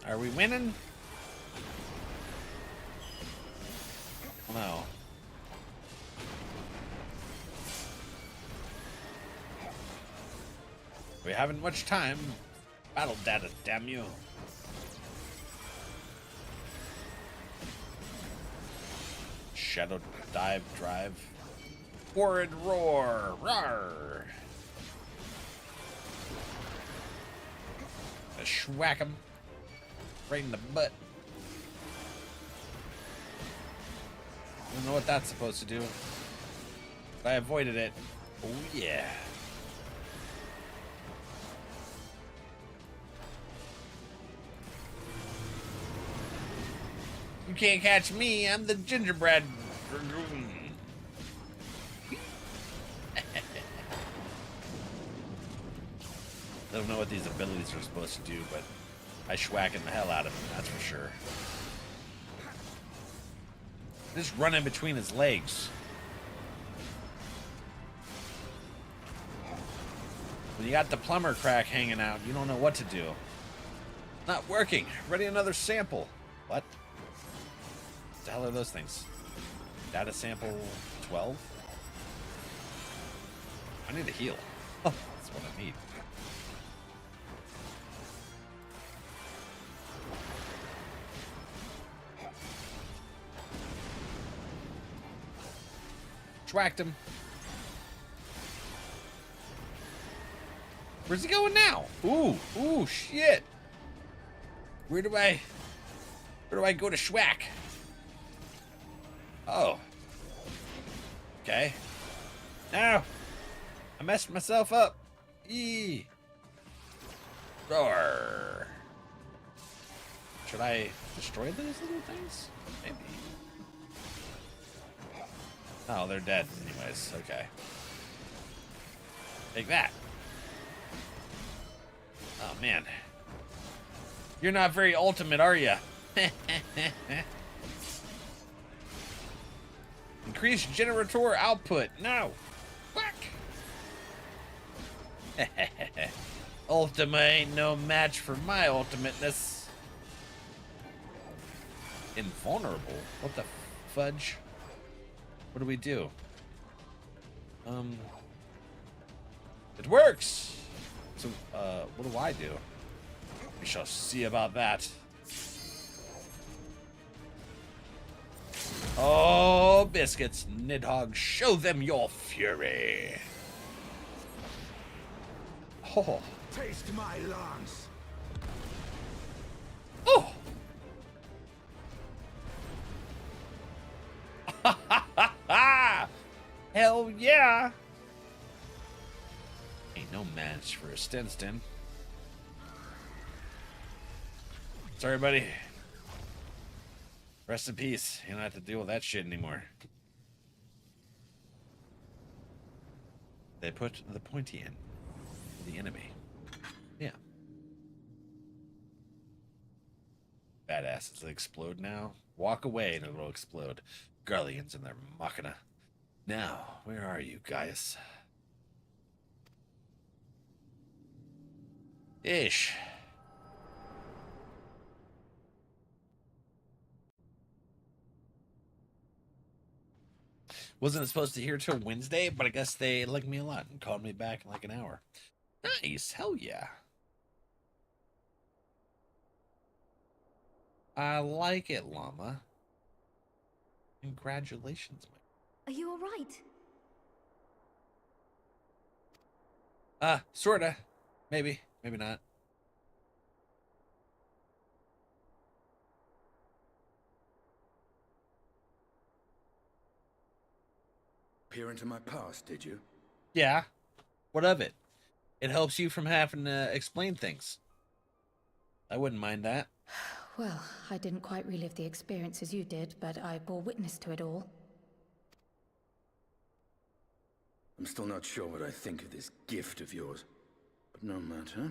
Are we winning? No. We haven't much time. Battle data, damn you. Shadow dive, drive. Horrid roar. Rawr. Schwack him. Right in the butt. I don't know what that's supposed to do. But I avoided it. Oh yeah. You can't catch me, I'm the gingerbread dragoon. I don't know what these abilities are supposed to do, but I schwacking the hell out of him, that's for sure. Just run in between his legs. When you got the plumber crack hanging out, you don't know what to do. Not working. Ready another sample. What? What the hell are those things? Data sample 12? I need to heal. Oh, that's what I need. Schwacked him. Where's he going now? Ooh, shit. Where do I go to schwack? Oh. Okay. No. I messed myself up. Eee. Roar. Should I destroy those little things? Maybe. Oh, they're dead anyways. Okay. Take that. Oh, man. You're not very ultimate, are you? Increase generator output. No. Fuck. Ultima ain't no match for my ultimateness. Invulnerable? What the fudge? What do we do? It works! So, what do I do? We shall see about that. Oh, biscuits, Nidhogg, show them your fury. Oh. Taste my lance. Oh. Hell yeah. Ain't no match for a Stinston. Sorry, buddy. Rest in peace. You don't have to deal with that shit anymore. They put the pointy in the enemy. Yeah. Badass. Does it explode now? Walk away and it'll explode. Garleans and their machina. Now, where are you guys? Ish. Wasn't supposed to hear till Wednesday, but I guess they liked me a lot and called me back in like an hour. Nice. Hell yeah. I like it, Llama. Congratulations, Are you alright? Sorta. Maybe. Maybe not. Peer into my past, did you? Yeah. What of it? It helps you from having to explain things. I wouldn't mind that. Well, I didn't quite relive the experience as you did, but I bore witness to it all. I'm still not sure what I think of this gift of yours. But no matter.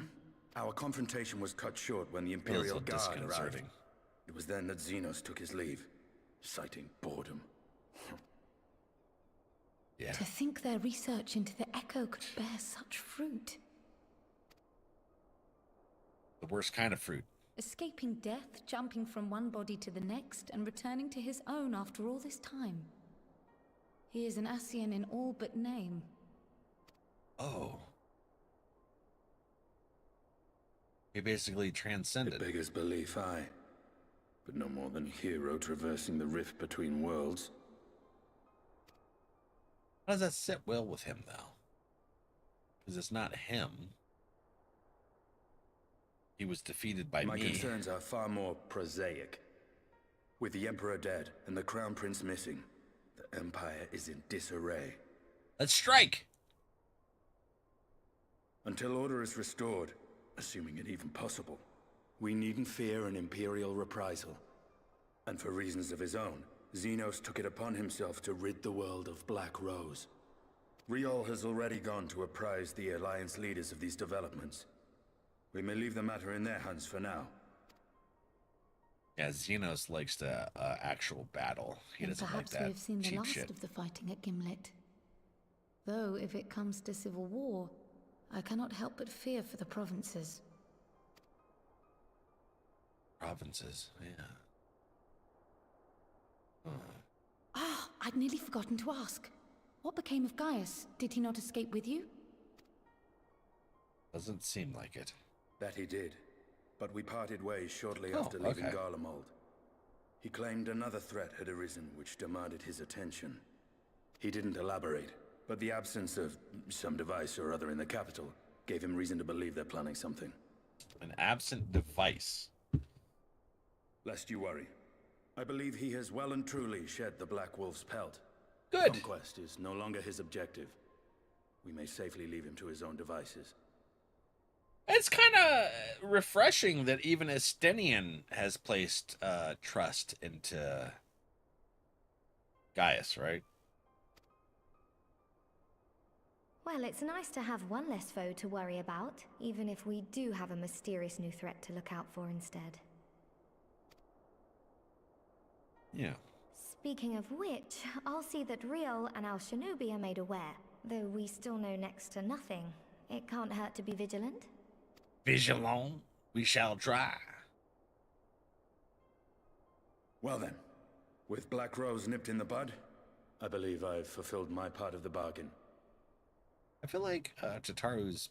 Our confrontation was cut short when the Imperial Guard arrived. It was then that Xenos took his leave, citing boredom. Yeah. To think their research into the Echo could bear such fruit. The worst kind of fruit. Escaping death, jumping from one body to the next, and returning to his own after all this time. He is an Ascian in all but name. Oh. He basically transcended. It beggars belief, aye. But no more than a hero traversing the rift between worlds. How does that sit well with him, though? Because it's not him. He was defeated by me. My concerns are far more prosaic. With the Emperor dead and the Crown Prince missing, the Empire is in disarray. Let's strike! Until order is restored, assuming it even possible, we needn't fear an Imperial reprisal. And for reasons of his own, Xenos took it upon himself to rid the world of Black Rose. Riol has already gone to apprise the Alliance leaders of these developments. We may leave the matter in their hands for now. Yeah, Xenos likes the actual battle. He doesn't like perhaps that we have seen the cheap last shit. of the fighting at Gimlet. Though, if it comes to civil war, I cannot help but fear for the provinces. Provinces, yeah. I'd nearly forgotten to ask. What became of Gaius? Did he not escape with you? Doesn't seem like it. That he did, but we parted ways shortly after leaving Garlemald. He claimed another threat had arisen which demanded his attention. He didn't elaborate, but the absence of some device or other in the capital gave him reason to believe they're planning something. An absent device. Lest you worry. I believe he has well and truly shed the Black Wolf's pelt. Good. Conquest is no longer his objective. We may safely leave him to his own devices. It's kind of refreshing that even Estinian has placed trust into Gaius, right? Well, it's nice to have one less foe to worry about, even if we do have a mysterious new threat to look out for instead. Yeah. Speaking of which, I'll see that Riol and our shinobi are made aware. Though we still know next to nothing, it can't hurt to be vigilant. Vigilant, we shall try. Well then, with Black Rose nipped in the bud, I believe I've fulfilled my part of the bargain. I feel like Tataru's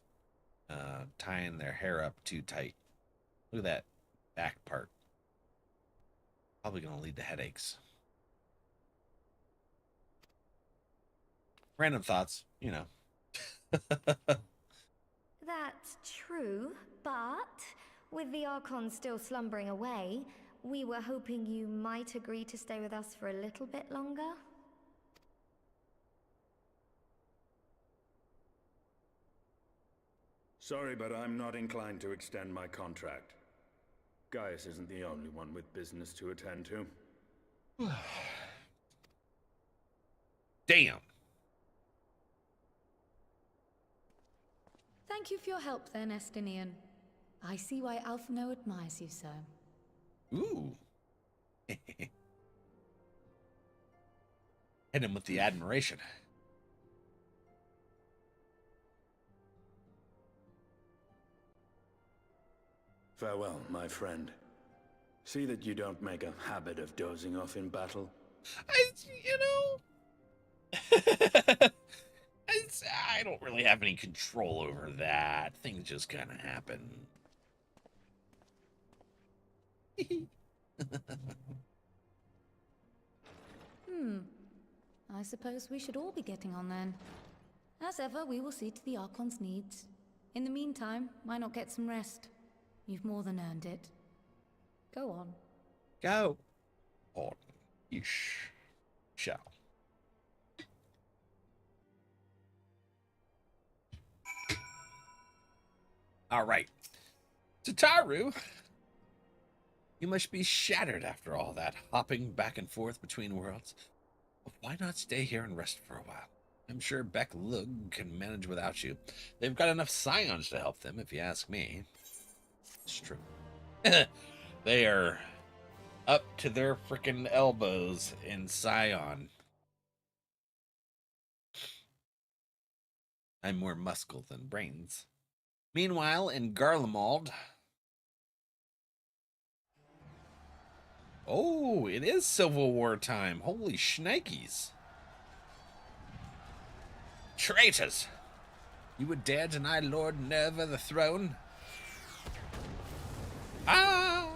tying their hair up too tight. Look at that back part. Probably going to lead to headaches. Random thoughts, you know. That's true, but with the Archon still slumbering away, we were hoping you might agree to stay with us for a little bit longer. Sorry, but I'm not inclined to extend my contract. Gaius isn't the only one with business to attend to. Damn. Thank you for your help then, Estinian. I see why Alphino admires you so. Ooh. Hit him with the admiration. Farewell, my friend. See that you don't make a habit of dozing off in battle. I don't really have any control over that. Things just kind of happen. I suppose we should all be getting on then. As ever, we will see to the Archon's needs. In the meantime, why not get some rest? You've more than earned it. Go on. Go on. You shall. All right. Tataru, you must be shattered after all that hopping back and forth between worlds. Why not stay here and rest for a while? I'm sure Beck Lug can manage without you. They've got enough scions to help them, if you ask me. It's true. They are up to their frickin' elbows in scion. I'm more muscle than brains. Meanwhile, in Garlemald... Oh, it is Civil War time. Holy shnikes. Traitors! You would dare deny Lord Nerva the throne? Ah!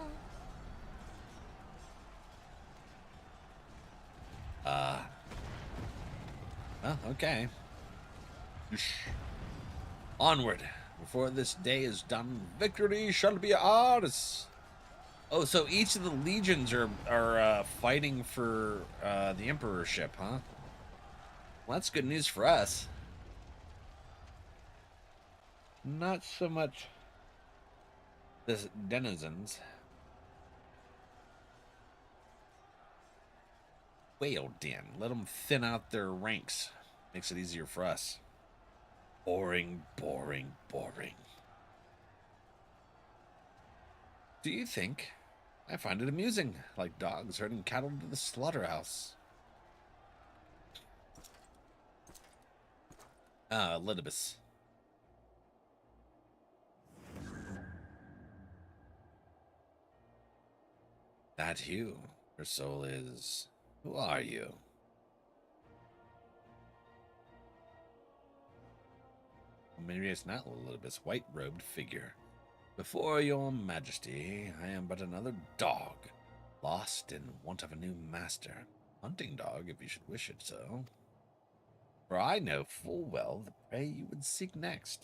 Well, okay. Onward. Before this day is done, victory shall be ours. Oh, so each of the legions are fighting for the emperorship, huh? Well, that's good news for us. Not so much the denizens. Whale den. Let them thin out their ranks. Makes it easier for us. Boring, boring, boring. Do you think? I find it amusing, like dogs herding cattle to the slaughterhouse. Lidibus. That you. Her soul is... Who are you? Maybe it's not Lidibus, white-robed figure. Before your majesty, I am but another dog, lost in want of a new master. Hunting dog, if you should wish it so. For I know full well the prey you would seek next.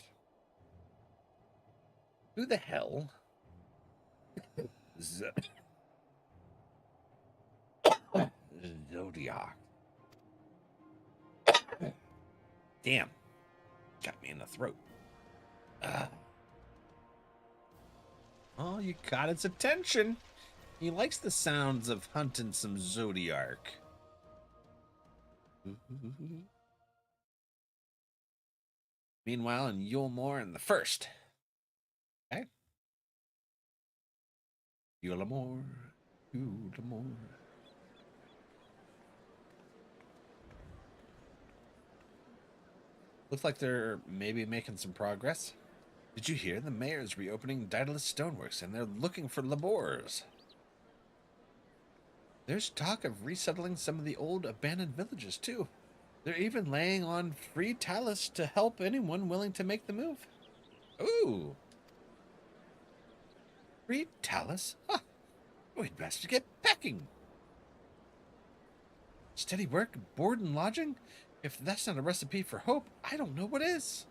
Who the hell? Zodiac. Damn. Got me in the throat. Oh, you got its attention. He likes the sounds of hunting some Zodiac. Meanwhile, in Yulmore in the first. Okay. Yulmore. Looks like they're maybe making some progress. Did you hear? The mayor's reopening Daedalus Stoneworks, and they're looking for laborers. There's talk of resettling some of the old abandoned villages, too. They're even laying on free talus to help anyone willing to make the move. Ooh. Free talus? Huh. We'd best get packing. Steady work, board and lodging? If that's not a recipe for hope, I don't know what is.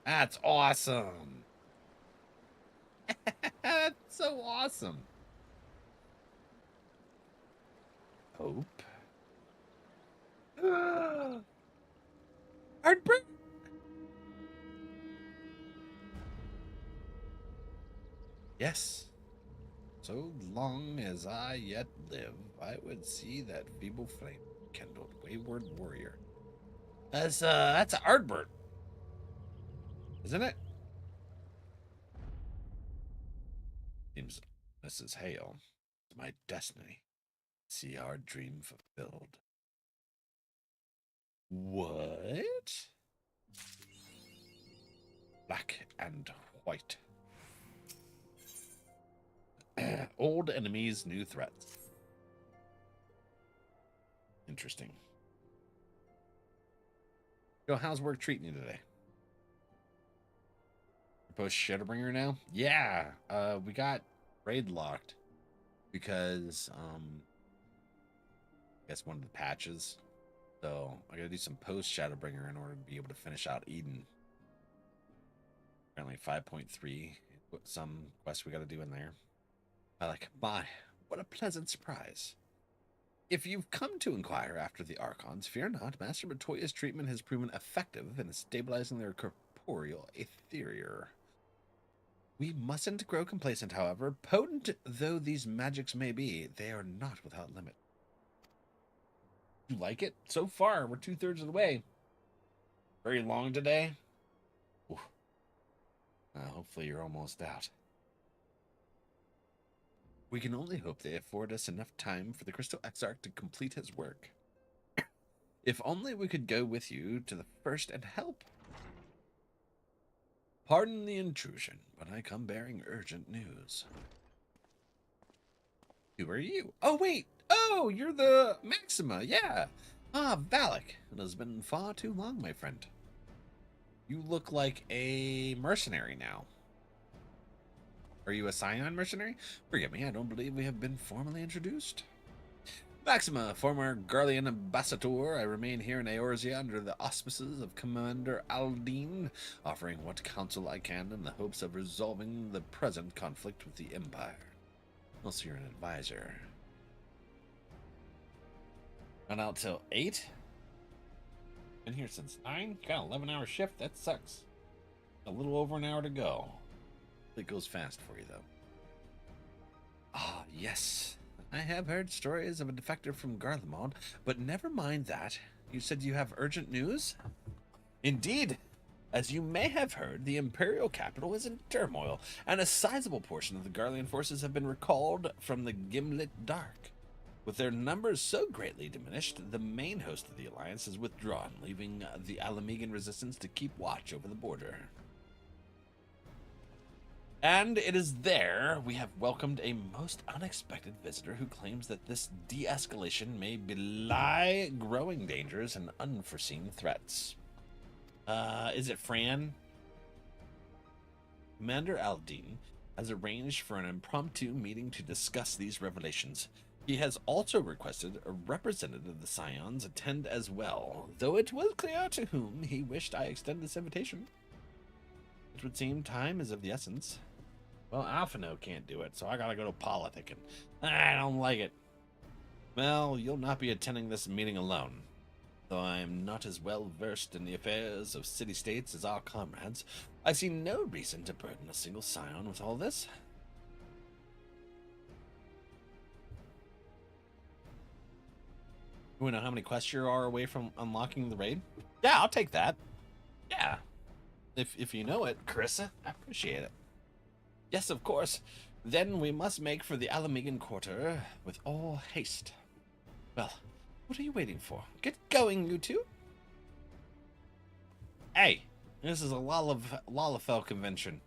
That's awesome. That's so awesome. Hope. Heartbreak. Yes. So long as I yet live, I would see that feeble flame kindled, wayward warrior. That's Ardbert, isn't it? Seems Mrs. Hale. It's my destiny. See our dream fulfilled. What? Black and white. Old enemies, new threats. Interesting. Yo, how's work treating you today? Post-Shadowbringer now? Yeah. We got raid locked because I guess one of the patches. So I gotta do some post-Shadowbringer in order to be able to finish out Eden. Apparently 5.3. Some quests we gotta do in there. My, what a pleasant surprise. If you've come to inquire after the Archons, fear not. Master Matoya's treatment has proven effective in stabilizing their corporeal exterior. We mustn't grow complacent, however. Potent though these magics may be, they are not without limit. You like it? So far, we're 2/3 of the way. Very long today. Hopefully you're almost out. We can only hope they afford us enough time for the Crystal Exarch to complete his work. If only we could go with you to the first and help. Pardon the intrusion, but I come bearing urgent news. Who are you? Oh, wait! Oh, you're the Maxima, yeah! Valak. It has been far too long, my friend. You look like a mercenary now. Are you a Scion mercenary? Forgive me, I don't believe we have been formally introduced. Maxima, former Garlean ambassador, I remain here in Eorzea under the auspices of Commander Aldine, offering what counsel I can in the hopes of resolving the present conflict with the Empire. Also, you're an advisor. Not out till 8? Been here since 9? Got an 11-hour shift? That sucks. A little over an hour to go. It goes fast for you, though. Ah, yes. I have heard stories of a defector from Garlemald, but never mind that. You said you have urgent news? Indeed. As you may have heard, the Imperial capital is in turmoil, and a sizable portion of the Garlean forces have been recalled from the Gimlet Dark. With their numbers so greatly diminished, the main host of the Alliance has withdrawn, leaving the Ala Mhigo resistance to keep watch over the border. And it is there we have welcomed a most unexpected visitor who claims that this de-escalation may belie growing dangers and unforeseen threats. Is it Fran? Commander Aldine has arranged for an impromptu meeting to discuss these revelations. He has also requested a representative of the Scions attend as well, though it was clear to whom he wished I extend this invitation. It would seem time is of the essence. Well, Alphino can't do it, so I gotta go to politicking. I don't like it. Well, you'll not be attending this meeting alone. Though I am not as well versed in the affairs of city-states as our comrades, I see no reason to burden a single Scion with all this. You know how many quests you are away from unlocking the raid? Yeah, I'll take that. Yeah. If you know it, Carissa, I appreciate it. Yes, of course. Then we must make for the Ala Mhigo quarter with all haste. Well, what are you waiting for? Get going, you two. Hey, this is a Lalafell convention.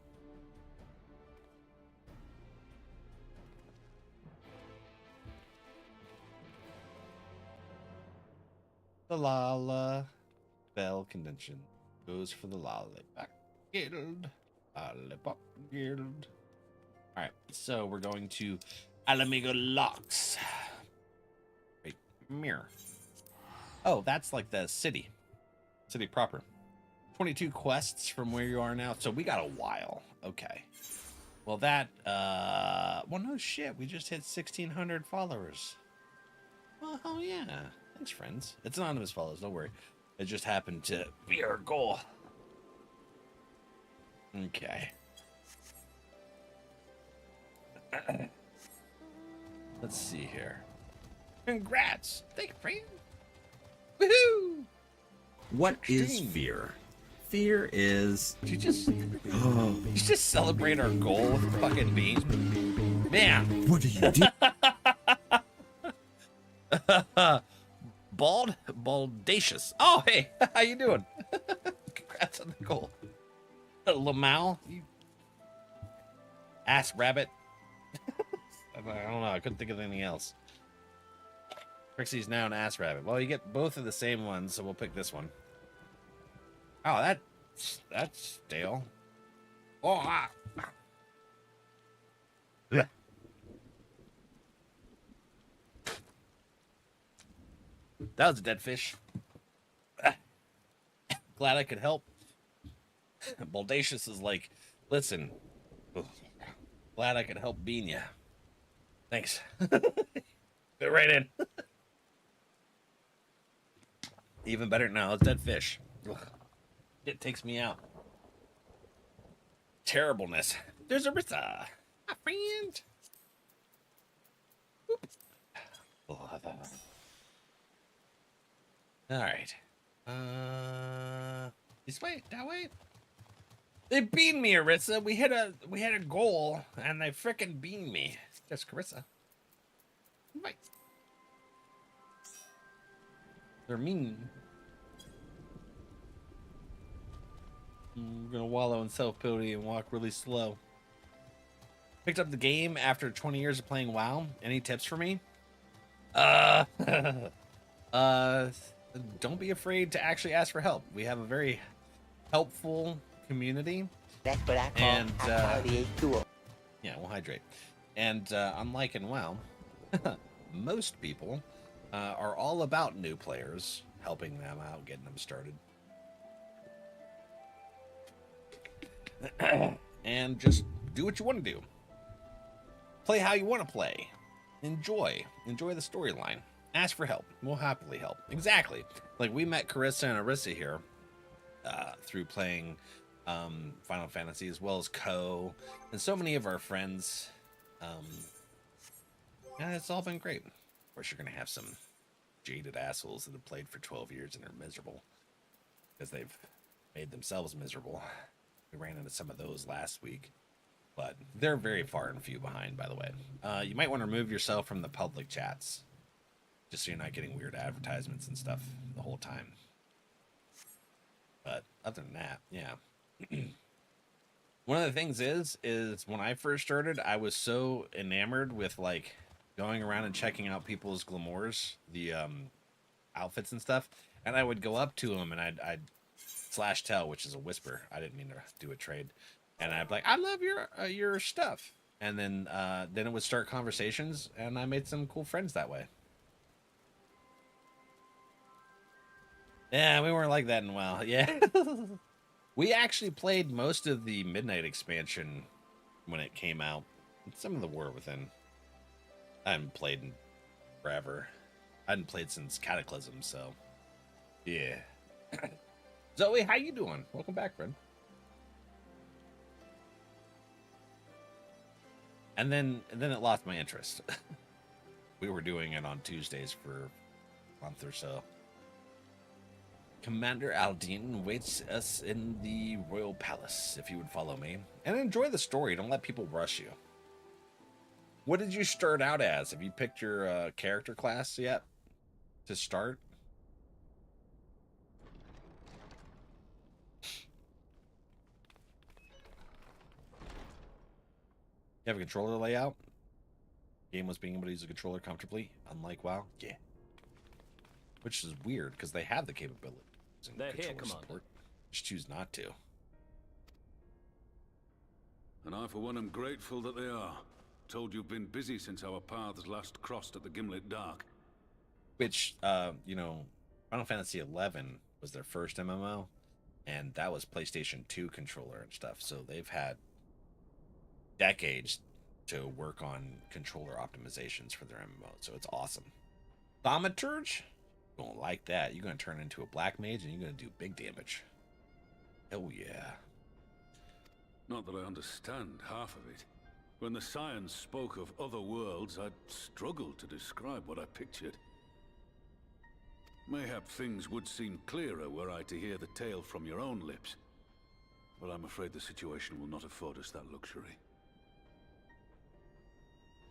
The Lalafell convention goes for the Lollipop Guild. Lollipop Guild. Alright, so we're going to Ala Mhigo Locks. Wait, mirror. Oh, that's like the city. City proper. 22 quests from where you are now. So we got a while. Okay. Well, that, well, no shit. We just hit 1,600 followers. Well, oh, yeah. Thanks, friends. It's anonymous follows. Don't worry. It just happened to be our goal. Okay. Let's see here. Congrats! Thank you, friend. Woohoo! What is fear? Fear is. Did you just celebrate our goal with fucking beans? Man! What do you do? Baldacious. Oh, hey, how you doing? Congrats on the goal. Lamau, you ass rabbit. I don't know. I couldn't think of anything else. Trixie's now an ass rabbit. Well, you get both of the same ones, so we'll pick this one. Oh, that's stale. Oh, Yeah. That was a dead fish. Glad I could help. Baldacious is like, listen, glad I could help bean you. Thanks. Fit right in. Even better now, it's dead fish. Ugh. It takes me out. Terribleness. There's a Rissa, my friend. All right. This way, that way. They beamed me, Arissa. We had a goal, and they frickin' beamed me. There's Carissa. Right. They're mean. I'm gonna wallow in self-pity and walk really slow. Picked up the game after 20 years of playing WoW. Any tips for me? Don't be afraid to actually ask for help. We have a very helpful community. That's what I call quality A2. Yeah, we'll hydrate. And unlike in WoW, most people are all about new players, helping them out, getting them started. And just do what you want to do. Play how you want to play. Enjoy the storyline. Ask for help. We'll happily help. Exactly. Like we met Carissa and Arissa here through playing Final Fantasy, as well as Co. and so many of our friends. And it's all been great. Of course, you're going to have some jaded assholes that have played for 12 years and are miserable because they've made themselves miserable. We ran into some of those last week, but they're very far and few behind, by the way. You might want to remove yourself from the public chats just so you're not getting weird advertisements and stuff the whole time. But other than that, yeah. One of the things is when I first started, I was so enamored with like going around and checking out people's glamours, the outfits and stuff, and I would go up to them and I'd slash tell, which is a whisper. I didn't mean to do a trade, and I'd be like, "I love your stuff," and then it would start conversations, and I made some cool friends that way. Yeah, we weren't like that in WoW. Yeah. We actually played most of the Midnight expansion when it came out. Some of the War Within. I haven't played in forever. I hadn't played since Cataclysm, so yeah. Zoe, how you doing? Welcome back, friend. And then it lost my interest. We were doing it on Tuesdays for a month or so. Commander Aldine waits us in the Royal Palace, if you would follow me. And enjoy the story. Don't let people rush you. What did you start out as? Have you picked your character class yet to start? You have a controller layout? Game was being able to use a controller comfortably, unlike WoW? Yeah. Which is weird, because they have the capability. They're here, Commander. Support. Just choose not to. And I, for one, am grateful that they are. Told you've been busy since our paths last crossed at the Gimlet Dark. Which, you know, Final Fantasy XI was their first MMO, and that was PlayStation 2 controller and stuff. So they've had decades to work on controller optimizations for their MMO. So it's awesome. Thaumaturge? Don't like that. You're going to turn into a black mage and you're going to do big damage. Oh yeah. Not that I understand half of it. When the science spoke of other worlds, I'd struggled to describe what I pictured. Mayhap things would seem clearer were I to hear the tale from your own lips. But I'm afraid the situation will not afford us that luxury.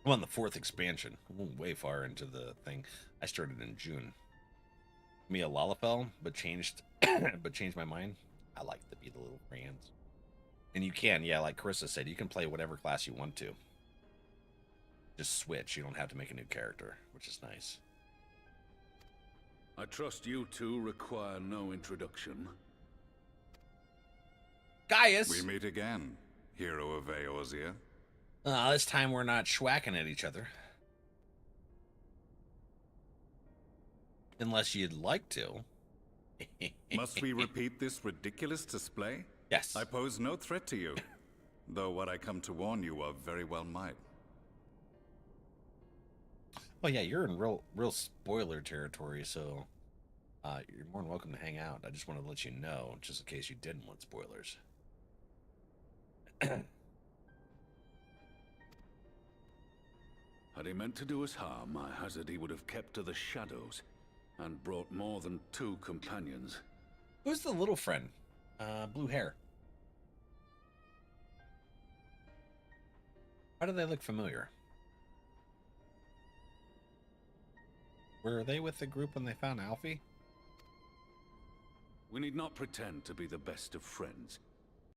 I'm on the 4th expansion. I'm way far into the thing. I started in June. Me a Lalafell, but changed my mind. I like to be the little friends. And you can, yeah, like Carissa said, you can play whatever class you want to. Just switch. You don't have to make a new character, which is nice. I trust you two require no introduction. Gaius! We meet again, hero of Eorzea. This time we're not schwacking at each other. Unless you'd like to. Must we repeat this ridiculous display? Yes. I pose no threat to you, though what I come to warn you of very well might. Well, yeah, you're in real spoiler territory, so you're more than welcome to hang out. I just want to let you know, just in case you didn't want spoilers. Had he meant to do us harm, I hazard he would have kept to the shadows and brought more than 2 companions. Who's the little friend? Blue hair. Why do they look familiar? Were they with the group when they found Alfie? We need not pretend to be the best of friends,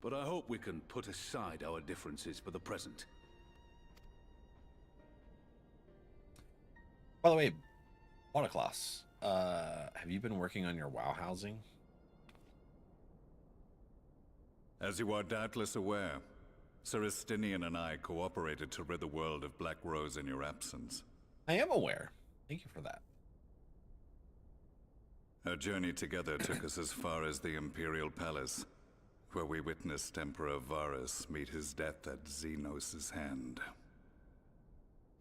but I hope we can put aside our differences for the present. By the way, Waterclass, have you been working on your WoW housing? As you are doubtless aware, Sir Estinian and I cooperated to rid the world of Black Rose in your absence. I am aware. Thank you for that. Our journey together took us as far as the Imperial Palace, where we witnessed Emperor Varus meet his death at Xenos' hand.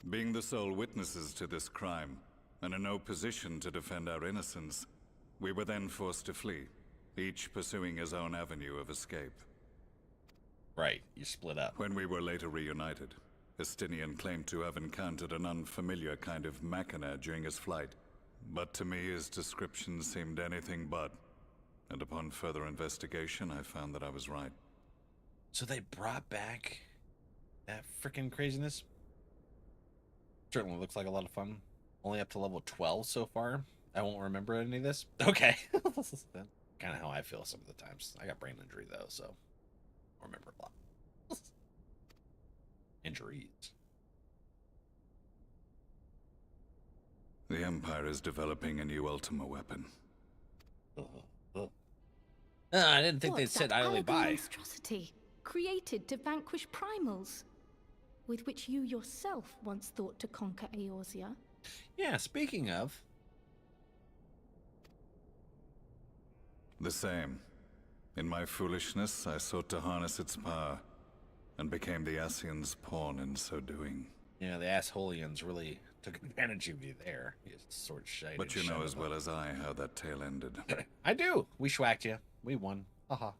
Being the sole witnesses to this crime, and in no position to defend our innocence, we were then forced to flee, each pursuing his own avenue of escape. Right, you split up. When we were later reunited, Estinian claimed to have encountered an unfamiliar kind of machina during his flight, but to me his description seemed anything but, and upon further investigation I found that I was right. So they brought back that freaking craziness? Certainly looks like a lot of fun. Only up to level 12 so far. I won't remember any of this. Okay. That's kind of how I feel some of the times. I got brain injury though, so I remember a lot. Injuries. The Empire is developing a new Ultima weapon. I didn't think they'd said idly by. Monstrosity created to vanquish primals, with which you yourself once thought to conquer Eorzea. Yeah, speaking of. The same. In my foolishness, I sought to harness its power, and became the Ascians' pawn in so doing. Yeah, the Assholians really took advantage of you there. You sort of shied. But you know as well as I how that tale ended. I do. We schwacked you. We won. Haha.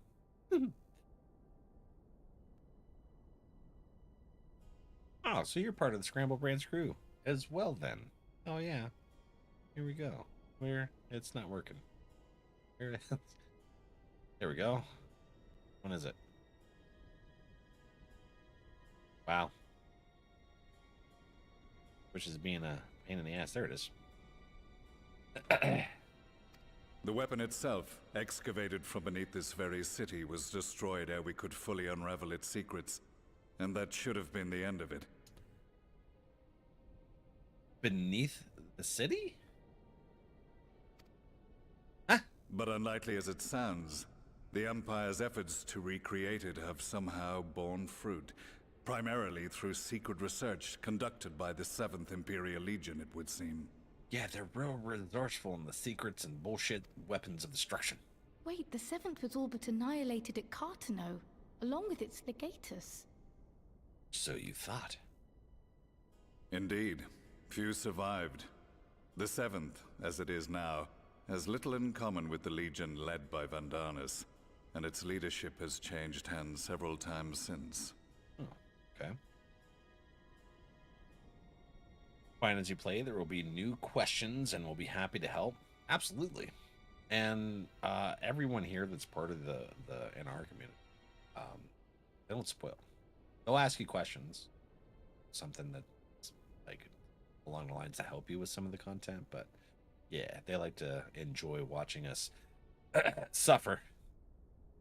Oh, so you're part of the Scramble Brands crew as well then. Oh yeah. Here we go. It's not working. Here it is. There we go. When is it? Wow. Which is being a pain in the ass. There it is. The weapon itself, excavated from beneath this very city, was destroyed ere we could fully unravel its secrets. And that should have been the end of it. Beneath the city? But unlikely as it sounds, the Empire's efforts to recreate it have somehow borne fruit. Primarily through secret research conducted by the 7th Imperial Legion, it would seem. Yeah, they're real resourceful in the secrets and bullshit weapons of destruction. Wait, the 7th was all but annihilated at Cartano, along with its legatus. So you thought. Indeed. Few survived. The 7th, as it is now, has little in common with the Legion led by Vandanis, and its leadership has changed hands several times since. Oh, okay. Fine, as you play, there will be new questions, and we'll be happy to help. Absolutely. And everyone here that's part of the NR community, they don't spoil. They'll ask you questions, something that's like along the lines to help you with some of the content, but yeah, they like to enjoy watching us suffer,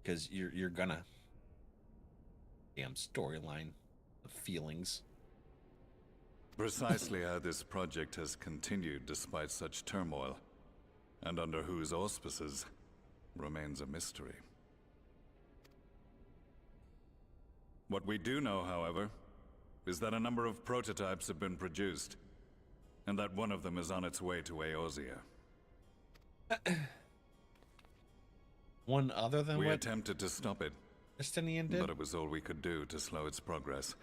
because you're gonna damn storyline, the feelings. Precisely how this project has continued despite such turmoil. and under whose auspices remains a mystery. What we do know, however, is that a number of prototypes have been produced, and that one of them is on its way to Eorzea. One other than we what attempted to stop it, Justinian did? but it was all we could do to slow its progress.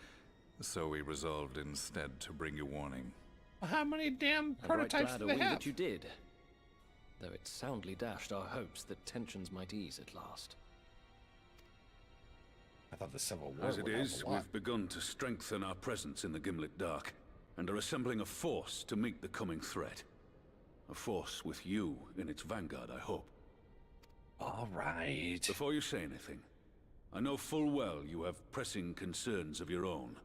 So we resolved instead to bring you warning. Well, how many damn prototypes do they have? That you did, though it soundly dashed our hopes that tensions might ease at last. I thought the Civil War As it would help is, a lot. we've begun to strengthen our presence in the Gimlet Dark, and are assembling a force to meet the coming threat. A force with you in its vanguard, I hope. All right. Before you say anything, I know full well you have pressing concerns of your own.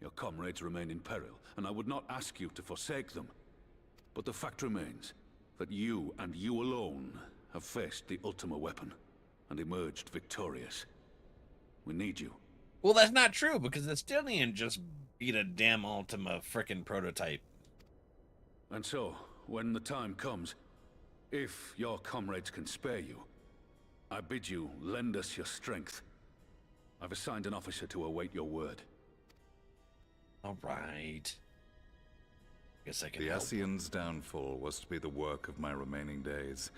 Your comrades remain in peril, and I would not ask you to forsake them. But the fact remains that you, and you alone, have faced the Ultima weapon, and emerged victorious. We need you. Well, that's not true, because the Justinian just beat a damn Ultima frickin' prototype. And so, when the time comes, if your comrades can spare you, I bid you lend us your strength. I've assigned an officer to await your word. All right. Guess I can The help. Ascian's downfall was to be the work of my remaining days.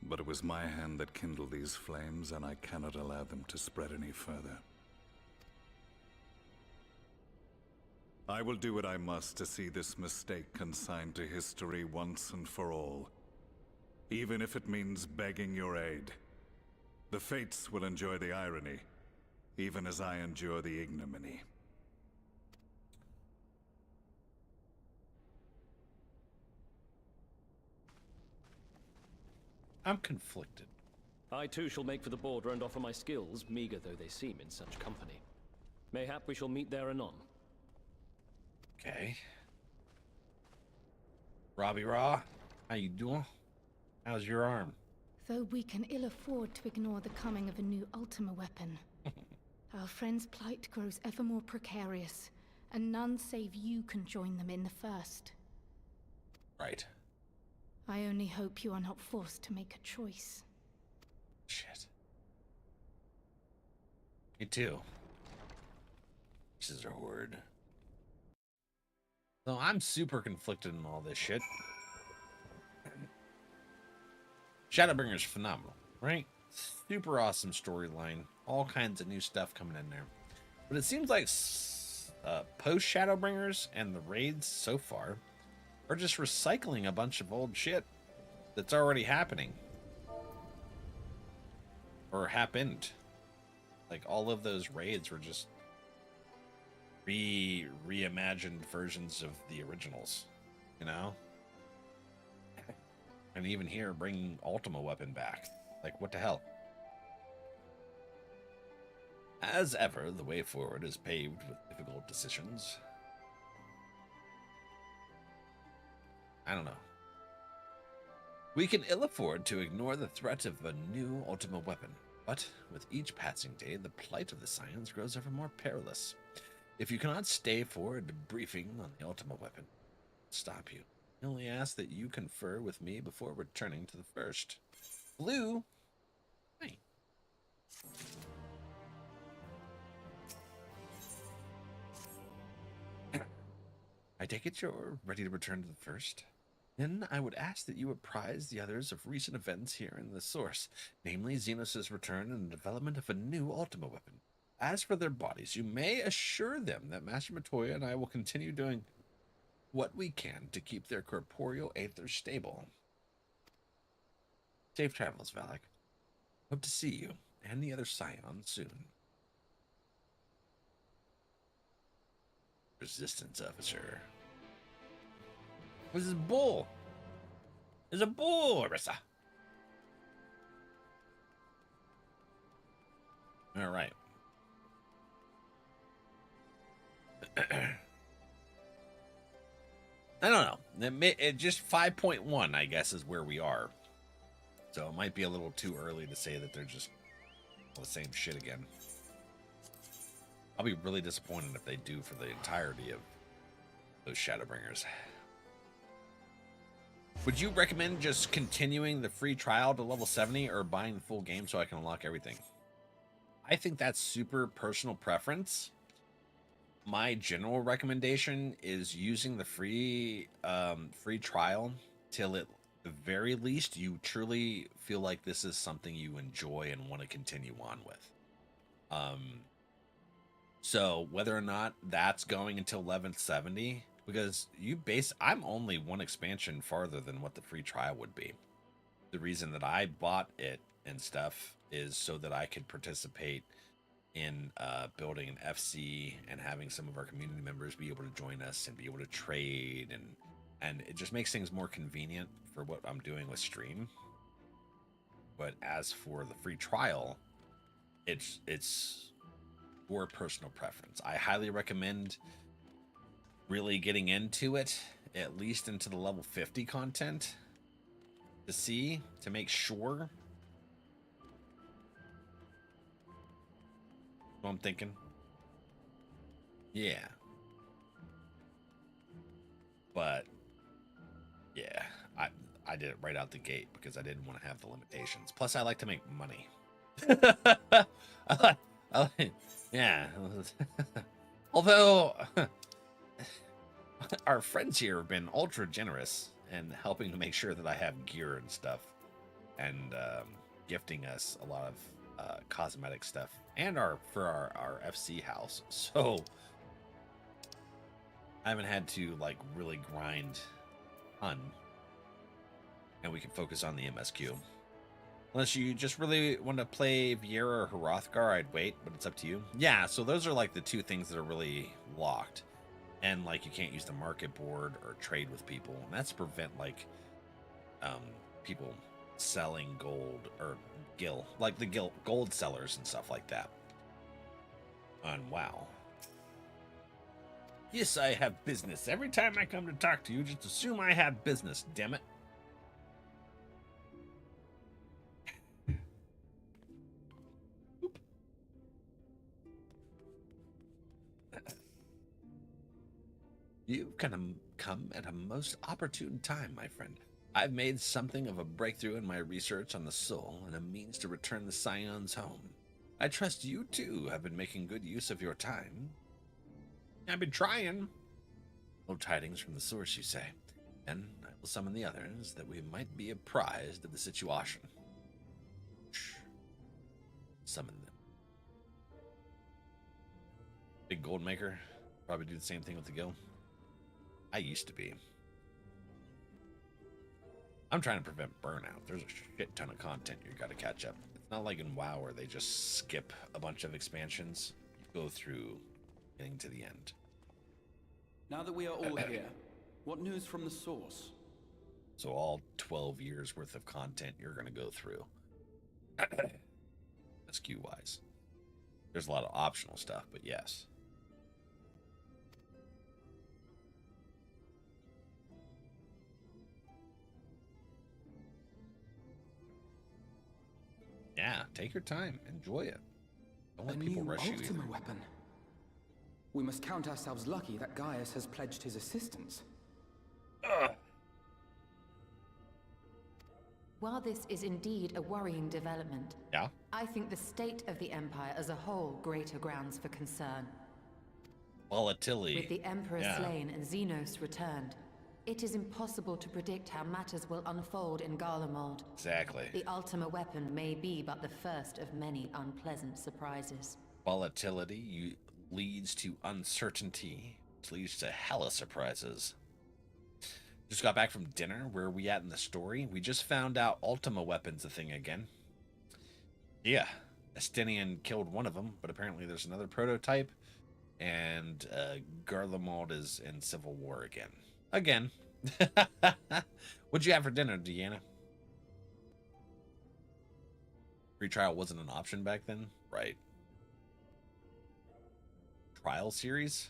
But it was my hand that kindled these flames, and I cannot allow them to spread any further. I will do what I must to see this mistake consigned to history once and for all. Even if it means begging your aid. The Fates will enjoy the irony, even as I endure the ignominy. I'm conflicted. I too shall make for the border and offer my skills, meager though they seem in such company. Mayhap we shall meet there anon. Okay. Robbie Raw, how you doing? How's your arm? Though we can ill afford to ignore the coming of a new Ultima weapon. Our friends' plight grows ever more precarious, and none save you can join them in the first. Right. I only hope you are not forced to make a choice. Shit. Me too. This is a horde. So I'm super conflicted in all this shit. Shadowbringers phenomenal, right? Super awesome storyline. All kinds of new stuff coming in there. But it seems like post-Shadowbringers and the raids so far are just recycling a bunch of old shit that's already happening. Or happened. Like all of those raids were just reimagined versions of the originals, you know? And even here, bringing Ultima weapon back. Like, what the hell? As ever, the way forward is paved with difficult decisions. I don't know. We can ill afford to ignore the threat of a new Ultima weapon, but with each passing day, the plight of the Scions grows ever more perilous. If you cannot stay for a debriefing on the Ultima weapon, stop you. I only ask that you confer with me before returning to the first. Blue. Hey. I take it you're ready to return to the first? Then I would ask that you apprise the others of recent events here in the source, namely Xenos' return and the development of a new Ultima weapon. As for their bodies, you may assure them that Master Matoya and I will continue doing what we can to keep their corporeal aether stable. Safe travels, Valak. Hope to see you and the other Scion soon. Resistance officer. This is bull. There's a bull, Arissa. All right. I don't know. It just 5.1, I guess, is where we are. So it might be a little too early to say that they're just the same shit again. I'll be really disappointed if they do for the entirety of those Shadowbringers. Would you recommend just continuing the free trial to level 70 or buying the full game so I can unlock everything? I think that's super personal preference. My general recommendation is using the free trial till at the very least you truly feel like this is something you enjoy and want to continue on with. So whether or not that's going until 1170, because I'm only one expansion farther than what the free trial would be. The reason that I bought it and stuff is so that I could participate in building an FC and having some of our community members be able to join us and be able to trade, and it just makes things more convenient for what I'm doing with stream. But as for the free trial, it's your personal preference. I highly recommend really getting into it, at least into the level 50 content, to make sure. What I'm thinking. Yeah. But yeah, I did it right out the gate because I didn't want to have the limitations. Plus, I like to make money. Yeah. Although our friends here have been ultra generous and helping to make sure that I have gear and stuff, and gifting us a lot of cosmetic stuff, and for our FC house. So I haven't had to like really grind a ton, and we can focus on the MSQ. Unless you just really want to play Viera or Hrothgar, I'd wait, but it's up to you. Yeah, so those are like the two things that are really locked. And like you can't use the market board or trade with people. And that's to prevent like people selling gold or gold sellers and stuff like that. And wow. Yes, I have business. Every time I come to talk to you, just assume I have business, damn it. You've kind of come at a most opportune time, my friend. I've made something of a breakthrough in my research on the soul and a means to return the Scions home. I trust you, too, have been making good use of your time. I've been trying. No tidings from the source, you say. And I will summon the others, that we might be apprised of the situation. Shh. Summon them. Big gold maker. Probably do the same thing with the guild. I used to be. I'm trying to prevent burnout. There's a shit ton of content you gotta catch up. It's not like in WoW where they just skip a bunch of expansions. You go through getting to the end. Now that we are all here, what news from the source? So all 12 years worth of content you're gonna go through. SQ wise. There's a lot of optional stuff, but yes. Yeah, take your time. Enjoy it. Don't let people rush you either. Weapon. We must count ourselves lucky that Gaius has pledged his assistance. While this is indeed a worrying development, yeah, I think the state of the Empire as a whole greater grounds for concern. Volatility. With the Emperor slain and Xenos returned, it is impossible to predict how matters will unfold in Garlemald. Exactly. The Ultima weapon may be but the first of many unpleasant surprises. Volatility leads to uncertainty, which leads to hella surprises. Just got back from dinner. Where are we at in the story? We just found out Ultima weapon's a thing again. Yeah, Estinian killed one of them, but apparently there's another prototype, and Garlemald is in civil war again. Again. What'd you have for dinner, Deanna? Free trial wasn't an option back then? Right. Trial series?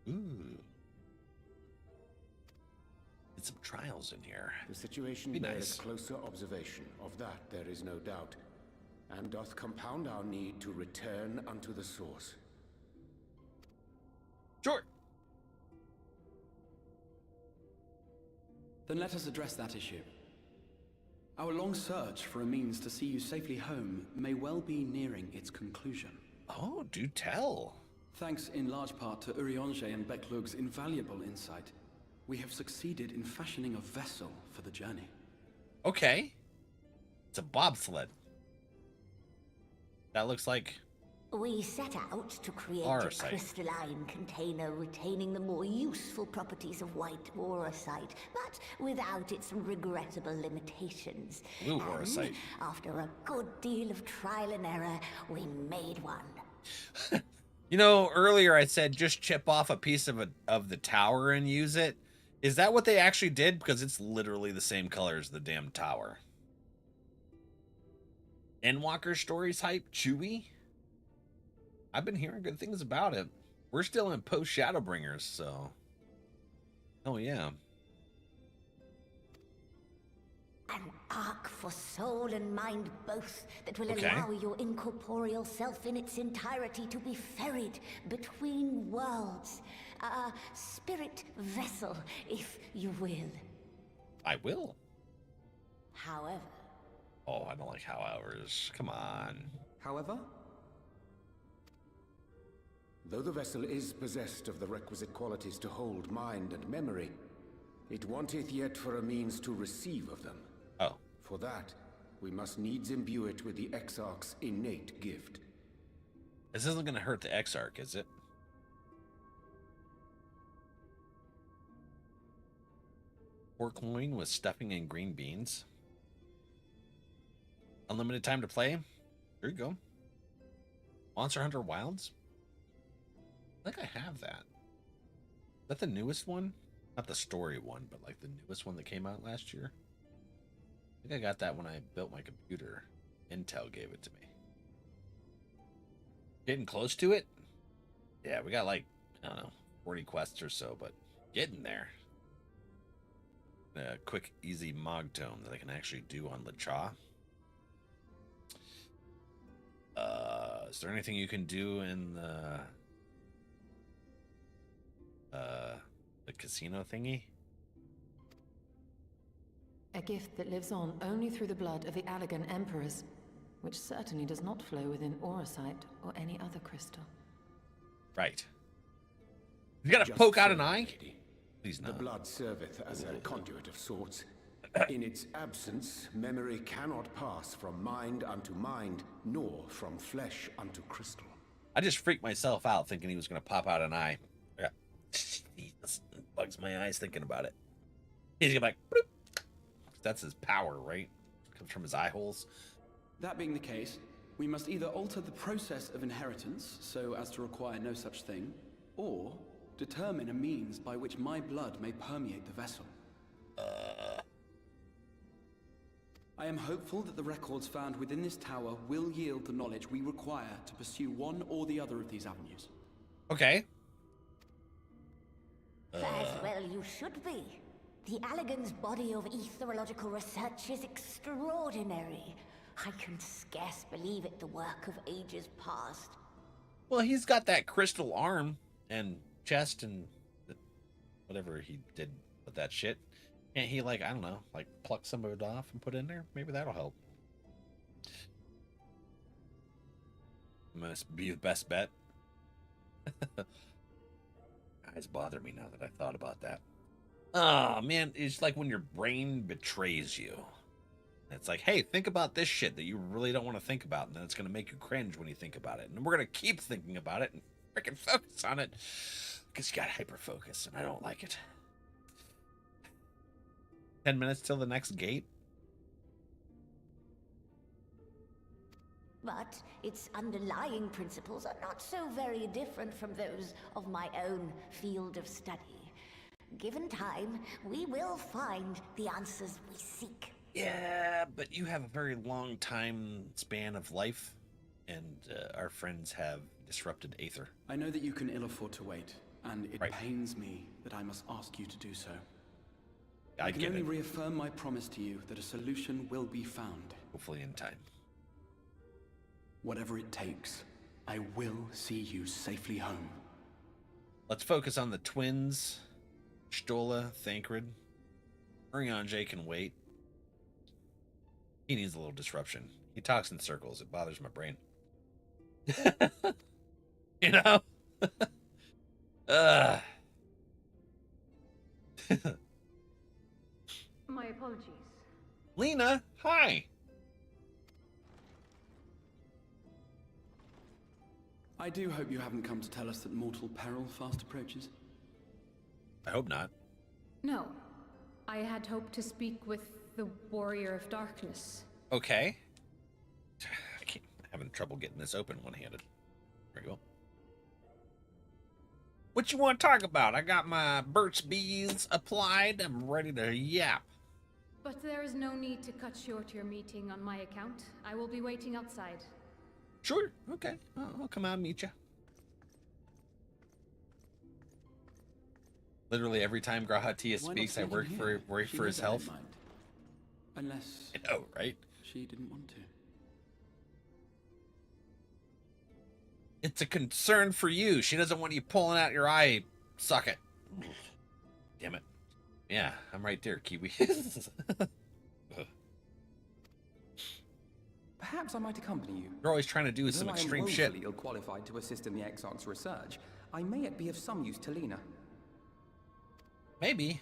Ooh. Did some trials in here. The situation Be bears nice. closer observation. Of that there is no doubt. And doth compound our need to return unto the source. Sure. Then let us address that issue. Our long search for a means to see you safely home may well be nearing its conclusion. Oh, do tell. Thanks in large part to Urianger and Becklug's invaluable insight, we have succeeded in fashioning a vessel for the journey. Okay. It's a bobsled. That looks like... We set out to create Auracite. a crystalline container retaining the more useful properties of white auracite, but without its regrettable limitations. Blue And auracite. after a good deal of trial and error, we made one. You know, earlier I said just chip off a piece of the tower and use it. Is that what they actually did? Because it's literally the same color as the damn tower. Endwalker stories hype, Chewy. I've been hearing good things about it. We're still in Post-Shadowbringers, so... Oh, yeah. An ark for soul and mind both that will Okay. allow your incorporeal self in its entirety to be ferried between worlds. A spirit vessel, if you will. I will. However... Oh, I don't like howevers. Come on. However? Though the vessel is possessed of the requisite qualities to hold mind and memory, it wanteth yet for a means to receive of them. Oh. For that, we must needs imbue it with the Exarch's innate gift. This isn't going to hurt the Exarch, is it? Pork loin with stuffing and green beans. Unlimited time to play. There you go. Monster Hunter Wilds. I think I have that. Is that the newest one? Not the story one, but like the newest one that came out last year. I think I got that when I built my computer. Intel gave it to me. Getting close to it? Yeah, we got like, I don't know, 40 quests or so, but getting there. A quick, easy Mog Tome that I can actually do on Lacha. Is there anything you can do in the casino thingy? A gift that lives on only through the blood of the Allagan Emperors, which certainly does not flow within auracite or any other crystal. Right. You gotta Just poke out so, an eye? lady. Please The no. blood serveth as a conduit of sorts. In its absence, memory cannot pass from mind unto mind, nor from flesh unto crystal. I just freaked myself out thinking he was gonna pop out an eye. Yeah. Jesus, it bugs my eyes thinking about it. He's gonna be like, bloop. That's his power, right? Comes from his eye holes. That being the case, we must either alter the process of inheritance so as to require no such thing, or determine a means by which my blood may permeate the vessel. I am hopeful that the records found within this tower will yield the knowledge we require to pursue one or the other of these avenues. Okay. As well you should be. The Allagan's body of etherological research is extraordinary. I can scarce believe it the work of ages past. Well, he's got that crystal arm and chest and whatever he did with that shit. Can't he, like, I don't know, like pluck some of it off and put it in there? Maybe that'll help. Must be the best bet. Eyes bother me now that I thought about that. Oh, man, it's like when your brain betrays you. It's like, hey, think about this shit that you really don't want to think about, and then it's going to make you cringe when you think about it. And we're going to keep thinking about it and freaking focus on it because you got hyper-focus, and I don't like it. 10 minutes till the next gate? But its underlying principles are not so very different from those of my own field of study. Given time, we will find the answers we seek. Yeah, but you have a very long time span of life, and our friends have disrupted Aether. I know that you can ill afford to wait, and it Right. pains me that I must ask you to do so. I can get only it. reaffirm my promise to you that a solution will be found. Hopefully in time. Whatever it takes, I will see you safely home. Let's focus on the twins, Stola, Thancred. Urianger can wait. He needs a little disruption. He talks in circles. It bothers my brain. You know? My apologies. Lena, hi. I do hope you haven't come to tell us that mortal peril fast approaches. I hope not. No. I had hoped to speak with the Warrior of Darkness. Okay. I'm having trouble getting this open one-handed. There you go. What you want to talk about? I got my Burt's Bees applied. I'm ready to yap. But there is no need to cut short your meeting on my account. I will be waiting outside. Sure. Okay. I'll come out and meet you. Literally every time Grahatia speaks, I work for his health. Unless I know, right? She didn't want to. It's a concern for you. She doesn't want you pulling out your eye socket. Damn it. Yeah, I'm right there, Kiwi. Perhaps I might accompany you. You're always trying to do some extreme shit. Though I am ill-qualified to assist in the Exarch's research, I may yet be of some use to Lena. Maybe.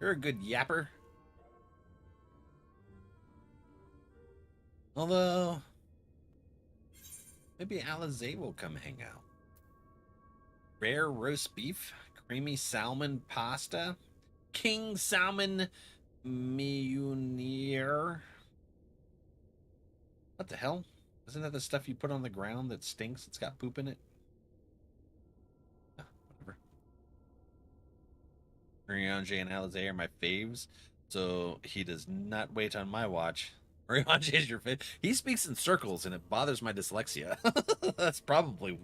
You're a good yapper. Although, maybe Alize will come hang out. Rare roast beef, creamy salmon pasta, king salmon meunier. What the hell? Isn't that the stuff you put on the ground that stinks? It's got poop in it. Whatever. Urianger and Alize are my faves, so he does not wait on my watch. Urianger is your fave. He speaks in circles, and it bothers my dyslexia. That's probably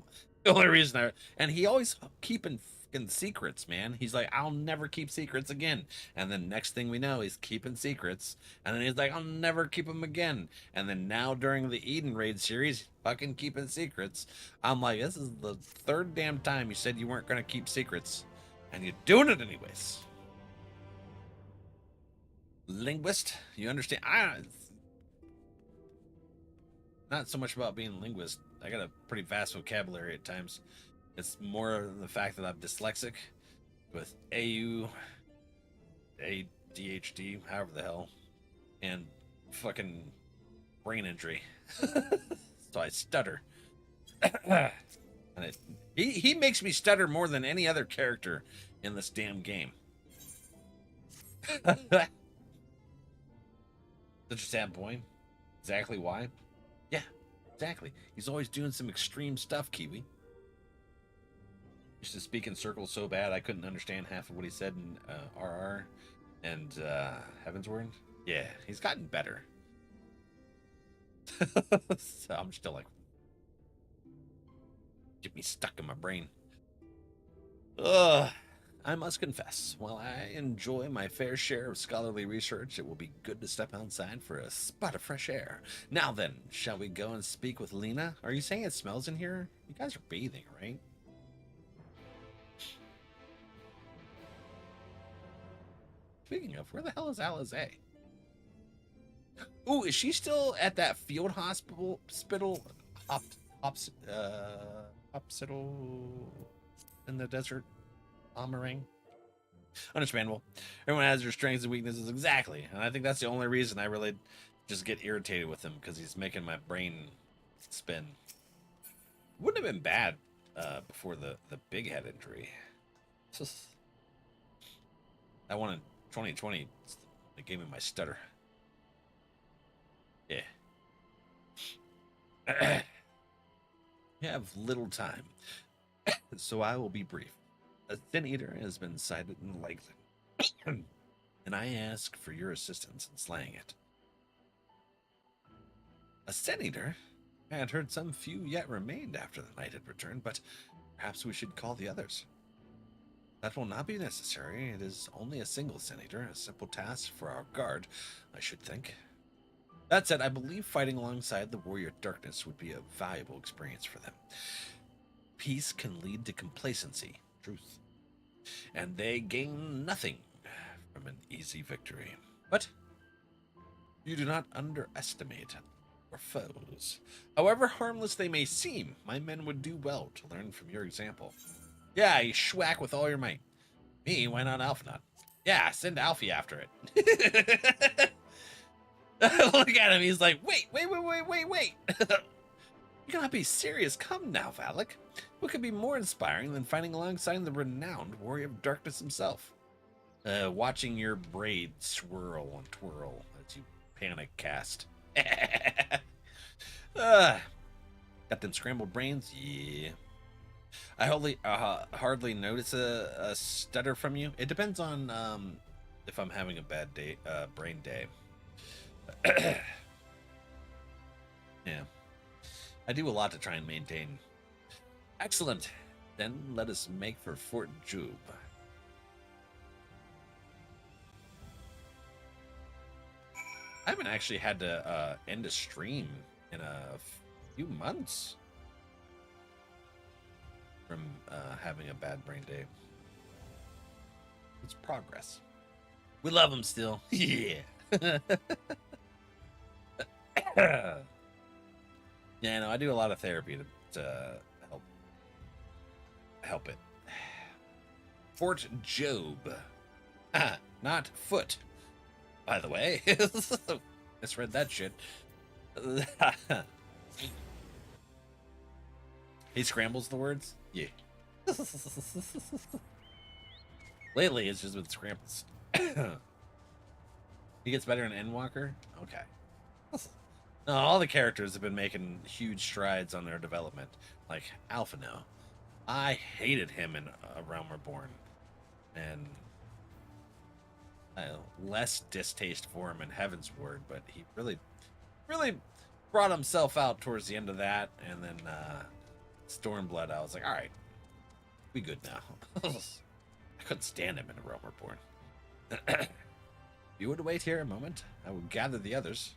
the only reason And he always keeping fucking secrets, man. He's like, I'll never keep secrets again. And then next thing we know, he's keeping secrets. And then he's like, I'll never keep them again. And then now during the Eden Raid series, fucking keeping secrets. I'm like, this is the third damn time you said you weren't going to keep secrets. And you're doing it anyways. Linguist, you understand? Not so much about being a linguist. I got a pretty vast vocabulary at times. It's more the fact that I'm dyslexic with AU, ADHD, however the hell, and fucking brain injury. So I stutter. And he makes me stutter more than any other character in this damn game. Such a sad boy. Exactly why? Yeah, exactly. He's always doing some extreme stuff, Kiwi. Used to speak in circles so bad I couldn't understand half of what he said in RR and Heavensward. Yeah, he's gotten better. So I'm still like, get me stuck in my brain. I must confess, while I enjoy my fair share of scholarly research, it will be good to step outside for a spot of fresh air. Now then, shall we go and speak with Lena? Are you saying it smells in here? You guys are bathing, right? Speaking of, where the hell is Alize? Ooh, is she still at that field hospital in the desert? Amarang? Understandable. Everyone has their strengths and weaknesses, exactly. And I think that's the only reason I really just get irritated with him, because he's making my brain spin. Wouldn't have been bad before the big head injury. That one in 2020, it gave me my stutter. Yeah. We have little time, so I will be brief. A Thin Eater has been sighted in Lakeland, and I ask for your assistance in slaying it. A Thin Eater? I had heard some few yet remained after the night had returned, but perhaps we should call the others. That will not be necessary. It is only a single Thin Eater, a simple task for our guard, I should think. That said, I believe fighting alongside the Warrior of Darkness would be a valuable experience for them. Peace can lead to complacency, truth, and they gain nothing from an easy victory. But you do not underestimate your foes. However harmless they may seem, my men would do well to learn from your example. Yeah, you schwack with all your might. Me, why not Alphanot? Yeah, send Alfie after it. Look at him, he's like, wait. You cannot be serious. Come now, Valak. What could be more inspiring than fighting alongside the renowned warrior of darkness himself? Watching your braid swirl and twirl as you panic cast. Got them scrambled brains? Yeah. I hardly notice a stutter from you. It depends on if I'm having a bad day, brain day. Yeah. I do a lot to try and maintain. Excellent. Then let us make for Fort Jube. I haven't actually had to end a stream in a few months from having a bad brain day. It's progress. We love him still. Yeah. Yeah, no, I do a lot of therapy to help it. Fort Job. Not foot. By the way. Misread that shit. He scrambles the words? Yeah. Lately, it's just with scrambles. He gets better in Endwalker? Okay. No, all the characters have been making huge strides on their development. Like Alphino. I hated him in A Realm Reborn. And less distaste for him in Heaven's Ward, but he really brought himself out towards the end of that. And then Stormblood, I was like, all right, we good now. I couldn't stand him in A Realm Reborn. If you would wait here a moment, I would gather the others.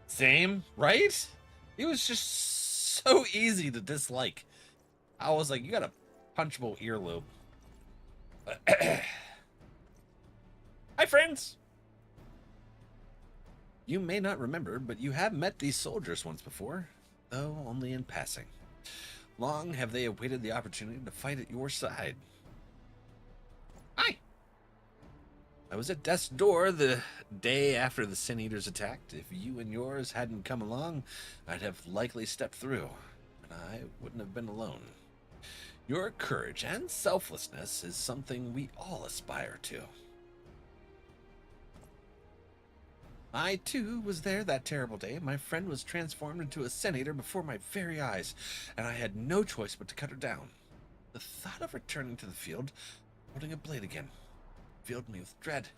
Same, right? He was just so easy to dislike. I was like, you got a punchable earlobe. Hi, friends. You may not remember, but you have met these soldiers once before, though only in passing. Long have they awaited the opportunity to fight at your side. Hi. I was at death's door the day after the Sin Eaters attacked. If you and yours hadn't come along, I'd have likely stepped through, and I wouldn't have been alone. Your courage and selflessness is something we all aspire to. I, too, was there that terrible day. My friend was transformed into a Sin Eater before my very eyes, and I had no choice but to cut her down. The thought of returning to the field, holding a blade again, filled me with dread.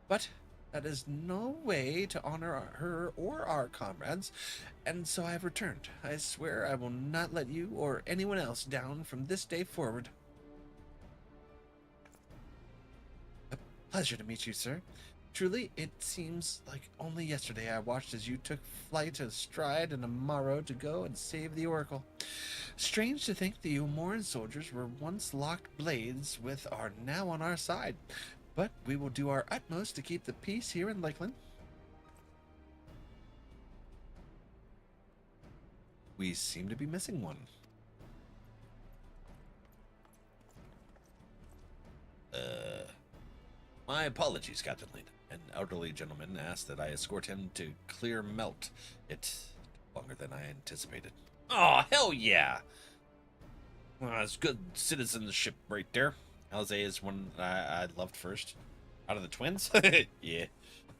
But that is no way to honor her or our comrades, and so I have returned. I swear I will not let you or anyone else down from this day forward. A pleasure to meet you, sir. Truly, it seems like only yesterday I watched as you took flight astride an Amaro to go and save the Oracle. Strange to think the Umoran soldiers were once locked blades with are now on our side, but we will do our utmost to keep the peace here in Lakeland. We seem to be missing one. My apologies, Captain Lane. An elderly gentleman asked that I escort him to clear Melt. It took longer than I anticipated. Oh, hell yeah! Well, it's good citizenship right there. Alze is one I loved first. Out of the twins? Yeah.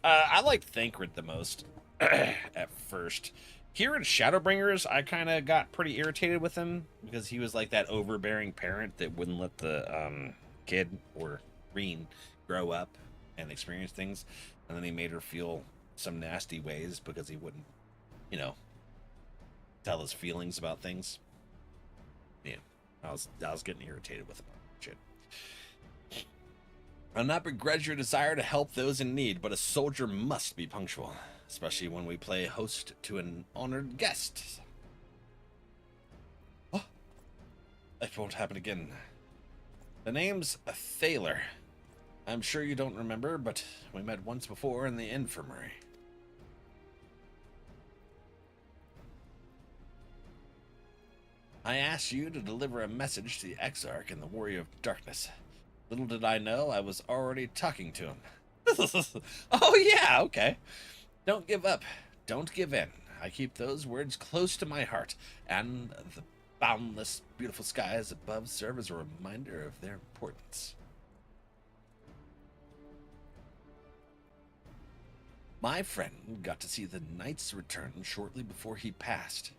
I liked Thancred the most at first. Here in Shadowbringers, I kind of got pretty irritated with him because he was like that overbearing parent that wouldn't let the kid or Reen grow up and experience things, and then he made her feel some nasty ways because he wouldn't, tell his feelings about things. Yeah, I was getting irritated with him. Shit. I'll not begrudge your desire to help those in need, but a soldier must be punctual, especially when we play host to an honored guest. Oh, that won't happen again. The name's Thaler. I'm sure you don't remember, but we met once before in the infirmary. I asked you to deliver a message to the Exarch and the Warrior of Darkness. Little did I know I was already talking to him. Oh yeah, okay. Don't give up. Don't give in. I keep those words close to my heart, and the boundless, beautiful skies above serve as a reminder of their importance. My friend got to see the knight's return shortly before he passed.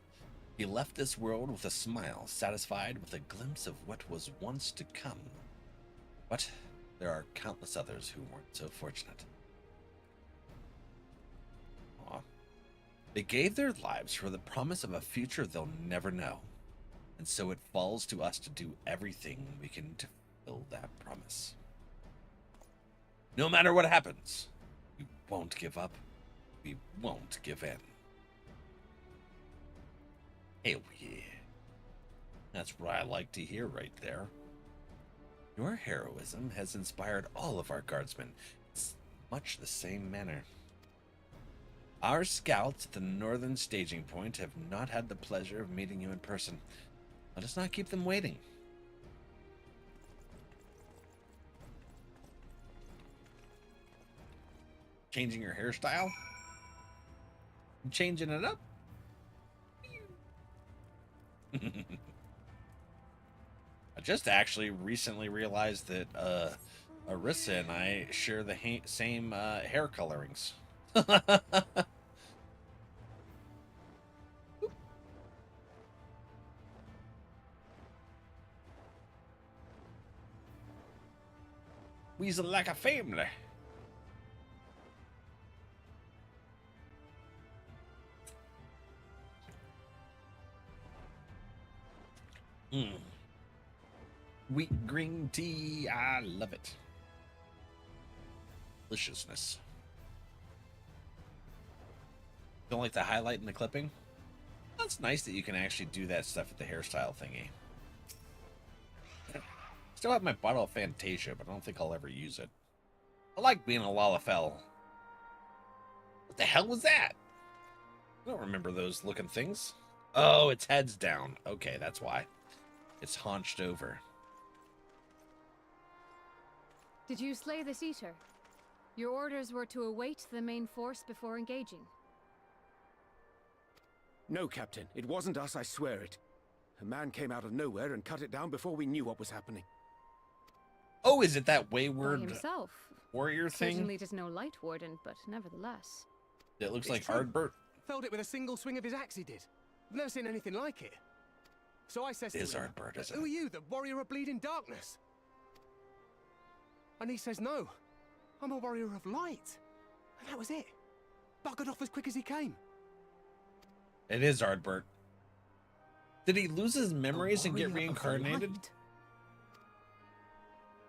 He left this world with a smile, satisfied with a glimpse of what was once to come. But there are countless others who weren't so fortunate. Aw. They gave their lives for the promise of a future they'll never know. And so it falls to us to do everything we can to fulfill that promise. No matter what happens, we won't give up. We won't give in. Hell yeah. That's what I like to hear right there. Your heroism has inspired all of our guardsmen in much the same manner. Our scouts at the northern staging point have not had the pleasure of meeting you in person. Let us not keep them waiting. Changing your hairstyle? Changing it up? I just actually recently realized that Arissa and I share the same hair colorings. We's like a family. Wheat green tea, I love it. Deliciousness. Don't like the highlight in the clipping? That's nice that you can actually do that stuff with the hairstyle thingy. Still have my bottle of Fantasia, but I don't think I'll ever use it. I like being a Lalafell. What the hell was that? I don't remember those looking things. Oh, its head's down. Okay, that's why. It's haunched over. Did you slay this eater? Your orders were to await the main force before engaging. No, Captain. It wasn't us, I swear it. A man came out of nowhere and cut it down before we knew what was happening. Oh, is it that wayward himself. warrior thing? Certainly it is no light warden, but nevertheless. It looks like Ardbert. Felled it with a single swing of his axe, he did. I've never seen anything like it. So I says to him, Ardbert, isn't who it? are you, the warrior of bleeding darkness? And he says, no, I'm a warrior of light. And that was it. Buggered off as quick as he came. It is Ardbert. Did he lose his memories and get warrior of the reincarnated? light?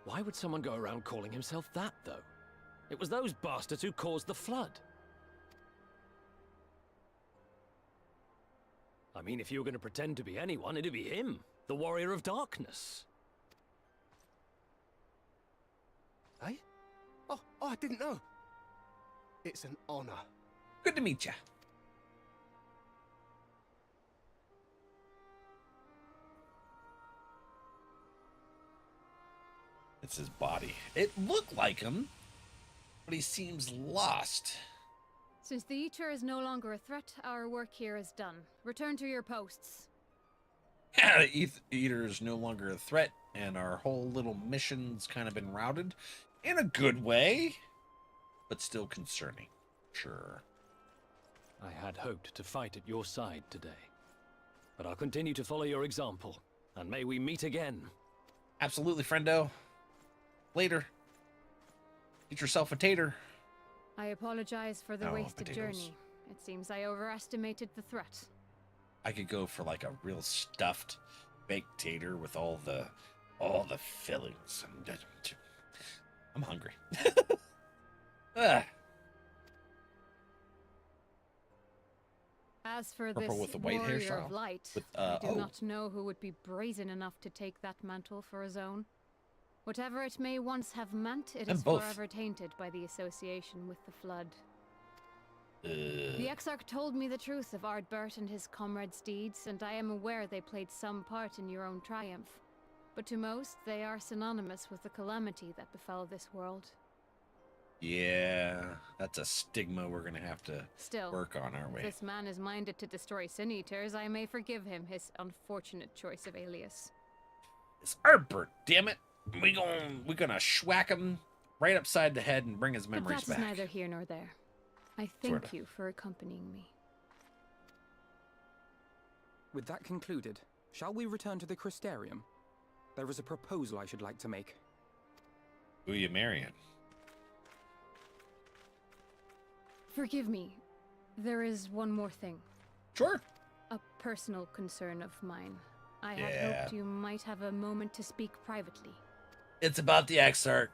Why would someone go around calling himself that, though? It was those bastards who caused the flood. I mean, if you were going to pretend to be anyone, it'd be him, the warrior of darkness. Eh? Oh, I didn't know. It's an honor. Good to meet you. It's his body. It looked like him, but he seems lost. Since the Eater is no longer a threat, our work here is done. Return to your posts. Yeah, the Eater is no longer a threat, and our whole little mission's kind of been routed in a good way, but still concerning. Sure. I had hoped to fight at your side today, but I'll continue to follow your example, and may we meet again. Absolutely, friendo. Later. Get yourself a tater. I apologize for the Oh, wasted potatoes. journey. It seems I overestimated the threat. I could go for like a real stuffed baked tater with all the fillings. I'm hungry. As for Purple this with the white warrior hairstyle? of light, With, I do oh. not know who would be brazen enough to take that mantle for his own. Whatever it may once have meant, it And is both. forever tainted by the association with the Flood. Uh, The Exarch told me the truth of Ardbert and his comrades' deeds, and I am aware they played some part in your own triumph. But to most, they are synonymous with the calamity that befell this world. yeah, that's a stigma we're gonna have to Still, work on, aren't we? if this man is minded to destroy Sin Eaters, I may forgive him his unfortunate choice of alias. It's Ardbert, damn it! We're gonna schwack him right upside the head and bring his But memories that's back. neither here nor there. I thank Sorta. you for accompanying me. With that concluded, shall we return to the Crystarium? There is a proposal I should like to make. Who you marrying? Forgive me. There is one more thing. Sure. A personal concern of mine. I Yeah. had hoped you might have a moment to speak privately. It's about the Exarch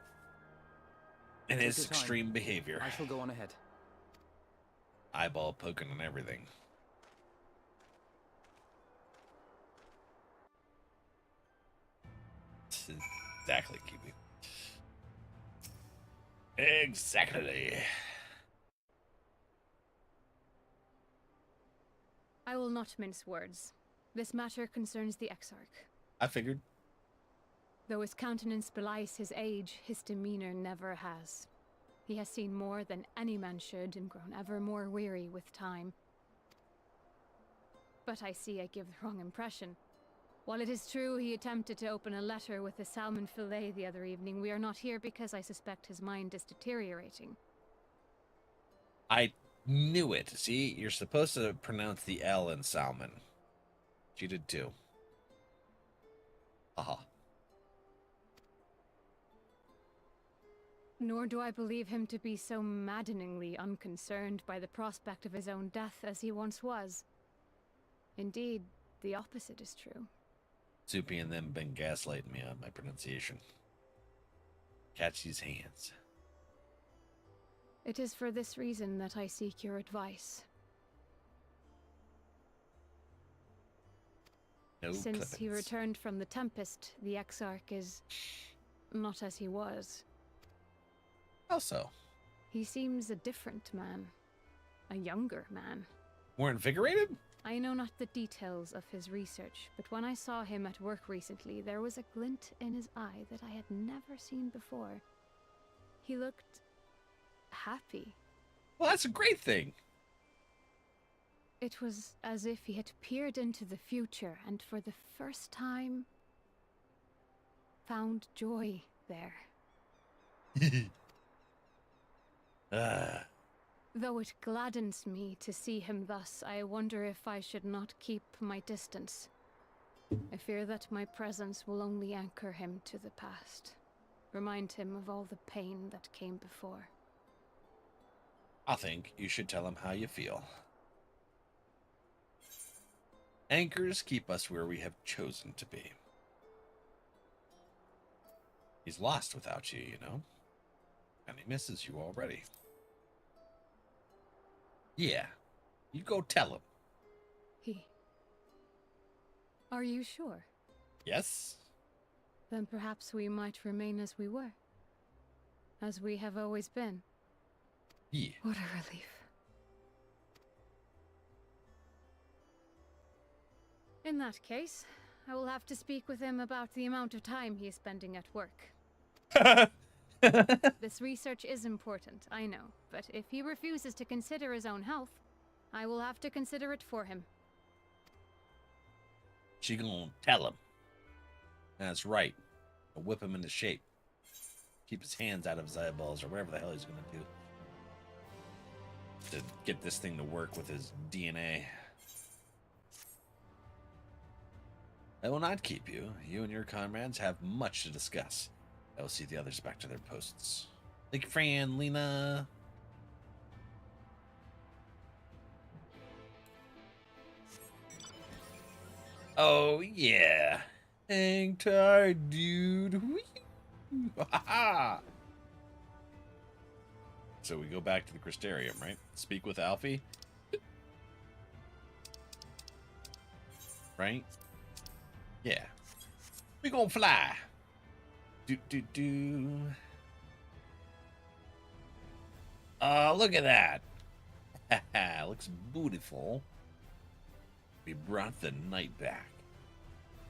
and Take his your time. extreme behavior. I shall go on ahead. Eyeball poking and everything. Exactly, Kiwi. Exactly. I will not mince words. This matter concerns the Exarch. I figured. Though his countenance belies his age, his demeanor never has. He has seen more than any man should and grown ever more weary with time. But I see I give the wrong impression. While it is true he attempted to open a letter with a salmon fillet the other evening, we are not here because I suspect his mind is deteriorating. I knew it. See, you're supposed to pronounce the L in salmon. She did too. Haha. Nor do I believe him to be so maddeningly unconcerned by the prospect of his own death as he once was. Indeed, the opposite is true. Soupy and them been gaslighting me on my pronunciation. Catch these hands. It is for this reason that I seek your advice. No Since he clippings. returned from the Tempest, the Exarch is not as he was. How so? He seems a different man. A younger man. More invigorated? I know not the details of his research, but when I saw him at work recently, there was a glint in his eye that I had never seen before. He looked happy. Well, that's a great thing. It was as if he had peered into the future and for the first time found joy there. Though it gladdens me to see him thus, I wonder if I should not keep my distance. I fear that my presence will only anchor him to the past, remind him of all the pain that came before. I think you should tell him how you feel. Anchors keep us where we have chosen to be. He's lost without you, you know? And he misses you already. Yeah, you go tell him. Are you sure? Yes? Then perhaps we might remain as we were. As we have always been. Yeah. What a relief. In that case, I will have to speak with him about the amount of time he is spending at work. This research is important, I know, but if he refuses to consider his own health, I will have to consider it for him. She gonna tell him. That's right. I'll whip him into shape. Keep his hands out of his eyeballs or whatever the hell he's gonna do. To get this thing to work with his DNA. I will not keep you. You and your comrades have much to discuss. I will see the others back to their posts. Thank you, Fran, Lena. Oh, yeah. Hang tight, dude. So we go back to the Crystarium, right? Speak with Alfie. Right? Yeah. We gonna fly. Oh, look at that. Looks beautiful. We brought the night back.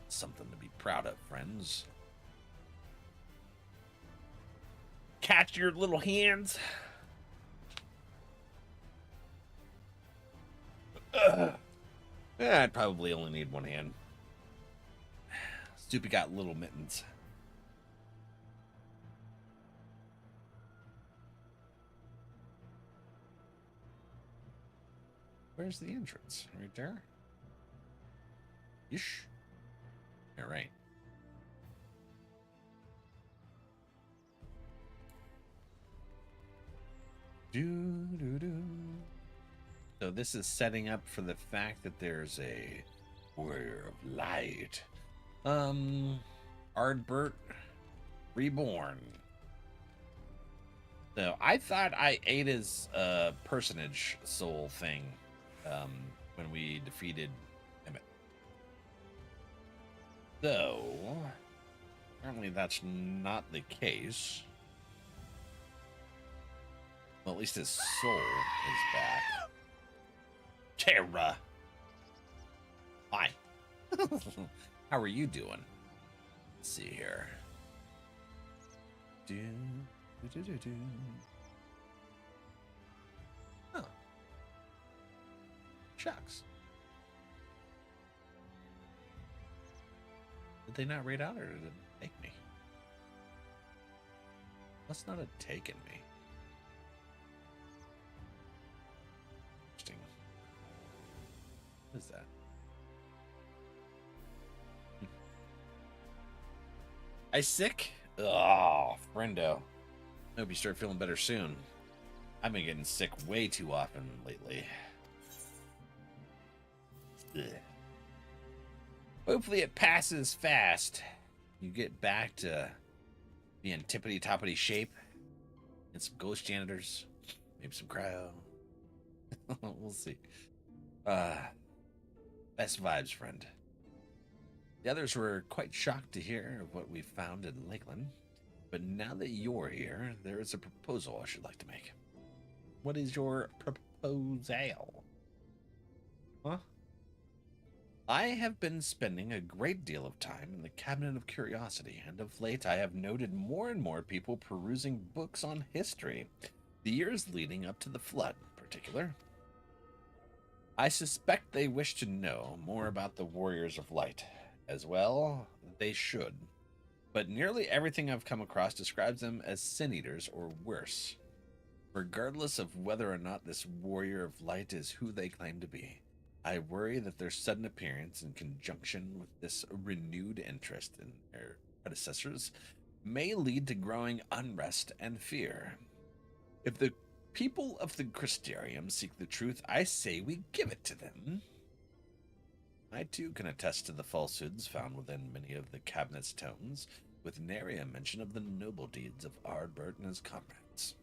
Something to be proud of, friends. Catch your little hands. I'd probably only need one hand. Stoopy got little mittens. Where's the entrance? Right there? Yeesh. All right. So this is setting up for the fact that there's a warrior of light. Ardbert reborn. So I thought I ate his personage soul thing when we defeated Emmet. So apparently that's not the case. Well, at least his soul is back. Terra. Hi. How are you doing? Let's see here. Oh. Shucks. Did they not raid out, or did it take me? Must not have taken me. Interesting. What is that? I sick? Oh, friendo. Hope you start feeling better soon. I've been getting sick way too often lately. Ugh. Hopefully it passes fast. You get back to being tippity-toppity shape. And some ghost janitors. Maybe some cryo. We'll see. Best vibes, friend. The others were quite shocked to hear of what we found in Lakeland. But now that you're here, there is a proposal I should like to make. What is your proposal? Huh? I have been spending a great deal of time in the Cabinet of Curiosity, and of late I have noted more and more people perusing books on history, the years leading up to the Flood in particular. I suspect they wish to know more about the Warriors of Light. As well, they should. But nearly everything I've come across describes them as sin-eaters or worse. Regardless of whether or not this Warrior of Light is who they claim to be, I worry that their sudden appearance in conjunction with this renewed interest in their predecessors may lead to growing unrest and fear. If the people of the Crystarium seek the truth, I say we give it to them. I too can attest to the falsehoods found within many of the cabinet's tomes, with nary a mention of the noble deeds of Ardbert and his comrades.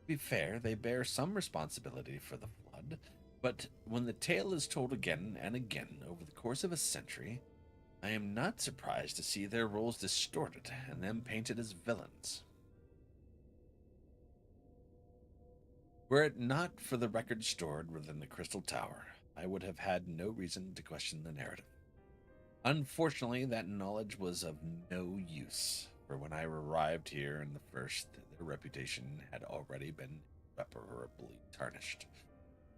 To be fair, they bear some responsibility for the Flood, but when the tale is told again and again over the course of a century, I am not surprised to see their roles distorted and them painted as villains. Were it not for the record stored within the Crystal Tower, I would have had no reason to question the narrative. Unfortunately, that knowledge was of no use, for when I arrived here in the first, their reputation had already been irreparably tarnished.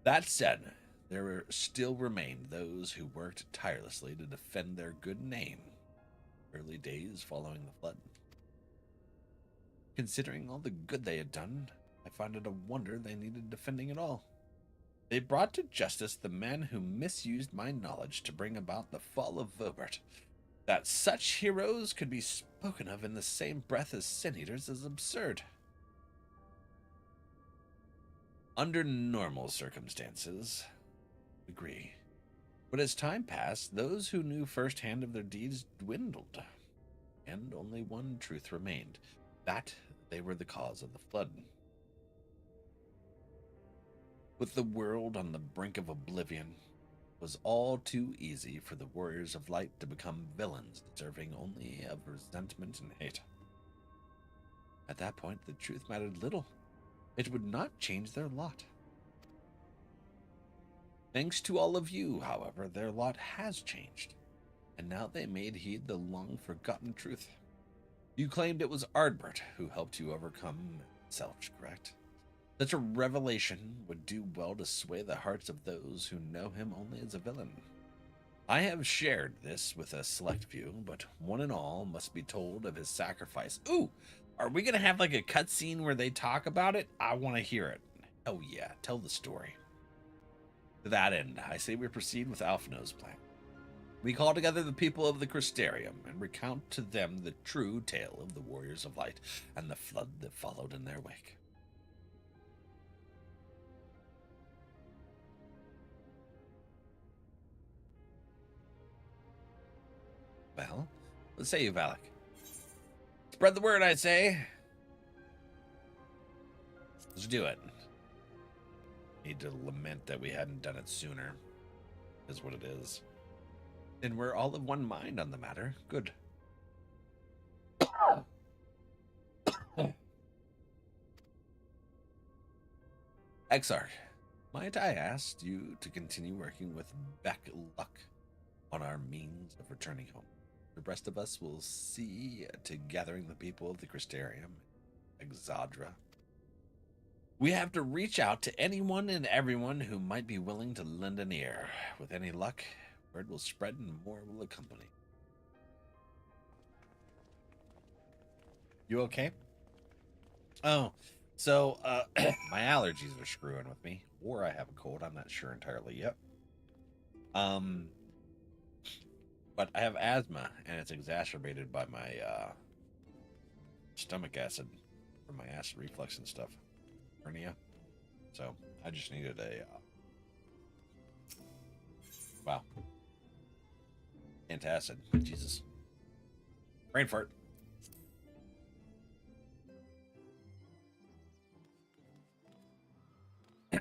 That said, there still remained those who worked tirelessly to defend their good name early days following the Flood. Considering all the good they had done, I find it a wonder they needed defending at all. They brought to justice the man who misused my knowledge to bring about the fall of Vobert. That such heroes could be spoken of in the same breath as sin-eaters is absurd. Under normal circumstances, agree. But as time passed, those who knew firsthand of their deeds dwindled, and only one truth remained, that they were the cause of the Flood. With the world on the brink of oblivion, it was all too easy for the Warriors of Light to become villains deserving only of resentment and hate. At that point, the truth mattered little. It would not change their lot. Thanks to all of you, however, their lot has changed, and now they made heed the long-forgotten truth. You claimed it was Ardbert who helped you overcome Emmet-Selch, correct? Such a revelation would do well to sway the hearts of those who know him only as a villain. I have shared this with a select few, but one and all must be told of his sacrifice. Ooh, are we going to have like a cutscene where they talk about it? I want to hear it. Oh yeah, tell the story. To that end, I say we proceed with Alphino's plan. We call together the people of the Crystarium and recount to them the true tale of the Warriors of Light and the flood that followed in their wake. Well, what say you, Valak? Spread the word, I say. Let's do it. Need to lament that we hadn't done it sooner, is what it is. Then we're all of one mind on the matter. Good. Exarch, might I ask you to continue working with Beck Luck on our means of returning home? The rest of us will see to gathering the people of the Crystarium, Exadra. We have to reach out to anyone and everyone who might be willing to lend an ear. With any luck, word will spread and more will accompany. You okay? Oh, so my allergies are screwing with me, or I have a cold. I'm not sure entirely yet. But I have asthma, and it's exacerbated by my stomach acid, or my acid reflux and stuff. Hernia. So I just needed a wow. Antacid. Jesus. Brain fart. The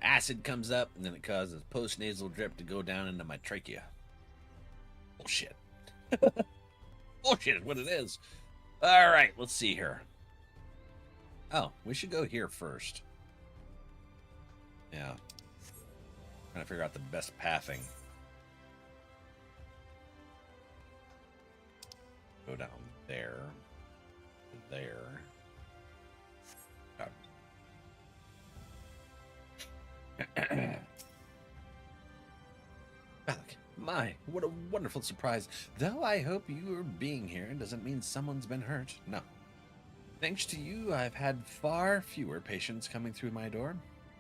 acid comes up and then it causes post-nasal drip to go down into my trachea. Bullshit. Bullshit is what it is. All right, let's see here. Oh, we should go here first. Yeah. Trying to figure out the best pathing. Go down there. There. Valak, my, what a wonderful surprise. Though I hope your being here doesn't mean someone's been hurt. No. Thanks to you, I've had far fewer patients coming through my door.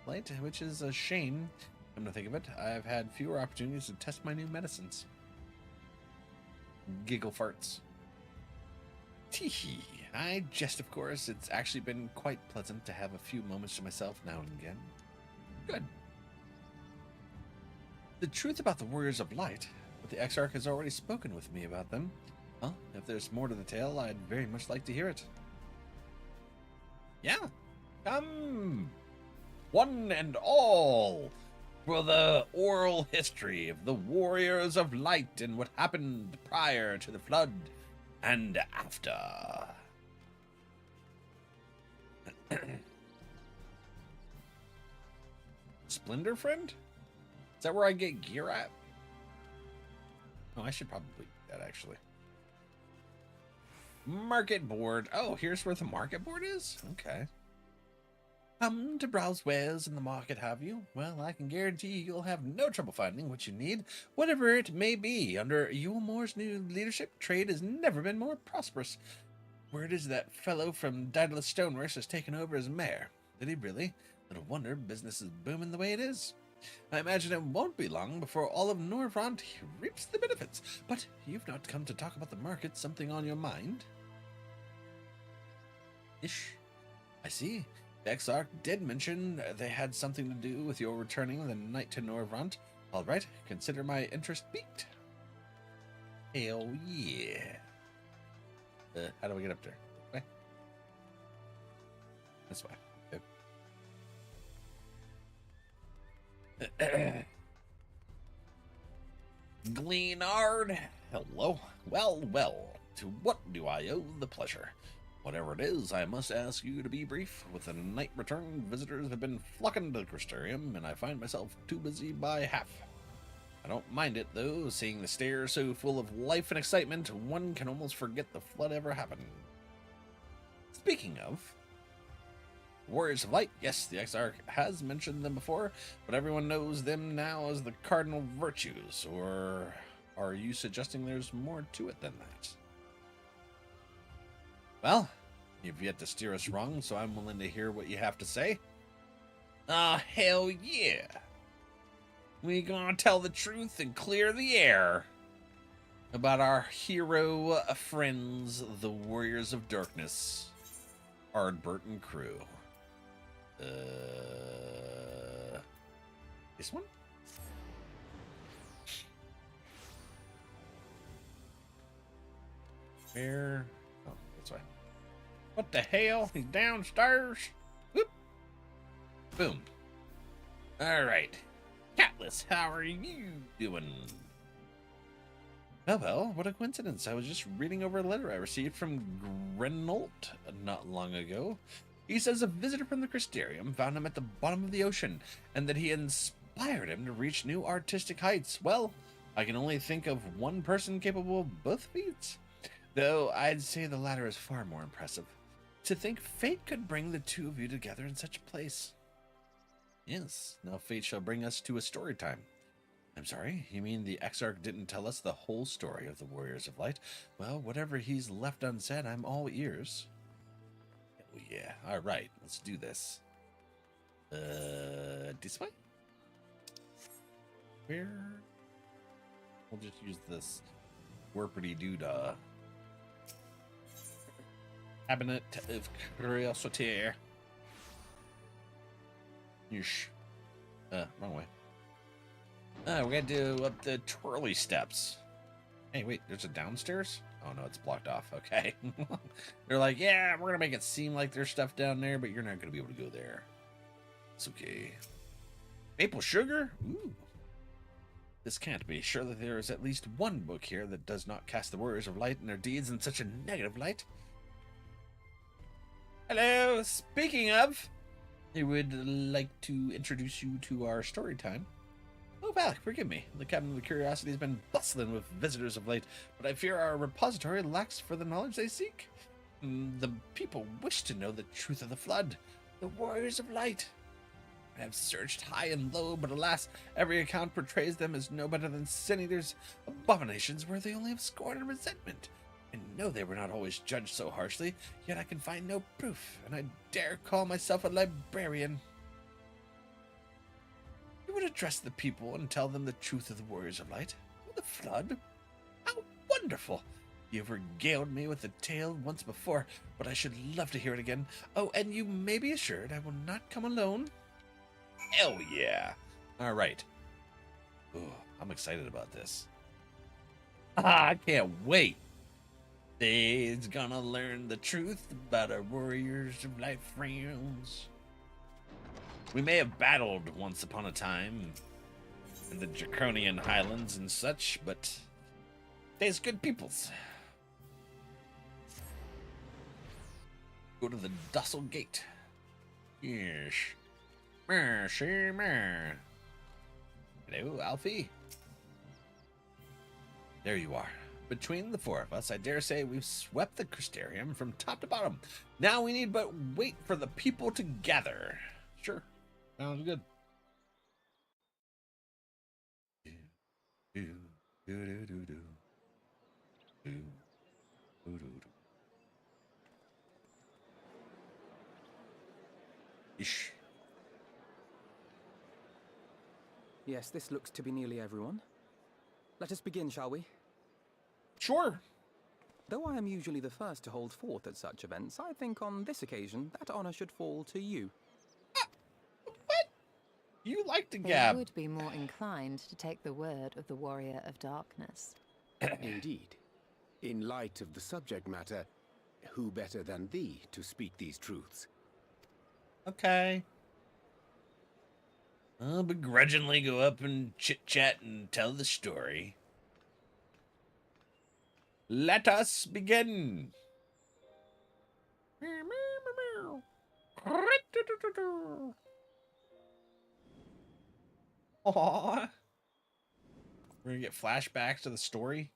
Late, which is a shame. Come to think of it, I've had fewer opportunities to test my new medicines. Giggle farts. Teehee. I jest, of course. It's actually been quite pleasant to have a few moments to myself now and again. Good. The truth about the Warriors of Light, but the Exarch has already spoken with me about them. Well, if there's more to the tale, I'd very much like to hear it. Yeah, come, one and all, for the oral history of the Warriors of Light and what happened prior to the flood and after. Splendor Friend? Is that where I get gear at? Oh, I should probably do that, actually. Market board. Oh, here's where the market board is? Okay. Come to browse wares in the market, have you? Well, I can guarantee you'll have no trouble finding what you need, whatever it may be. Under Yulmore's new leadership, trade has never been more prosperous. Word is that fellow from Daedalus Stoneworks has taken over as mayor. Did he really? Little wonder business is booming the way it is. I imagine it won't be long before all of Norvrant reaps the benefits. But you've not come to talk about the market. Something on your mind? Ish. I see. The Exarch did mention they had something to do with your returning the night to Norvrant. All right, consider my interest piqued. Hell yeah. How do we get up there? Okay. This way. Gleanard. Hello. Well. To what do I owe the pleasure? Whatever it is, I must ask you to be brief. With the night return, visitors have been flocking to the Crystarium, and I find myself too busy by half. I don't mind it, though, seeing the stairs so full of life and excitement, one can almost forget the flood ever happened. Speaking of Warriors of Light, yes, the Exarch has mentioned them before, but everyone knows them now as the cardinal virtues, or are you suggesting there's more to it than that? Well, you've yet to steer us wrong, so I'm willing to hear what you have to say. Ah, hell yeah! We gonna tell the truth and clear the air about our hero friends, the Warriors of Darkness, Ardbert and crew. This one? Where? Oh, that's right. What the hell? He's downstairs? Whoop. Boom. Alright. Catless, how are you doing? Oh well, what a coincidence. I was just reading over a letter I received from Grenolt not long ago. He says a visitor from the Crystarium found him at the bottom of the ocean, and that he inspired him to reach new artistic heights. Well, I can only think of one person capable of both feats, though I'd say the latter is far more impressive. To think fate could bring the two of you together in such a place. Yes, now fate shall bring us to a story time. I'm sorry, you mean the Exarch didn't tell us the whole story of the Warriors of Light? Well, whatever he's left unsaid, I'm all ears. Oh yeah, alright, let's do this. This way? Where? We'll just use this warpity-doodah. Cabinet of Curiosity. Yeesh. Wrong way. We're gonna do up the twirly steps. Hey, wait, there's a downstairs? Oh no, it's blocked off. Okay. They're like, yeah, we're gonna make it seem like there's stuff down there, but you're not gonna be able to go there. It's okay. Maple sugar? Ooh. This can't be. Surely there is at least one book here that does not cast the Warriors of Light and their deeds in such a negative light. Hello, speaking of, I would like to introduce you to our story time. Oh, Valak, forgive me. The Cabin of the Curiosity has been bustling with visitors of late, but I fear our repository lacks for the knowledge they seek. The people wish to know the truth of the flood, the Warriors of Light. I have searched high and low, but alas, every account portrays them as no better than sin-eaters, abominations worthy only of scorn and resentment. I know they were not always judged so harshly, yet I can find no proof, and I dare call myself a librarian. You would address the people and tell them the truth of the Warriors of Light? The flood? How wonderful! You have regaled me with the tale once before, but I should love to hear it again. Oh, and you may be assured I will not come alone. Hell yeah! Alright. Ooh, I'm excited about this. I can't wait! They's gonna learn the truth about our Warriors of Light friends. We may have battled once upon a time in the Draconian Highlands and such, but they's good peoples. Go to the Docile Gate. Yes. Hello, Alfie. There you are. Between the four of us, I dare say we've swept the Crystarium from top to bottom. Now we need but wait for the people to gather. Sure. Sounds good. Ish. Yes, this looks to be nearly everyone. Let us begin, shall we? Sure. Though I am usually the first to hold forth at such events, I think on this occasion that honor should fall to you. You like to They gab. would be more inclined to take the word of the Warrior of Darkness. Indeed. In light of the subject matter, who better than thee to speak these truths? Okay. I'll begrudgingly go up and chit-chat and tell the story. Let us begin. Aww. We're gonna get flashbacks to the story.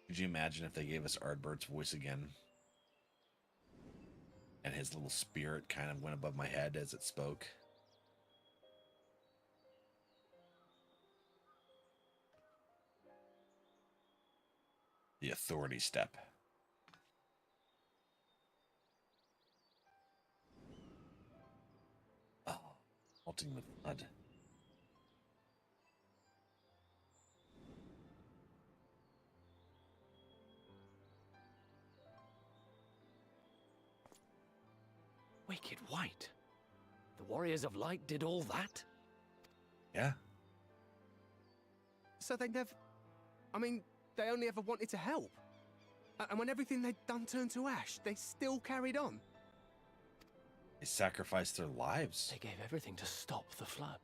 Could you imagine if they gave us Ardbert's voice again? And his little spirit kind of went above my head as it spoke. The authority step. Oh, melting the blood. Wicked White. The Warriors of Light did all that? Yeah. So they never... I mean, they only ever wanted to help. And when everything they'd done turned to ash, they still carried on. They sacrificed their lives. They gave everything to stop the flood.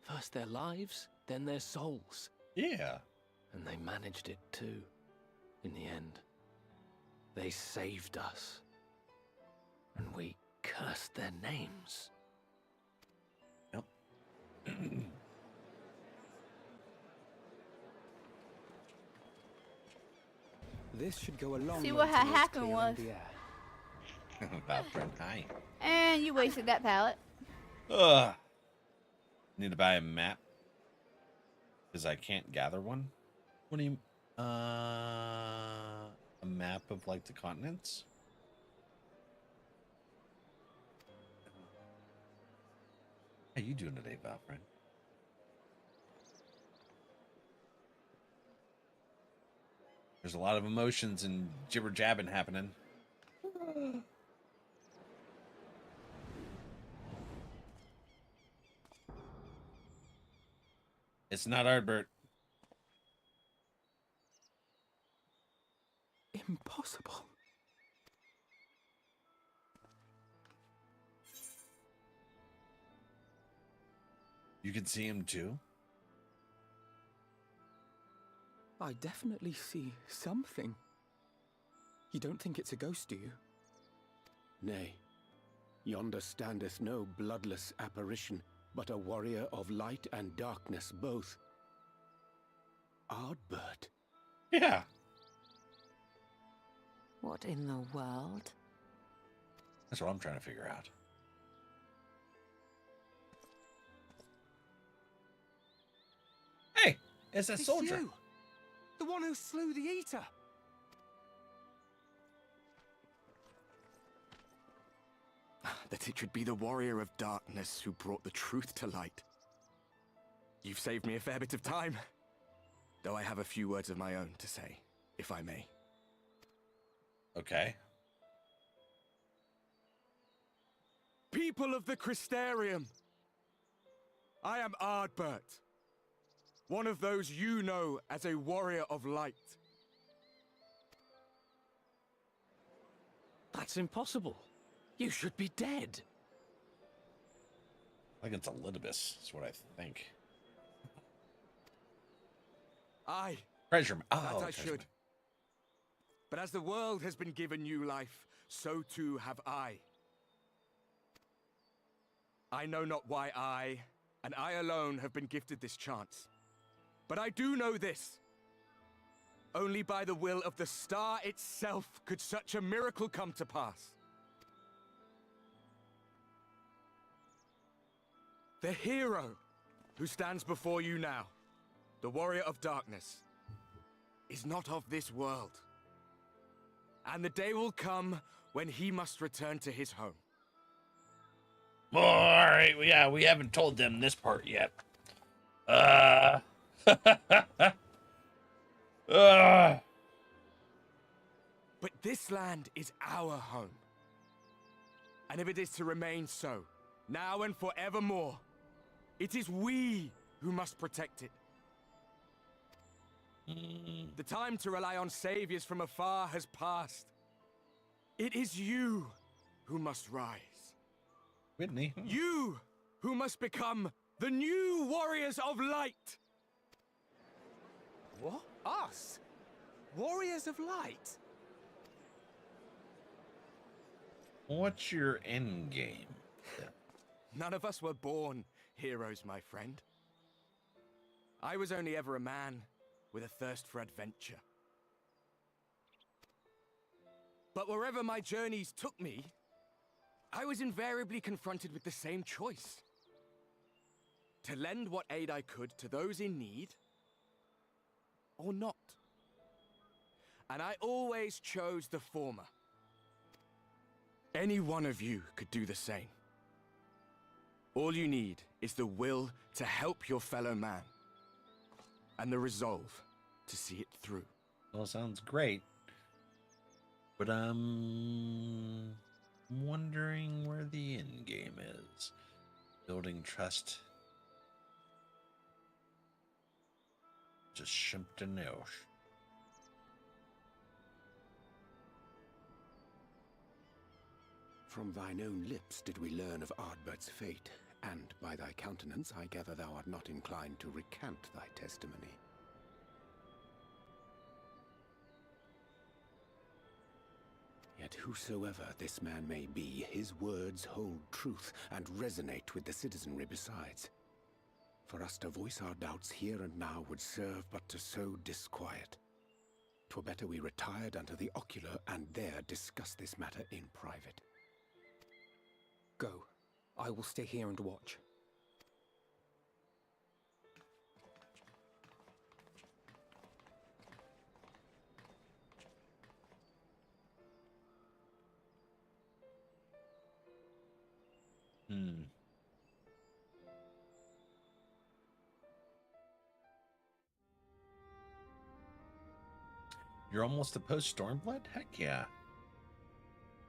First their lives, then their souls. Yeah. And they managed it too. In the end. They saved us. And we cursed their names. Yep. This should go along. See what had happened was. Valfred, hi. And you wasted that pallet. Ugh. Need to buy a map. Because I can't gather one. What do you... a map of, like, the continents? How you doing today, Valfred? There's a lot of emotions and jibber-jabbing happening. It's not Ardbert. Impossible. You can see him too? I definitely see something. You don't think it's a ghost, do you? Nay, yonder standeth no bloodless apparition, but a warrior of light and darkness both. Ardbert. Yeah. What in the world? That's what I'm trying to figure out. Hey, it's a soldier. You, the one who slew the Eater. That it should be the warrior of darkness who brought the truth to light. You've saved me a fair bit of time, though I have a few words of my own to say, if I may. Okay. People of the Crystarium, I am Ardbert, one of those you know as a warrior of light. That's impossible. You should be dead. I think it's Elidibus, is what I think. Aye. Treasure. Oh, that I treasure. should. But as the world has been given new life, so too have I. I know not why I, and I alone, have been gifted this chance. But I do know this. Only by the will of the star itself could such a miracle come to pass. The hero who stands before you now, the warrior of darkness, is not of this world. And the day will come when he must return to his home. All right, yeah, we haven't told them this part yet. But this land is our home. And if it is to remain so, now and forevermore, it is we who must protect it. The time to rely on saviors from afar has passed. It is you who must rise. Whitney. You who must become the new warriors of light. What? Us? Warriors of Light? What's your end game? None of us were born heroes, my friend. I was only ever a man with a thirst for adventure. But wherever my journeys took me, I was invariably confronted with the same choice. To lend what aid I could to those in need, or not. And I always chose the former. Any one of you could do the same. All you need is the will to help your fellow man, and the resolve to see it through. Well, sounds great. But I'm wondering where the end game is. Building trust. Just Shimpton-Elch. From thine own lips did we learn of Ardbert's fate, and by thy countenance I gather thou art not inclined to recant thy testimony. Yet whosoever this man may be, his words hold truth and resonate with the citizenry besides. For us to voice our doubts here and now would serve but to sow disquiet. 'Twere better we retired unto the ocular and there discuss this matter in private. Go. I will stay here and watch. You're almost a post-Stormblood? Heck yeah.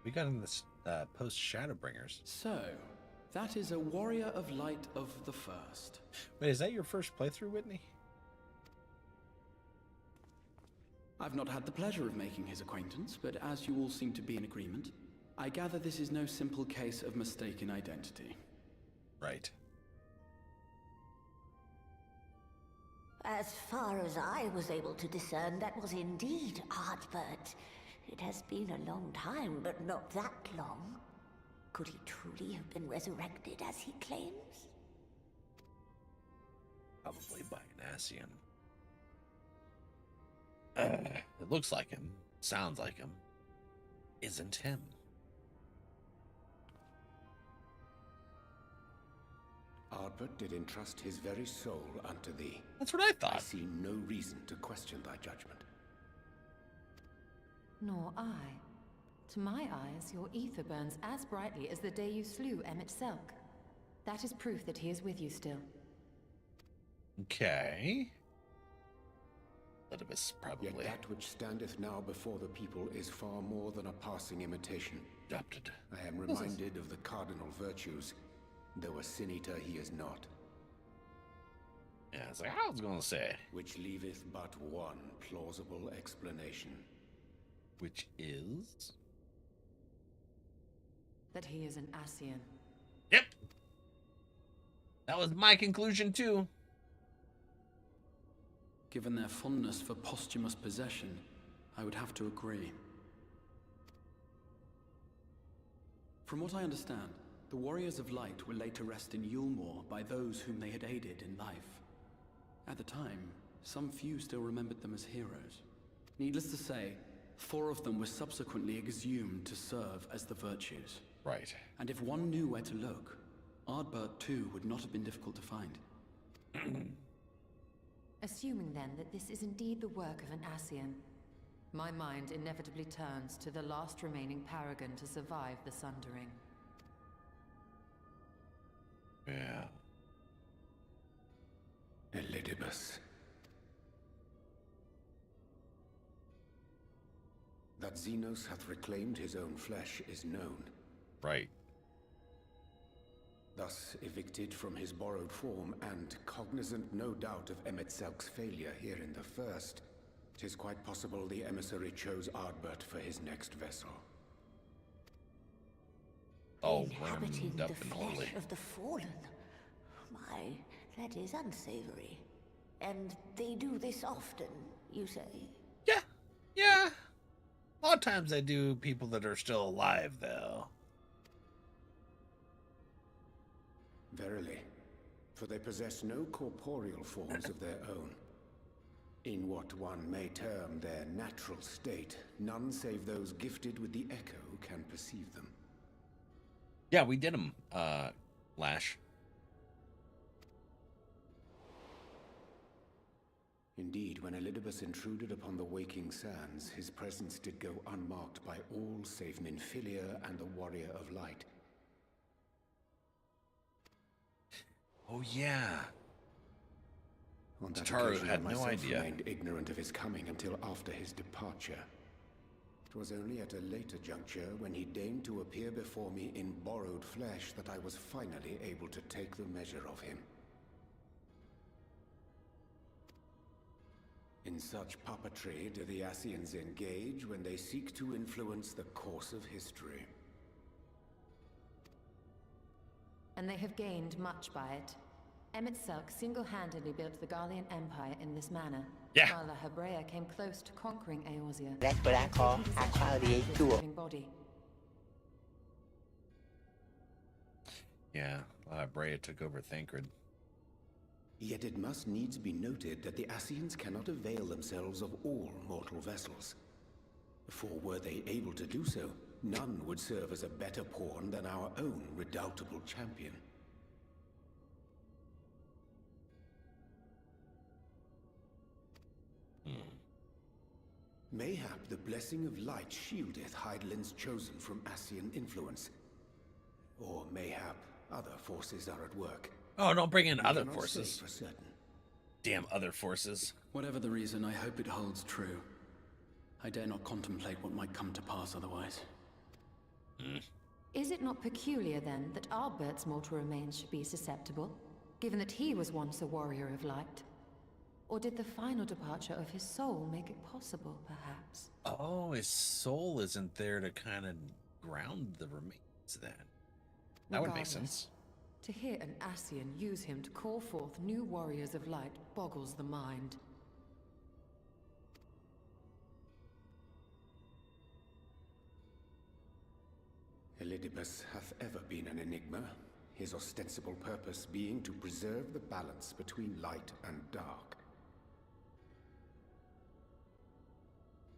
We got in this post-Shadowbringers. So, that is a warrior of light of the first. Wait, is that your first playthrough, Whitney? I've not had the pleasure of making his acquaintance, but as you all seem to be in agreement, I gather this is no simple case of mistaken identity. Right. As far as I was able to discern, that was indeed Ardbert. It has been a long time, but not that long. Could he truly have been resurrected as he claims? Probably by an Ascian. It looks like him. Sounds like him. Isn't him. Ardbert did entrust his very soul unto thee. That's what I thought. I see no reason to question thy judgment. Nor I. To my eyes, your ether burns as brightly as the day you slew Emmet-Selch. That is proof that he is with you still. Okay. Litibus, probably. Yet that which standeth now before the people is far more than a passing imitation. Adopted. I am reminded of the cardinal virtues, though a sin-eater he is not. Yeah, it's like I was gonna say. Which leaveth but one plausible explanation. Which is? That he is an Ascian. Yep. That was my conclusion too. Given their fondness for posthumous possession, I would have to agree. From what I understand, the Warriors of Light were laid to rest in Yulmore by those whom they had aided in life. At the time, some few still remembered them as heroes. Needless to say, 4 of them were subsequently exhumed to serve as the virtues. Right. And if one knew where to look, Ardbert too would not have been difficult to find. Assuming then that this is indeed the work of an Ascian, my mind inevitably turns to the last remaining paragon to survive the Sundering. Yeah. Elidibus. That Xenos hath reclaimed his own flesh is known. Right. Thus evicted from his borrowed form, and cognizant no doubt of Emmet-Selch's failure here in the first, 'tis quite possible the emissary chose Ardbert for his next vessel. Oh, Inhabiting up the and flesh holy. of the fallen. My, that is unsavory. And they do this often, you say? Yeah. A lot of times they do people that are still alive, though. Verily, for they possess no corporeal forms of their own. In what one may term their natural state, none save those gifted with the echo can perceive them. Yeah, we did them, Lash. Indeed, when Elidibus intruded upon the waking sands, his presence did go unmarked by all save Minfilia and the Warrior of Light. Oh, yeah. On that Tataru occasion, had I no myself idea. remained ignorant of his coming until after his departure. It was only at a later juncture, when he deigned to appear before me in borrowed flesh, that I was finally able to take the measure of him. In such puppetry do the Ascians engage when they seek to influence the course of history. And they have gained much by it. Emmet-Selch single-handedly built the Garlean Empire in this manner, while the Hebrea came close to conquering Eorzea. That's what I call high quality duel. Body. Yeah, Brea took over Thancred. Yet it must needs be noted that the Ascians cannot avail themselves of all mortal vessels. For were they able to do so, none would serve as a better pawn than our own redoubtable champion. Mayhap the blessing of light shieldeth Hydaelyn's chosen from Ascian influence. Or mayhap other forces are at work. Oh, don't bring in We other cannot forces. say for certain. Damn other forces. Whatever the reason, I hope it holds true. I dare not contemplate what might come to pass otherwise. Is it not peculiar, then, that Albert's mortal remains should be susceptible, given that he was once a warrior of light? Or did the final departure of his soul make it possible, perhaps? Oh, his soul isn't there to kind of ground the remains then. That would make sense. To hear an Ascian use him to call forth new warriors of light boggles the mind. Elidibus hath ever been an enigma, his ostensible purpose being to preserve the balance between light and dark.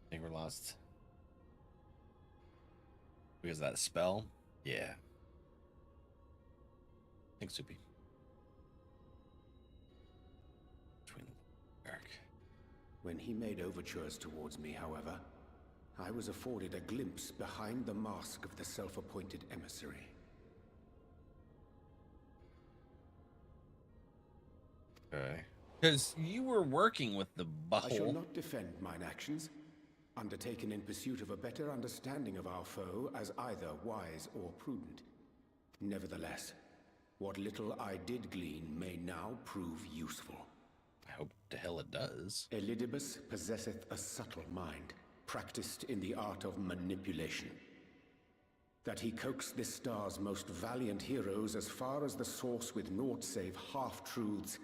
I think we're lost. Because of that spell? Yeah. Thanks, Soupy. Between dark. When he made overtures towards me, however, I was afforded a glimpse behind the mask of the self-appointed emissary. Okay. Because you were working with the I shall Bull. not defend mine actions, undertaken in pursuit of a better understanding of our foe as either wise or prudent. Nevertheless, what little I did glean may now prove useful. I hope to hell it does. Elidibus possesseth a subtle mind, practiced in the art of manipulation. That he coaxed this star's most valiant heroes as far as the source with naught save half-truths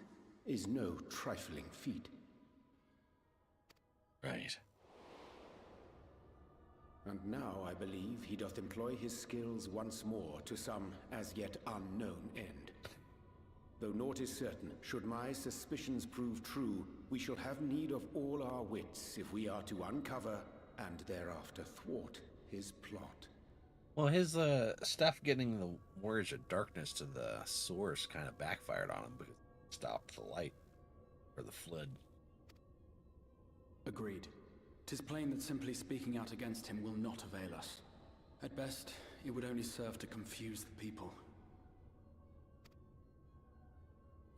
is no trifling feat. Right. And now I believe he doth employ his skills once more to some as yet unknown end. Though naught is certain, should my suspicions prove true, we shall have need of all our wits if we are to uncover and thereafter thwart his plot. Well, his stuff getting the Warriors of Darkness to the source kind of backfired on him because it stopped the light or the flood. Agreed. 'Tis plain that simply speaking out against him will not avail us. At best, it would only serve to confuse the people.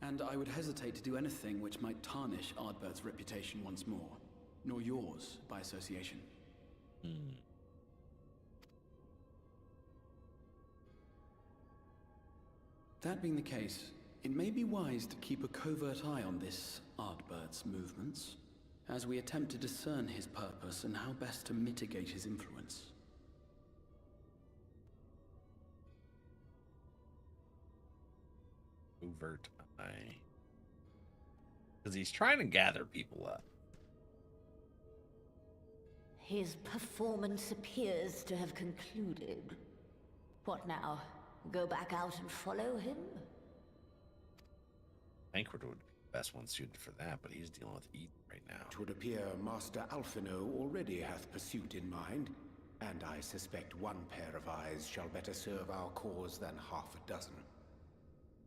And I would hesitate to do anything which might tarnish Ardbert's reputation once more, nor yours by association. That being the case, it may be wise to keep a covert eye on this Ardbert's movements, as we attempt to discern his purpose and how best to mitigate his influence. Overt eye. Because he's trying to gather people up. His performance appears to have concluded. What now? Go back out and follow him? Banquet would be the best one suited for that, but he's dealing with Eden right now. It would appear Master Alphino already hath pursuit in mind, and I suspect one pair of eyes shall better serve our cause than half a dozen.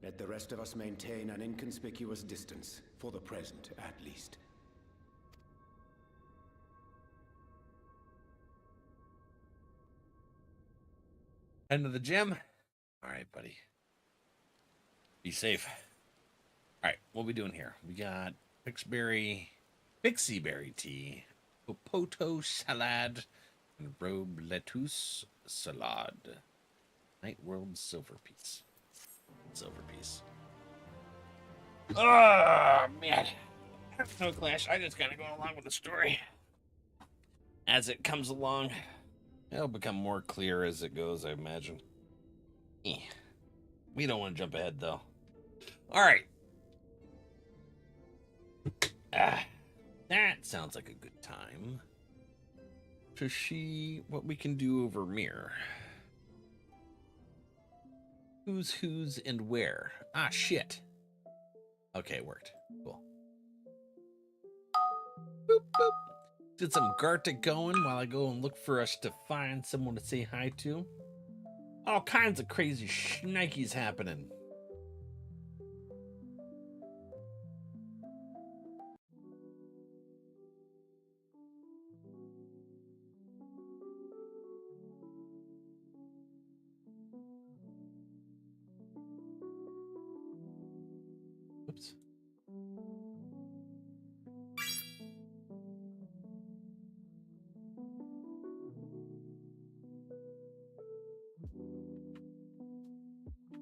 Let the rest of us maintain an inconspicuous distance, for the present at least. Head to the gym. All right, buddy. Be safe. All right, what are we doing here? We got pixie berry tea, popoto salad, and robe lettuce salad. Night World silver piece. Oh, man. No Clash. I just kind of going along with the story as it comes along. It'll become more clear as it goes, I imagine. We don't want to jump ahead, though. All right. That sounds like a good time to see what we can do over Mirror. Who's and where? Ah, shit. Okay, it worked. Cool. Boop, boop. Did some Gartic going while I go and look for us to find someone to say hi to. All kinds of crazy shnikes happening. Oops.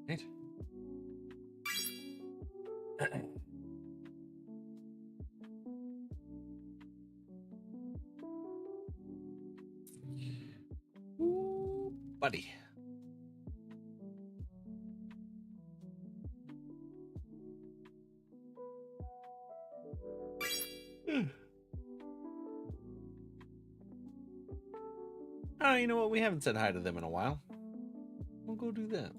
Right. Ooh, buddy. Oh, you know what? We haven't said hi to them in a while. We'll go do that.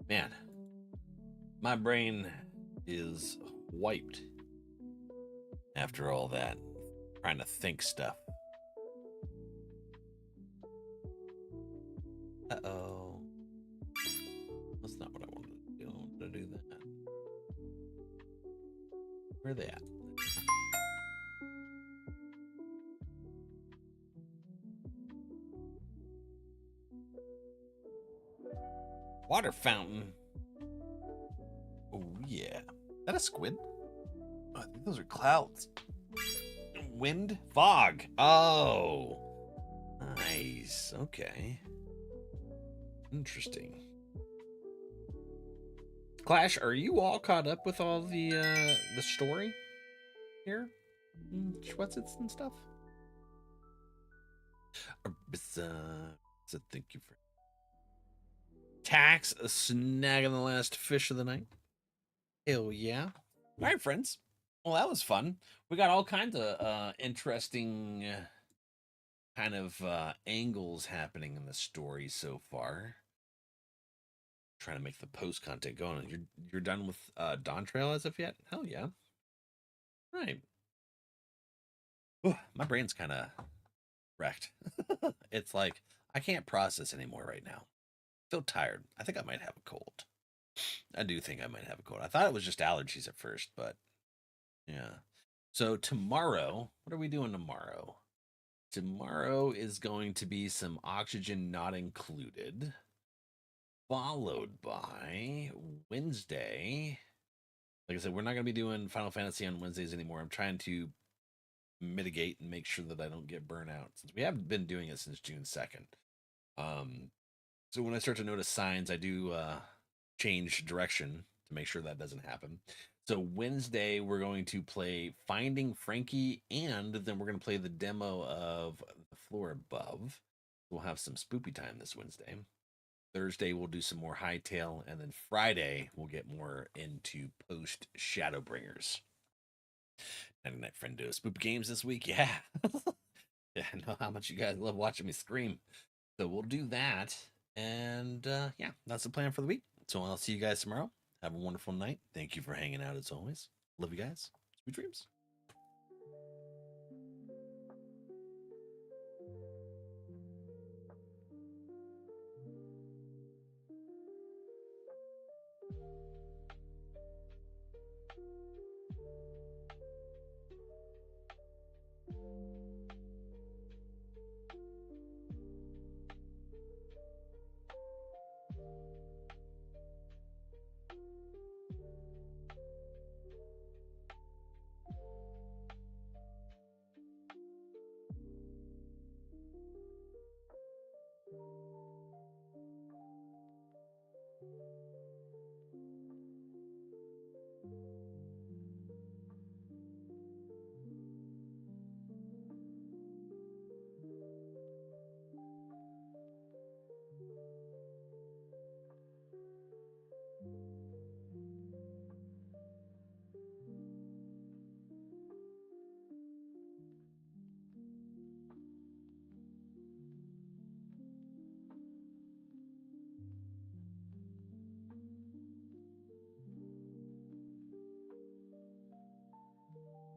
Man, my brain is wiped after all that trying to think stuff. Uh-oh. That's not what I wanted to do. I wanted to do that. Where are they at? Water fountain. Oh, yeah. Is that a squid? Oh, I think those are clouds. Wind? Fog. Oh. Nice. Okay. Interesting. Clash, are you all caught up with all the story here? Schwetzits and stuff? So thank you for Tax, a snagging the last fish of the night. Hell yeah. All right, friends. Well, that was fun. We got all kinds of interesting kind of angles happening in the story so far. Trying to make the post content going. You're done with Dawn Trail as of yet? Hell yeah. Right. Ooh, my brain's kind of wrecked. It's like I can't process anymore right now. Feel tired. I think I might have a cold. I do think I might have a cold. I thought it was just allergies at first, but yeah. So tomorrow, what are we doing tomorrow? Tomorrow is going to be some oxygen not included, followed by Wednesday. Like I said, we're not going to be doing Final Fantasy on Wednesdays anymore. I'm trying to mitigate and make sure that I don't get burnt out, since we haven't been doing it since June 2nd. So when I start to notice signs, I do change direction to make sure that doesn't happen. So Wednesday, we're going to play Finding Frankie, and then we're going to play the demo of The Floor Above. We'll have some spoopy time this Wednesday. Thursday we'll do some more Hightail, and then Friday we'll get more into Post-Shadowbringers. Night night, friend. Do spooky games this week, yeah. Yeah, I know how much you guys love watching me scream. So we'll do that, and yeah, that's the plan for the week. So I'll see you guys tomorrow. Have a wonderful night. Thank you for hanging out as always. Love you guys. Sweet dreams.